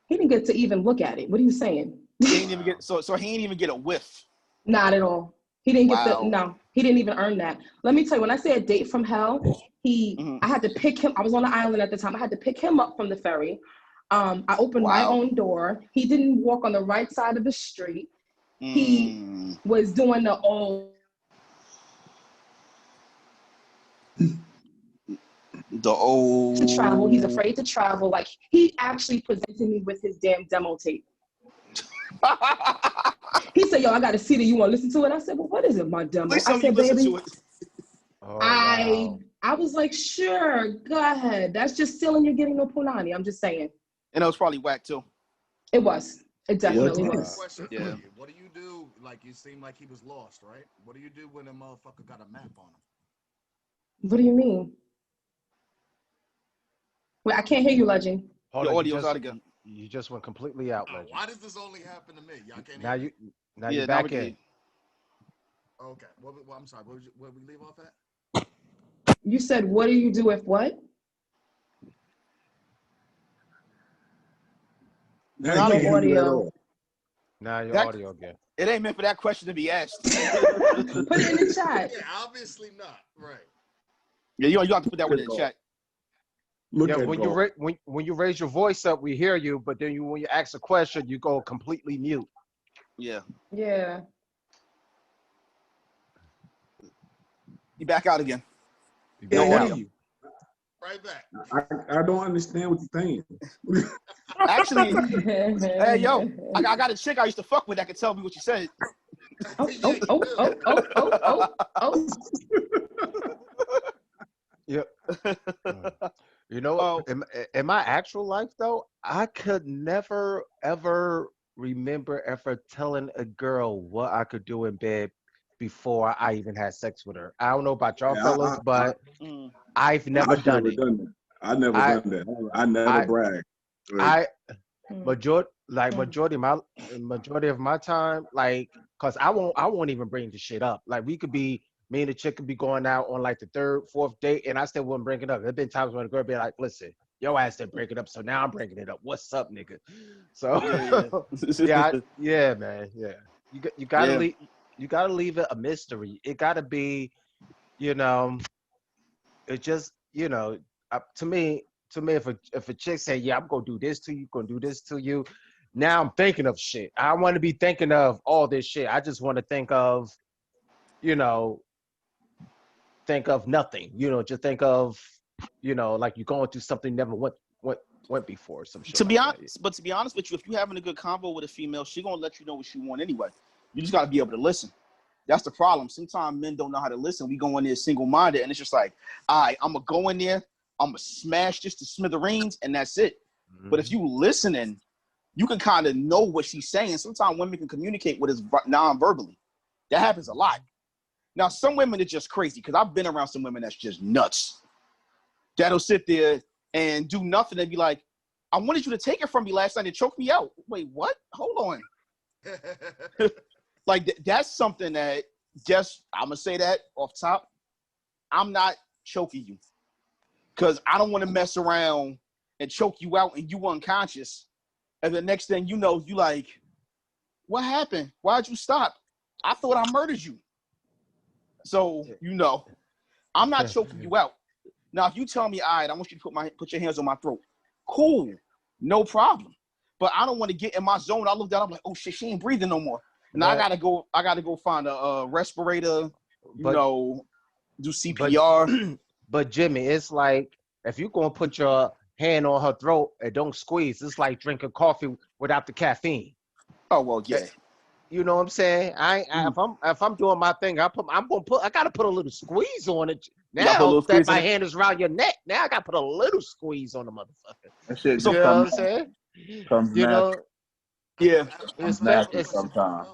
He didn't get to even look at it. What are you saying? He didn't even get so he didn't even get a whiff. Not at all. He didn't get he didn't even earn that. Let me tell you, when I say a date from hell, I had to pick him. I was on the island at the time. I had to pick him up from the ferry. I opened my own door. He didn't walk on the right side of the street. He was doing the old. To travel. He's afraid to travel. Like, he actually presented me with his damn demo tape. He said, yo, I got a CD. You want to listen to it? I said, well, what is it, my demo? I said, baby. I was like, sure, go ahead. That's just stealing. You're getting no punani. I'm just saying. And it was probably whack too. It was. It definitely was. Yeah. What do you do? Like, you seem like he was lost, right? What do you do when a motherfucker got a map on him? What do you mean? Wait, I can't hear you, Legend. Your audio's out again. You just went completely out, Legend. Why does this only happen to me? Y'all can't now hear now you're back in. Okay. Well, I'm sorry. Where we leave off at? You said, what do you do if what? Now your audio. Now your audio again. It ain't meant for that question to be asked. Put it in the chat. Yeah, obviously not. Right. Yeah, you have to put that one in the chat. When you raise your voice up, we hear you, but then when you ask a question, you go completely mute. Yeah. Yeah. You back out again. Right back. I don't understand what you're saying. Actually, hey, yo, I got a chick I used to fuck with that could tell me what you said. Yep. You know, in my actual life, though, I could never, ever remember ever telling a girl what I could do in bed before I even had sex with her. I don't know about y'all fellas, but I've never done it. I never done that. I never bragged. Majority of my time, like, Cause I won't even bring the shit up. Like me and the chick could be going out on like the 3rd, 4th date, and I still wouldn't bring it up. There's been times when the girl be like, listen, your ass didn't break it up, so now I'm bringing it up. What's up, nigga? So yeah, man. Yeah. You gotta leave. You gotta leave it a mystery. It gotta be, it just, to me, if a chick say, yeah, I'm gonna do this to you, now I'm thinking of shit. I want to be thinking of all this shit. I just want to think of nothing. Just think of, like you're going through something never went before. Some shit. To be honest with you, if you're having a good convo with a female, she gonna let you know what she want anyway. You just gotta be able to listen. That's the problem. Sometimes men don't know how to listen. We go in there single-minded, and it's just like, all right, I'm gonna go in there, I'm gonna smash this to smithereens, and that's it. Mm-hmm. But if you listening, you can kind of know what she's saying. Sometimes women can communicate with us non-verbally. That happens a lot. Now, some women are just crazy, because I've been around some women that's just nuts. That'll sit there and do nothing and be like, I wanted you to take it from me last night and choke me out. Wait, what? Hold on. Like, that's something that I'm going to say that off top. I'm not choking you, because I don't want to mess around and choke you out and you unconscious. And the next thing you know, you like, what happened? Why'd you stop? I thought I murdered you. So, I'm not choking you out. Now, if you tell me, all right, I want you to put your hands on my throat. Cool. No problem. But I don't want to get in my zone. I look down, I'm like, oh shit, she ain't breathing no more. And I gotta go find a respirator, do CPR. But Jimmy, it's like, if you're gonna put your hand on her throat and don't squeeze, it's like drinking coffee without the caffeine. Oh well, yeah. You know what I'm saying? If I'm doing my thing, I gotta put a little squeeze on it. Now that my hand is around your neck, now I gotta put a little squeeze on the motherfucker. That shit, you know what I'm saying? Yeah. Sometimes.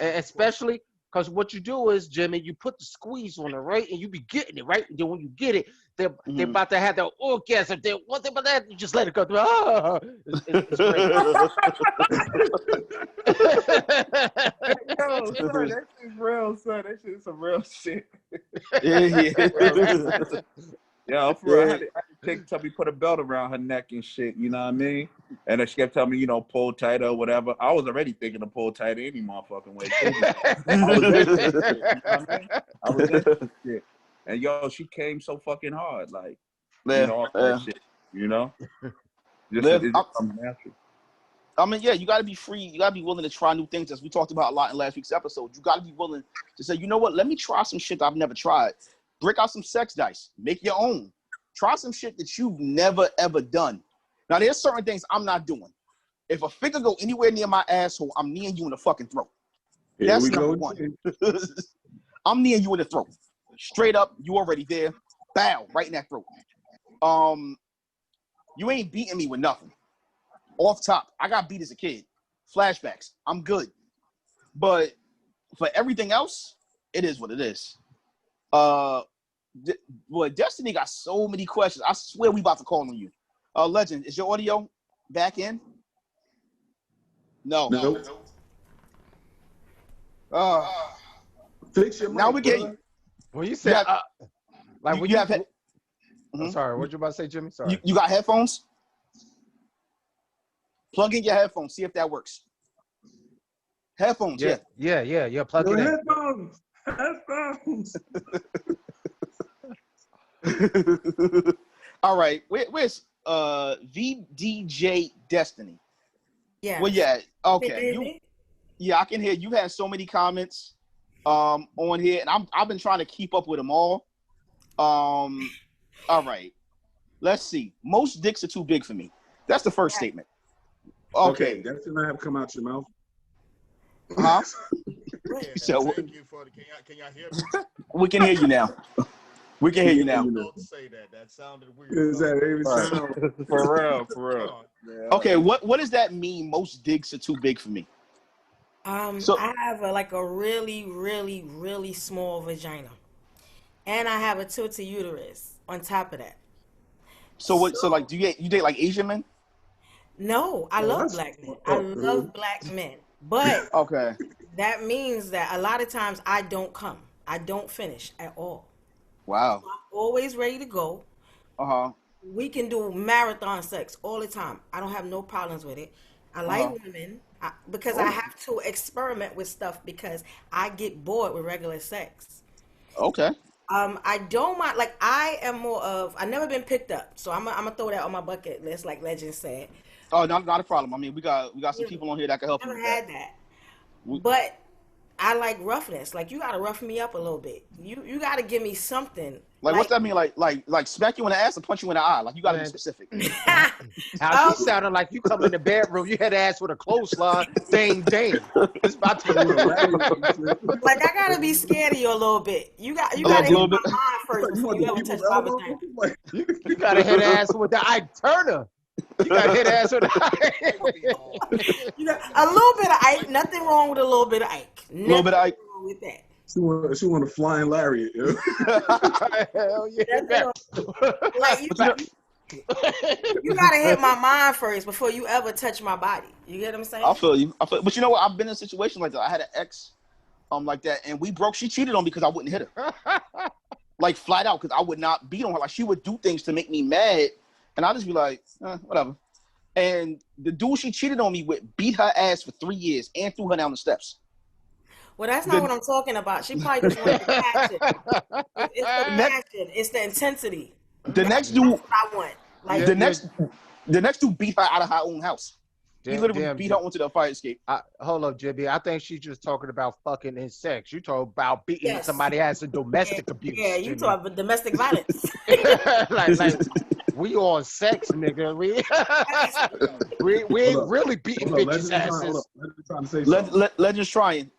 Especially because what you do is, Jimmy, you put the squeeze on it, right? And you be getting it, right? And then when you get it, they're about to have their orgasm. Then one thing about that, you just let it go through. It's great. Yo, that shit's real, son. That shit's some real shit. Yeah, for real. I had to take Tubby, put a belt around her neck and shit, you know what I mean? And then she kept telling me, pull tighter or whatever. I was already thinking to pull tighter any motherfucking way. I was into shit. And she came so fucking hard, like, off that shit, Just natural. I mean, yeah, you got to be free. You got to be willing to try new things, as we talked about a lot in last week's episode. You got to be willing to say, you know what, let me try some shit that I've never tried. Break out some sex dice. Make your own. Try some shit that you've never, ever done. Now, there's certain things I'm not doing. If a finger go anywhere near my asshole, I'm kneeing you in the fucking throat. That's number one. I'm kneeing you in the throat. Straight up, you already there. Bow, right in that throat. You ain't beating me with nothing. Off top, I got beat as a kid. Flashbacks, I'm good. But for everything else, it is what it is. Destiny got so many questions. I swear we about to call on you. Legend, is your audio back in? No. Fix your mic, now we get you. When you say you have I'm sorry, what you about to say, Jimmy? Sorry. You got headphones? Plug in your headphones, see if that works. Headphones, yeah. Plug it in. Headphones. All right, where's VDJ Destiny? Yeah. Well, yeah. Okay. I can hear you had so many comments on here, and I've been trying to keep up with them all. All right. Let's see. Most dicks are too big for me. That's the first statement. Okay. That's gonna have to come out your mouth. Huh? So, thank you for can y'all hear me? We can hear you now. We can hear you now. Don't say that. That sounded weird. For real. Yeah. Okay, what does that mean? Most dicks are too big for me. So I have a really, really, really small vagina, and I have a tilted uterus on top of that. So what? So do you date like Asian men? No, I love black men. I love black men. But okay, that means that a lot of times I don't come. I don't finish at all. Wow. So I'm always ready to go. We can do marathon sex all the time. I don't have no problems with it. I like women because I have to experiment with stuff because I get bored with regular sex. Okay. I don't mind. Like I am more of. I've never been picked up, so I'm gonna throw that on my bucket list, like Legend said. Oh, not a problem. I mean, we got some people on here that can help you with that. But I like roughness. Like you gotta rough me up a little bit. You gotta give me something. Like what's that mean? Like smack you in the ass or punch you in the eye? Like you gotta be specific. How she sounded like you come in the bedroom, you had to ask with a clothesline, dang. It's about to like I gotta be scared of you a little bit. You gotta hit my mind first before you ever touch my vagina. You gotta hit ass with the Ike Turner. You gotta hit ass with the Ike. A little bit of Ike. Nothing wrong with a little bit of Ike. A little bit of Ike. Wrong with that. She want a flying lariat. Yeah. Hell yeah. Like you gotta hit my mind first before you ever touch my body. You get what I'm saying? I feel you. But you know what? I've been in a situation like that. I had an ex, like that, and we broke. She cheated on me because I wouldn't hit her, like flat out, because I would not beat on her. Like she would do things to make me mad, and I'd just be like, whatever. And the dude she cheated on me with beat her ass for 3 years and threw her down the steps. Well, that's not what I'm talking about. She probably just wanted the passion. It's the passion. It's the intensity. The next dude, that's what I want. Like the next dude beat her out of her own house. He literally beat her onto the fire escape. Hold up, Jibby. I think she's just talking about fucking and sex. You talking about beating somebody as a domestic abuse. Yeah, you talking about domestic violence. like we on sex, nigga. We ain't really beating bitches' asses. Legend's trying.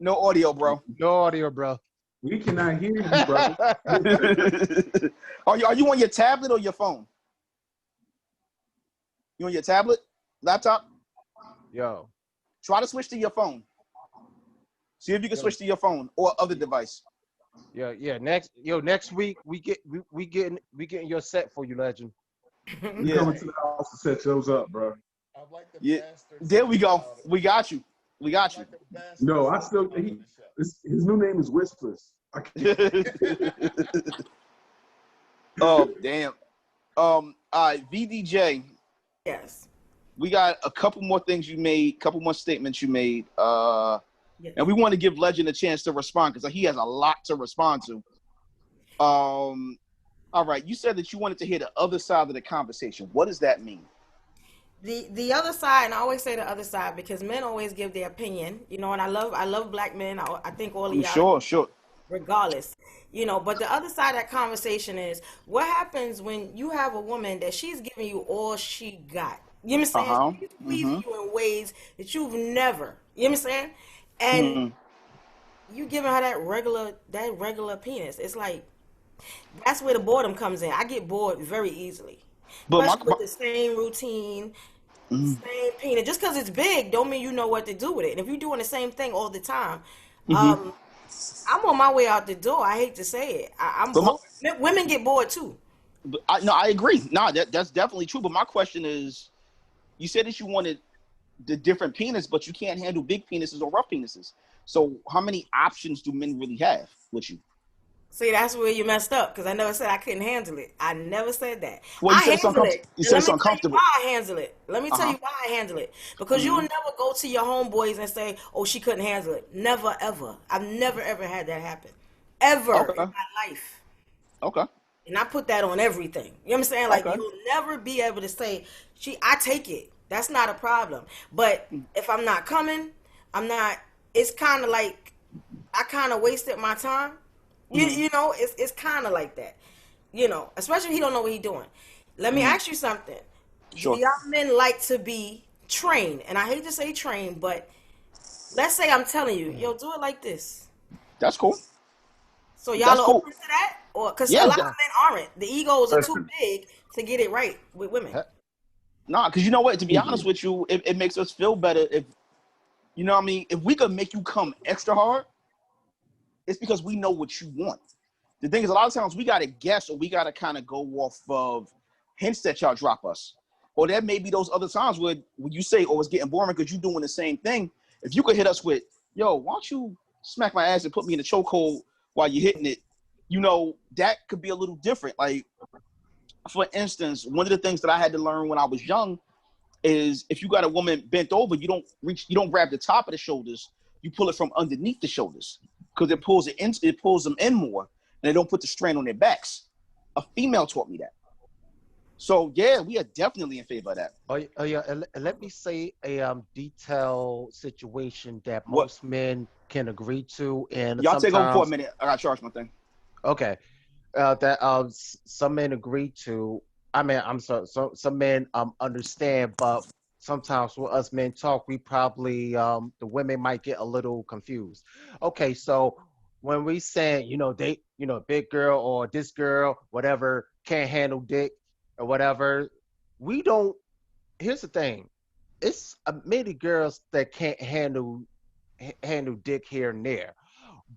No audio, bro. No audio, bro. We cannot hear you, bro. Are you on your tablet or your phone? You on your tablet, laptop? Yo. Try to switch to your phone. See if you can switch to your phone or other device. Yeah. Next week we getting your set for you, Legend. We coming to the house to set yours up, bro. Yeah. There we go. We got you. No, I still. His new name is Whispers. Oh damn. All right, VDJ. Yes. We got a couple more things you made, couple more statements you made, and we want to give Legend a chance to respond because he has a lot to respond to. All right, you said that you wanted to hear the other side of the conversation. What does that mean? The other side, and I always say the other side because men always give their opinion, and I love black men. I think all of y'all. Sure. Regardless, but the other side of that conversation is what happens when you have a woman that she's giving you all she got. You know what I'm saying? She's pleasing you in ways that you've never. You know what I'm saying? And you giving her that regular penis. It's like that's where the boredom comes in. I get bored very easily. But with the same routine, same penis. Just because it's big don't mean you know what to do with it. And if you're doing the same thing all the time, I'm on my way out the door. I hate to say it. Women get bored too. I agree. No, that's definitely true. But my question is, you said that you wanted the different penis, but you can't handle big penises or rough penises. So how many options do men really have with you? See, that's where you messed up because I never said I couldn't handle it. I never said that. Well, you said it's uncomfortable. Why I handle it. Let me tell you why I handle it. Because you'll never go to your homeboys and say, "Oh, she couldn't handle it." Never, ever. I've never, ever had that happen. Ever in my life. Okay. And I put that on everything. You know what I'm saying? Like, you'll never be able to say, I take it. That's not a problem. But if I'm not coming, it's kind of like I kind of wasted my time. You know, it's kind of like that, especially if he don't know what he's doing. Let me ask you something. Sure. Do y'all men like to be trained? And I hate to say trained, but let's say I'm telling you, do it like this. That's cool. So y'all are open to that? Or because a lot of men aren't. The egos are too big to get it right with women. Nah, because you know what? To be honest with you, it makes us feel better if, if we could make you come extra hard, it's because we know what you want. The thing is, a lot of times we got to guess or we got to kind of go off of hints that y'all drop us. or there may be those other times where when you say, oh, it's getting boring because you're doing the same thing. If you could hit us with, yo, why don't you smack my ass and put me in a chokehold while you're hitting it, you know, that could be a little different. Like, for instance, one of the things that I had to learn when I was young is if you got a woman bent over, you don't grab the top of the shoulders, you pull it from underneath the shoulders because it pulls them in more, and they don't put the strain on their backs. A female taught me that. So yeah, we are definitely in favor of that. Oh yeah, and let me say a detailed situation that most men can agree to, and y'all take over for a minute. I got to charge my thing. Okay, that some men agree to. I mean, I'm sorry. So some men understand, but sometimes when us men talk, we probably the women might get a little confused. Okay, so when we say, you know, they, you know, big girl or this girl, whatever, can't handle dick or whatever, we don't. Here's the thing: it's many girls that can't handle dick here and there,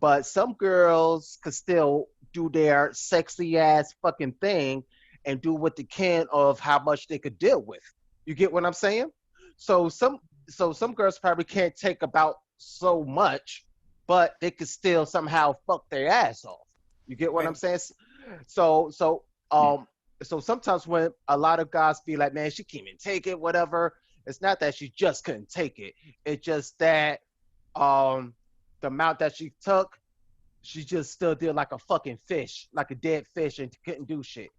but some girls could still do their sexy ass fucking thing and do what they can of how much they could deal with. You get what I'm saying? So some girls probably can't take about so much, but they could still somehow fuck their ass off. You get what I'm saying? So sometimes when a lot of guys be like, man, she can't even take it, whatever, it's not that she just couldn't take it. It's just that the amount that she took, she just still did like a fucking fish, like a dead fish, and couldn't do shit.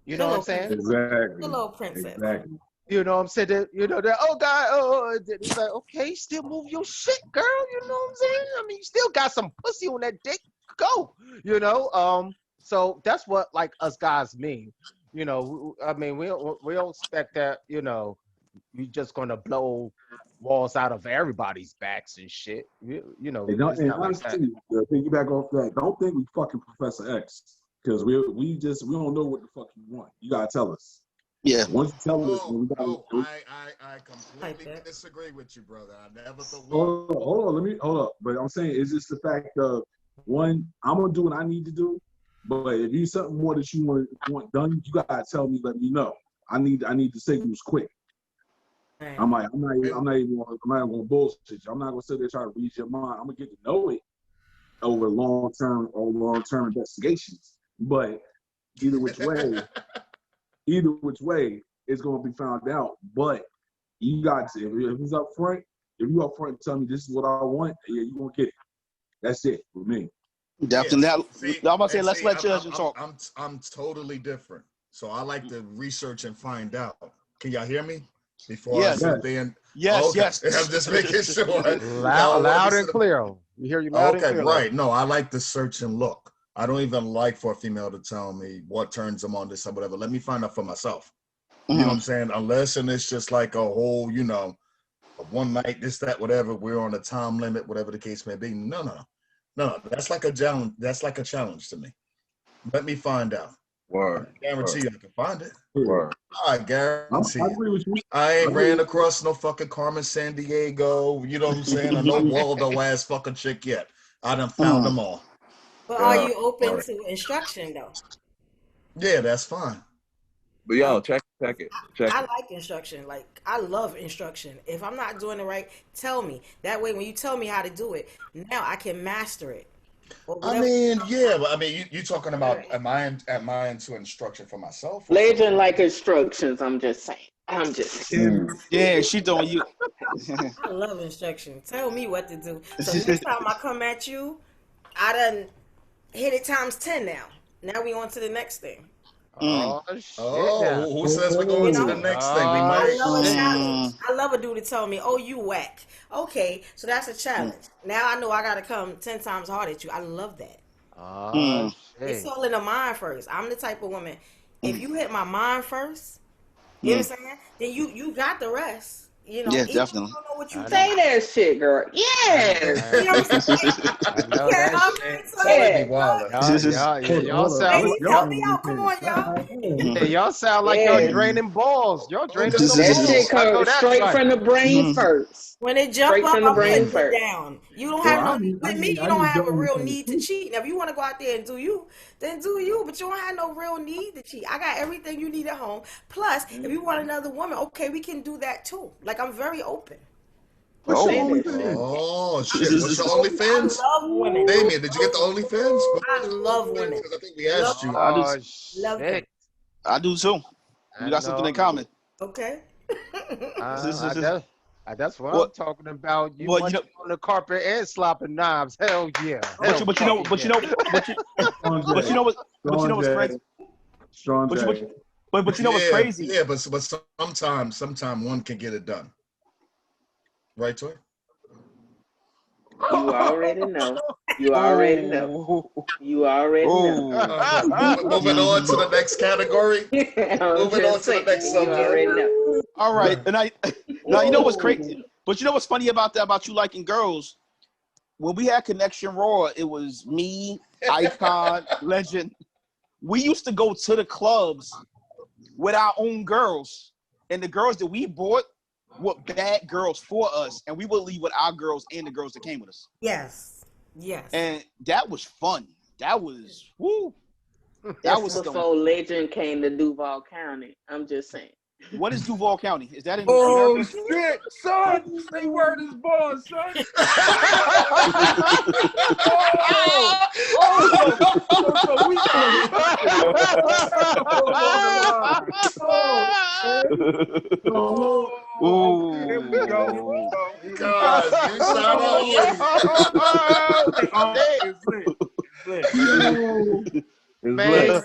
You know what I'm saying? Exactly. The little princess. Exactly. You know what I'm saying? That, you know, that, oh, God, oh, it's like, okay, still move your shit, girl. You know what I'm saying? I mean, you still got some pussy on that dick. Go, you know? So that's what, like, us guys mean. You know, I mean, we don't expect that, you know, you're just going to blow walls out of everybody's backs and shit. You know, and honestly, piggyback off that, don't think we fucking Professor X, because we don't know what the fuck you want. You gotta tell us. Yeah. Once you tell us, I completely disagree with you, brother. I never thought. Hold up. But I'm saying it's just the fact of, one, I'm gonna do what I need to do, but if you something more that you want done, you gotta tell me. Let me know. I need the signals quick. I'm not even gonna bullshit you. I'm not gonna sit there trying to read your mind. I'm gonna get to know it over long term investigations. But either which way, it's gonna be found out. But you got to, if it's up front, if you up front and tell me this is what I want, yeah, you gonna get it. That's it for me. Definitely. I'm about to say, let's let Judge talk. I'm totally different. So I like to research and find out. Can y'all hear me? Before I sit there and yes. I'm just making sure. Loud and clear. We hear you loud and clear. Right. No, I like to search and look. I don't even like for a female to tell me what turns them on, this or whatever. Let me find out for myself. You know what I'm saying? Unless and it's just like a whole, you know, a one night, this, that, whatever. We're on a time limit, whatever the case may be. No. That's like a challenge. That's like a challenge to me. Let me find out. Word. I guarantee you I can find it. Word. I guarantee you. I ain't ran across no fucking Carmen Sandiego, you know what I'm saying? Or no Waldo ass fucking chick yet. I done found them all. But are you open to instruction though? Yeah, that's fine. But yo, check it. I like instruction. Like, I love instruction. If I'm not doing it right, tell me. That way, when you tell me how to do it, now I can master it. I mean, yeah, but I mean, you talking about am I into instruction for myself? Legend like instructions. I'm just saying. Yeah, she doing you. I love instruction. Tell me what to do. So next time I come at you, I done hit it times 10 now. Now we on to the next thing. Oh, who says we're going to the next thing? We might. I love a challenge. I love a dude to tell me, oh, you whack. Okay, so that's a challenge. Now I know I got to come 10 times hard at you. I love that. It's all in the mind first. I'm the type of woman, if you hit my mind first, you know what I'm saying? Then you got the rest. You know, yeah, definitely. Say that shit, girl. Yes. You know what I'm saying? Y'all sound. Help me out. Come on, y'all. Y'all sound like y'all draining balls. Y'all draining the balls. That shit comes straight from the brain first. When it jump up, I'm putting it down. You don't have you don't have a real need to cheat. Now, if you want to go out there and do you, then do you. But you don't have no real need to cheat. I got everything you need at home. Plus, if you want another woman, okay, we can do that too. Like, I'm very open. Oh shit! What's your OnlyFans? I love women. Damien, did you get the OnlyFans? I love women. I think we asked you. Love them. I do too. We got something in common. Okay. That's what I'm talking about. You on the carpet and slopping knobs. Hell yeah. But you know what's crazy? Strong But you know what's crazy? Yeah, but sometimes one can get it done. Right, Toy? You already know. You already know. You already know. Moving on to the next category. Moving on to the next subject. You already know. All right, and now you know what's crazy, but you know what's funny about that, about you liking girls? When we had Connection Raw, it was me, Icon, Legend. We used to go to the clubs with our own girls, and the girls that we bought were bad girls for us, and we would leave with our girls and the girls that came with us. Yes. And that was fun. That was woo. That was before Legend came to Duval County. I'm just saying. What is Duval County? Is that in America? Shit, son! Say word is born, son. So we here we go. God, you Man.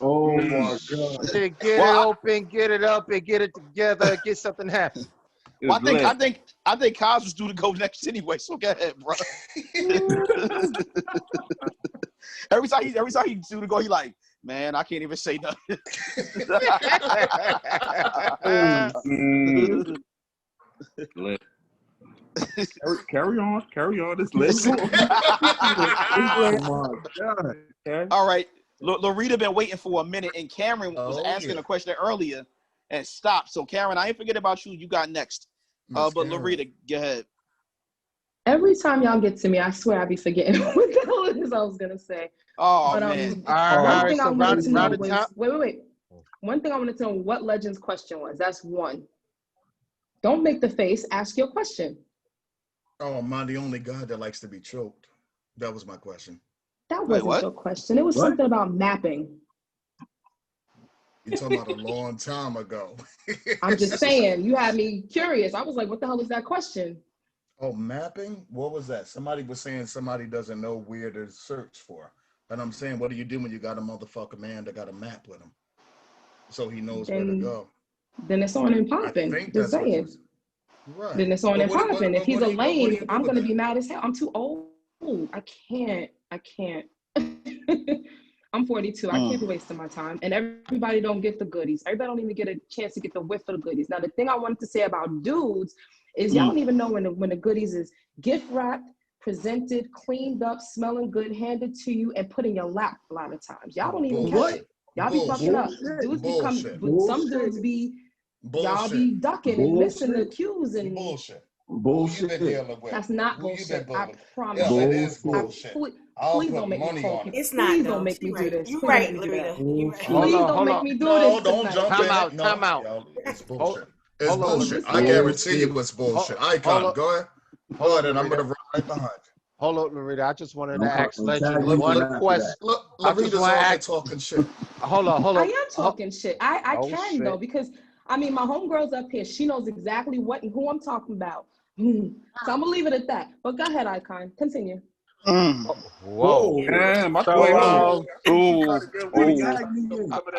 Oh my God! Get it open, get it up, and get it together. Get something happen. Well, I think Kaz was due to go next anyway. So go ahead, bro. every time he due to go, he like, man, I can't even say nothing. Carry on. This list. Oh my God! Okay. All right. Loretta been waiting for a minute, and Karen was asking a question earlier and stopped. So, Karen, I ain't forget about you. You got next. But Loretta, go ahead. Every time y'all get to me, I swear I be forgetting what the hell it is I was going to say. Oh, but, man. One thing I wanted to know was, wait. One thing I wanted to know what Legend's question was. That's one. Don't make the face. Ask your question. Oh, am I the only guy that likes to be choked? That was my question. That wasn't your question. It was something about mapping. You're talking about a long time ago. I'm just saying, you had me curious. I was like, what the hell is that question? Oh, mapping? What was that? Somebody was saying somebody doesn't know where to search for. And I'm saying, what do you do when you got a motherfucker man that got a map with him? So he knows where to go. Then it's on and popping. Just saying. Right. Then it's on and popping. If he's a lame, I'm going to be mad as hell. I'm too old. I can't. I'm 42. I can't be wasting my time. And everybody don't get the goodies. Everybody don't even get a chance to get the whiff of the goodies. Now, the thing I wanted to say about dudes is y'all don't even know when the goodies is gift wrapped, presented, cleaned up, smelling good, handed to you, and put in your lap a lot of times. Y'all don't even catch it. Y'all be fucking up. Dudes become, some dudes be, y'all be ducking and missing the cues and bullshit. That's not bullshit. I promise. Yes, it is bullshit. Please don't make me call people. It's not. Please don't make me do this. You're right, Loretta. Please don't make me do this. Don't jump in. Time out. It's bullshit. It's bullshit. I guarantee you it's bullshit. Icon, go ahead. Go ahead, and I'm going to run right behind you. Hold on, Loretta. I just wanted to ask Legend one question. Loretta's already talking shit. Hold on. I am talking shit. I can, though, because, I mean, my homegirl's up here. She knows exactly who I'm talking about. So I'm going to leave it at that. But go ahead, Icon. Continue. Whoa. Damn, my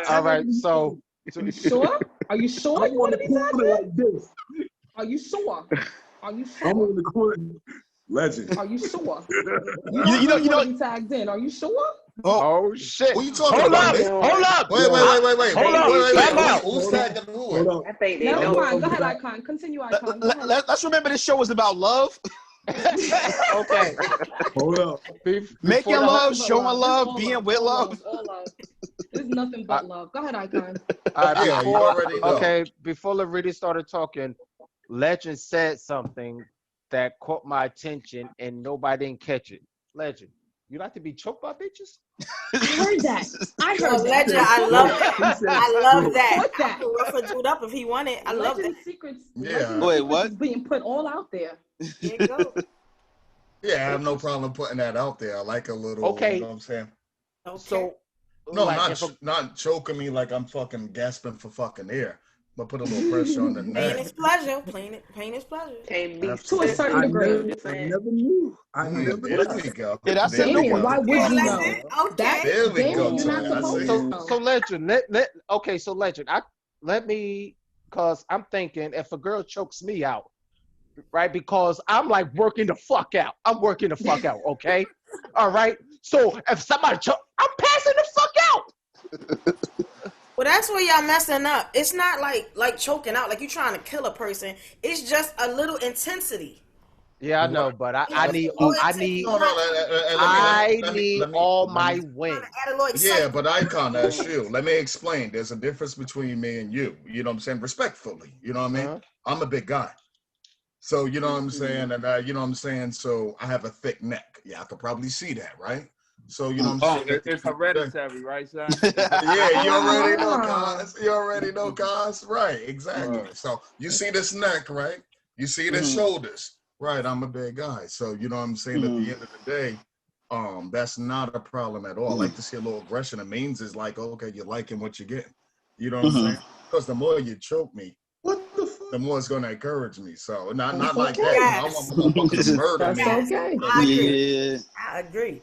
all right, so. You sure? Are you sure you want to be tagged in? Like this. Are you sure? I'm in the corner. Legend. Are you sure? You know be tagged in. Are you sure? Oh shit. Who you talking about? Hold up. Wait. Hold up. Who's tagging who? I think they Never know. mind. Go ahead, Icon. Continue, Icon. Let's remember this show is about love. Okay. Hold up. Making love, showing love, being with love. All love. There's nothing but love. Go ahead, Icon. Yeah, you already know. Okay, before Larita started talking, Legend said something that caught my attention and nobody didn't catch it. Legend, you like to be choked by bitches? I heard that. I heard that. Legend, I love that. I love that. Put that. I could rough a dude up if he wanted. I love that. Secrets. Yeah. Wait, what? Is being put all out there. There you go. Yeah, I have no problem putting that out there. I like a little, Okay. you know what I'm saying? Okay. So, No, like, not choking me like I'm fucking gasping for fucking air, but put a little pressure on the Pain neck. is pleasure. Pain is pleasure. Can't be To a certain degree. I never knew. There we go. Yeah, that's There it. we Damien, go. why would you know? Okay. There we go. Damien, you're not supposed to know. So Legend, okay, so Legend, cause I'm thinking if a girl chokes me out, right? Because I'm like working the fuck out. I'm working the fuck out, okay? All right. So if somebody I'm passing the fuck out. Well, that's where y'all messing up. It's not like choking out, like you trying to kill a person. It's just a little intensity. Yeah, I know, but I need all my wins. Yeah, but Icon, that's you. Let me explain. There's a difference between me and you. You know what I'm saying? Respectfully. You know what I mean? I'm a big guy. So, you know what I'm saying? And, you know what I'm saying? So I have a thick neck. Yeah, I could probably see that, right? So, you know what I'm saying? It's hereditary, right, son? Yeah, you already know, guys. You already know, guys. Right, exactly. So you see this neck, right? You see the shoulders. Right, I'm a big guy. So, you know what I'm saying? At the end of the day, that's not a problem at all. I like to see a little aggression. It means is like, okay, you're liking what you're getting. You know what I'm saying? Because the more you choke me, the more it's going to encourage me. So, not like that. I want motherfuckers to murder me. That's okay. I agree.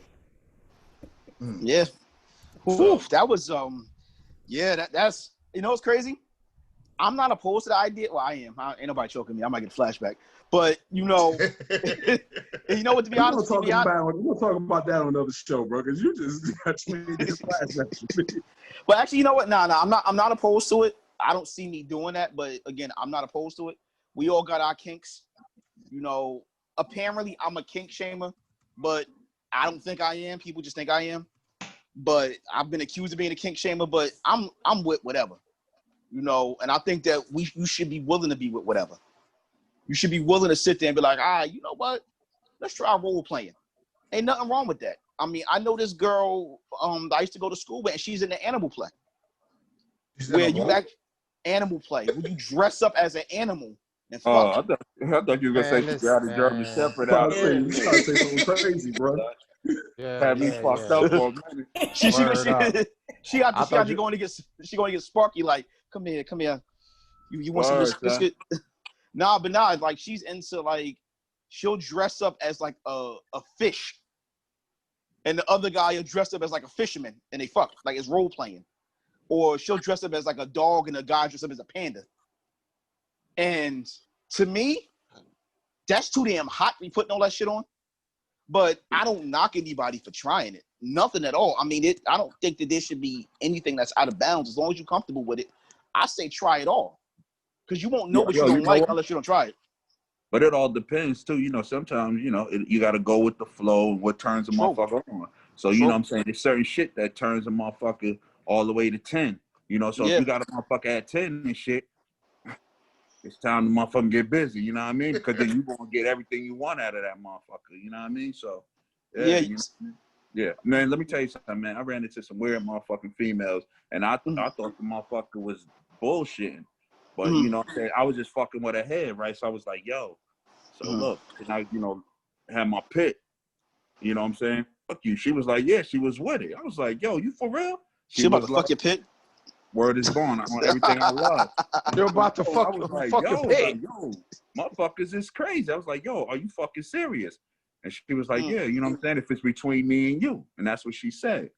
Yeah. Oof, that was that's you know what's crazy? I'm not opposed to the idea. Well, I am. Ain't nobody choking me. I might get a flashback. But you know, you know what? To be honest, we're gonna talk about that on another show, bro. Because you just got me this flashback. But actually, you know what? No, I'm not opposed to it. I don't see me doing that. But again, I'm not opposed to it. We all got our kinks. You know, apparently I'm a kink shamer, but I don't think I am. People just think I am. But I've been accused of being a kink shamer. But I'm with whatever. You know, and I think that you should be willing to be with whatever. You should be willing to sit there and be like, you know what? Let's try role playing. Ain't nothing wrong with that. I mean, I know this girl that I used to go to school with, and she's in the animal play. Where you animal play, where you dress up as an animal and fuck. I thought you were gonna say she got a German Shepherd out there. You gotta say something crazy, bro. Have me fucked up for a minute. She got me going to get Sparky. Like, come here. You want some biscuit? Nah, like she's into like she'll dress up as like a fish, and the other guy will dress up as like a fisherman, and they fuck like it's role playing. Or she'll dress up as like a dog, and a guy dress up as a panda. And to me, that's too damn hot to be putting all that shit on. But I don't knock anybody for trying it. Nothing at all. I mean, I don't think that there should be anything that's out of bounds. As long as you're comfortable with it, I say try it all. Because you won't know what you don't like unless you don't try it. But it all depends, too. You know, sometimes, you know, you got to go with the flow and what turns a motherfucker on. So, you know what I'm saying? There's certain shit that turns a motherfucker all the way to 10. You know, so if you got a motherfucker at 10 and shit, it's time to motherfucking get busy, you know what I mean? Because then you going to get everything you want out of that motherfucker, you know what I mean? So, yeah. Man, let me tell you something, man. I ran into some weird motherfucking females, and I thought the motherfucker was bullshitting. But, you know what I'm saying? I was just fucking with her head, right? So I was like, yo, so look, and I, you know, had my pit, you know what I'm saying? Fuck you. She was like, yeah, she was with it. I was like, yo, you for real? She about to fuck your pit? Word is born. I want everything I love. You're about to fuck your pit. Yo, motherfuckers is crazy. I was like, yo, are you fucking serious? And she was like, yeah, you know what I'm saying? If it's between me and you. And that's what she said.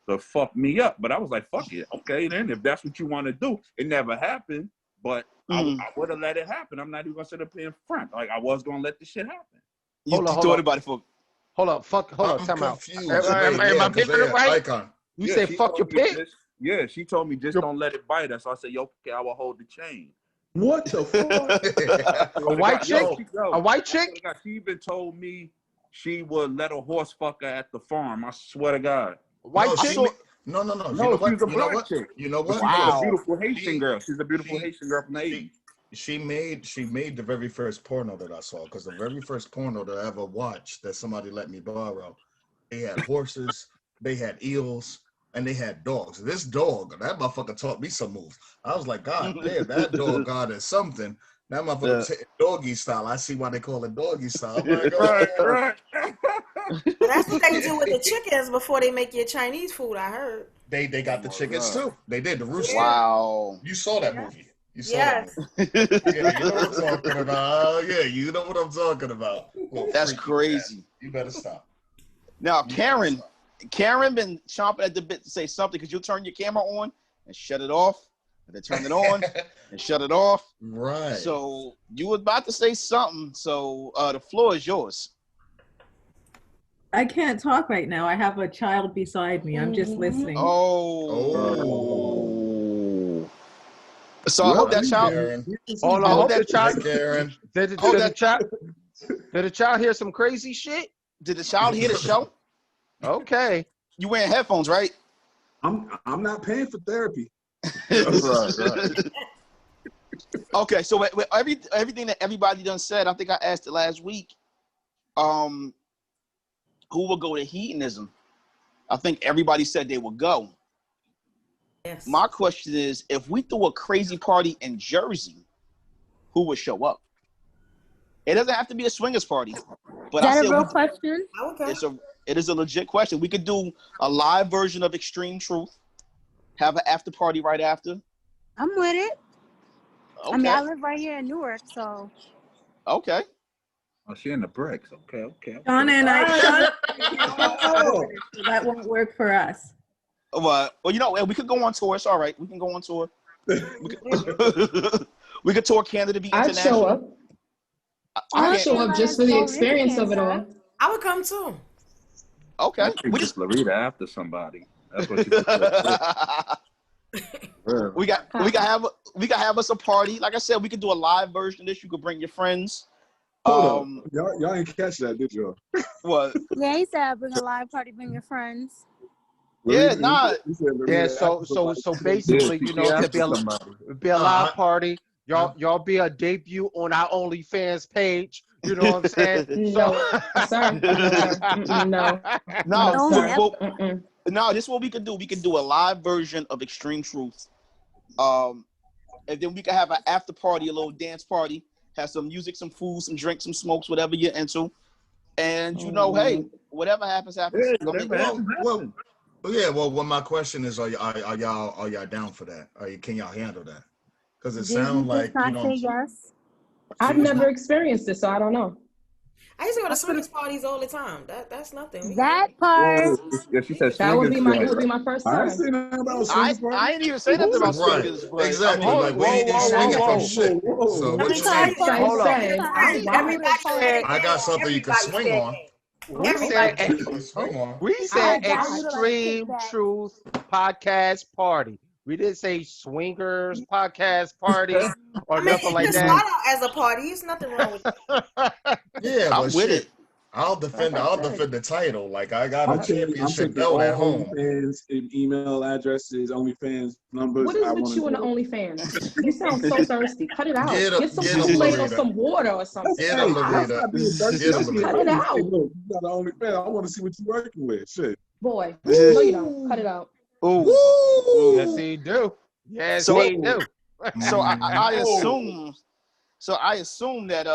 So fuck me up. But I was like, fuck it. Okay, then if that's what you want to do. It never happened, but I would have let it happen. I'm not even going to sit up here in front. Like, I was going to let this shit happen. Hold up. Time out. Am I getting it right? Icon. You say fuck your pit? Yeah, she told me just don't let it bite us. So I said, yo, okay, I will hold the chain. What the fuck? A white chick? A white chick? She even told me she would let a horse fuck her at the farm. I swear to God. White chick? No. No, You know what? she's a You know black what? chick. You know what? She's a beautiful Haitian girl. She's a beautiful Haitian girl from the 80s. She made the very first porno that I saw, because the very first porno that I ever watched that somebody let me borrow, they had horses, they had eels, and they had dogs. This dog, that motherfucker taught me some moves. I was like, God damn, that dog God is something. That motherfucker doggy style. I see why they call it doggy style. Like, right. That's what they do with the chickens before they make your Chinese food, I heard. They got the chickens too. They did the rooster. Wow. You saw that movie. You saw Yes. that movie. Yeah, you know what I'm talking about. Yeah, you know what I'm talking about. Well, That's crazy. You better stop. Now, Karen been chomping at the bit to say something, because you'll turn your camera on and shut it off, and then turn it on and shut it off. Right. So you were about to say something. So the floor is yours. I can't talk right now. I have a child beside me. I'm just listening. Oh. So I hope that child. Hold on. Hope that child. Karen. Did the child hear some crazy shit? Did the child hear the show? Okay. You wearing headphones, right? I'm not paying for therapy. Right. Okay, so with everything that everybody done said, I think I asked it last week. Who will go to hedonism? I think everybody said they would go. Yes. My question is, if we threw a crazy party in Jersey, who would show up? It doesn't have to be a swingers party. But Is that a real question? It is a legit question. We could do a live version of Xtreme Truth, have an after party right after. I'm with it. Okay. I mean, I live right here in Newark, so. Okay. Oh, she in the bricks. Okay. Donna and I, so that won't work for us. Well, you know, we could go on tour. It's all right. We can go on tour. We could tour Canada, be international. I'd show up. I'd show up just for the experience of it all. I would come too. Okay. We just Florida after somebody. That's what you we got have us a party. Like I said, we could do a live version of this. You could bring your friends. Hold on. Y'all ain't catch that, did you? What? Yeah, he said bring a live party, bring your friends. Yeah, nah. Yeah, so basically, you know, it'd be a live party. Y'all be a debut on our OnlyFans page. You know what I'm saying? No, sir. No, this is what we could do. We could do a live version of Xtreme Truth. And then we could have an after party, a little dance party, have some music, some food, some drinks, some smokes, whatever you're into. And you know, hey, whatever happens, happens. Well, my question is, are y'all down for that? Can y'all handle that? Because it sounds like, you know. Yes. I've never experienced it, so I don't know. I used to go to swingers parties all the time. That's nothing. That part. Yeah, she said that would be my first time. I ain't even say nothing about swingers. Right. Exactly. Like, we ain't swinging from shit. So what you saying? Hold on. I got something you can swing on. We said Xtreme Truth Podcast Party. We didn't say swingers podcast party or nothing like that. Start out as a party. There's nothing wrong with it. Yeah, I'm with it. I'll defend the title. Like, I got a championship belt at home. OnlyFans, email addresses, OnlyFans numbers. What is with you and the OnlyFans? You sound so thirsty. Cut it out. Get some Kool-Aid or some water or something. Get him, Loretta. Cut it out. You got an OnlyFans. I want to see what you're working with. Shit. Boy, no, you don't. Cut it out. Ooh. Yes, he do. Yes, he do. So I assume that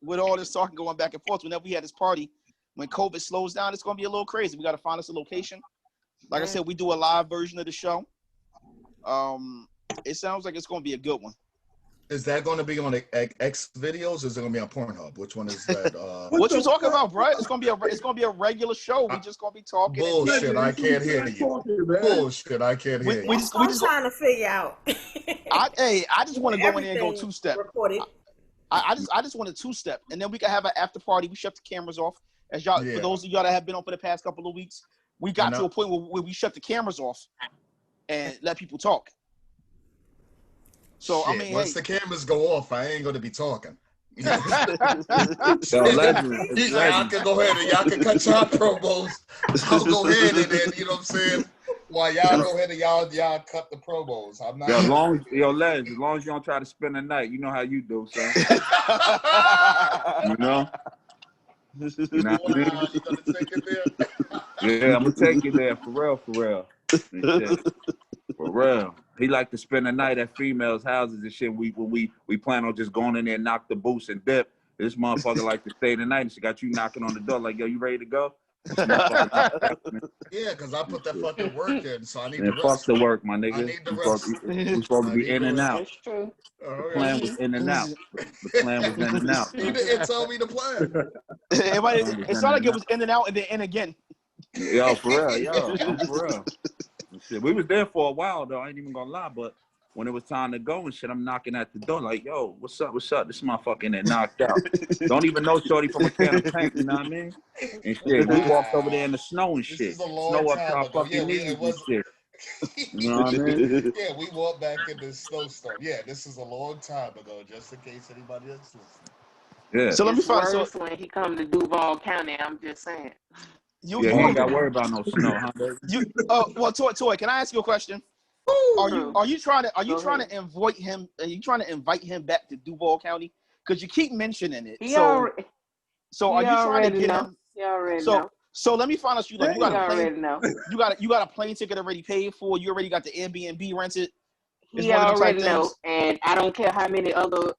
with all this talking going back and forth, whenever we had this party, when COVID slows down, it's gonna be a little crazy. We gotta find us a location. Like I said, we do a live version of the show. It sounds like it's gonna be a good one. Is that going to be on X videos? Or is it going to be on Pornhub? Which one is that? What you talking about, bro? It's gonna be a regular show. We just gonna be talking. Bullshit! I can't hear you. Bullshit! I can't hear you. We just trying to figure out. I just want to go in there and go two-step. I just want a two-step, and then we can have an after party. We shut the cameras off. As y'all, for those of y'all that have been on for the past couple of weeks, we got to a point where we shut the cameras off and let people talk. So shit, I mean, once the cameras go off, I ain't gonna be talking. Yo, legend. Y'all can go ahead and y'all can cut your promos. I'll go ahead and then, you know what I'm saying? While y'all go ahead and y'all cut the promos. I'm not. As long as you don't try to spend the night, you know how you do, son. You know. You know what I mean? You gonna take it there? Yeah, I'm gonna take it there for real. For real. He like to spend the night at females' houses and shit. We plan on just going in there and knock the boots and dip. This motherfucker like to stay the night and she got you knocking on the door like, yo, you ready to go? Yeah, because I put that fucking work in, so I need the rest. Fuck the work, my nigga. I need the rest. We supposed to be in and out. That's true. The plan was in and out. The plan was in and out. You didn't tell me the plan. It sounded like it was in and out and then in again. Yo, for real, for real. Shit, we was there for a while though. I ain't even gonna lie, but when it was time to go and shit, I'm knocking at the door like, yo, what's up? This motherfucker in there knocked out. Don't even know shorty from a can of paint, you know what I mean? And shit, we walked over there in the snow and shit. Snow up to our fucking knees and shit. You know what I mean? Yeah, we walked back in the snowstorm. Yeah, this is a long time ago, just in case anybody else listening. Yeah. So let me find out when he come to Duval County. I'm just saying. You ain't got to worry about no snow, huh? Well, Toy, can I ask you a question? Are you trying to invite him? Are you trying to invite him back to Duval County? Because you keep mentioning it. So are you trying to get him? You already know. So let me find out. You got a plane. Already know. You got a plane ticket already paid for. You already got the Airbnb rented. He already know, and I don't care how many other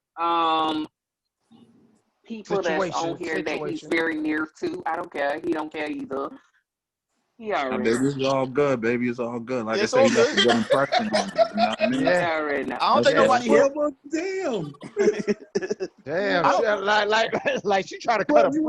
people that's on here that he's very near to. I don't care. He don't care either. He already baby, it's all good, baby. It's all good. Like I said, you got a good impression on it. You know what I mean? Yeah, already know. I don't think nobody here. Damn. Like she trying to cut him.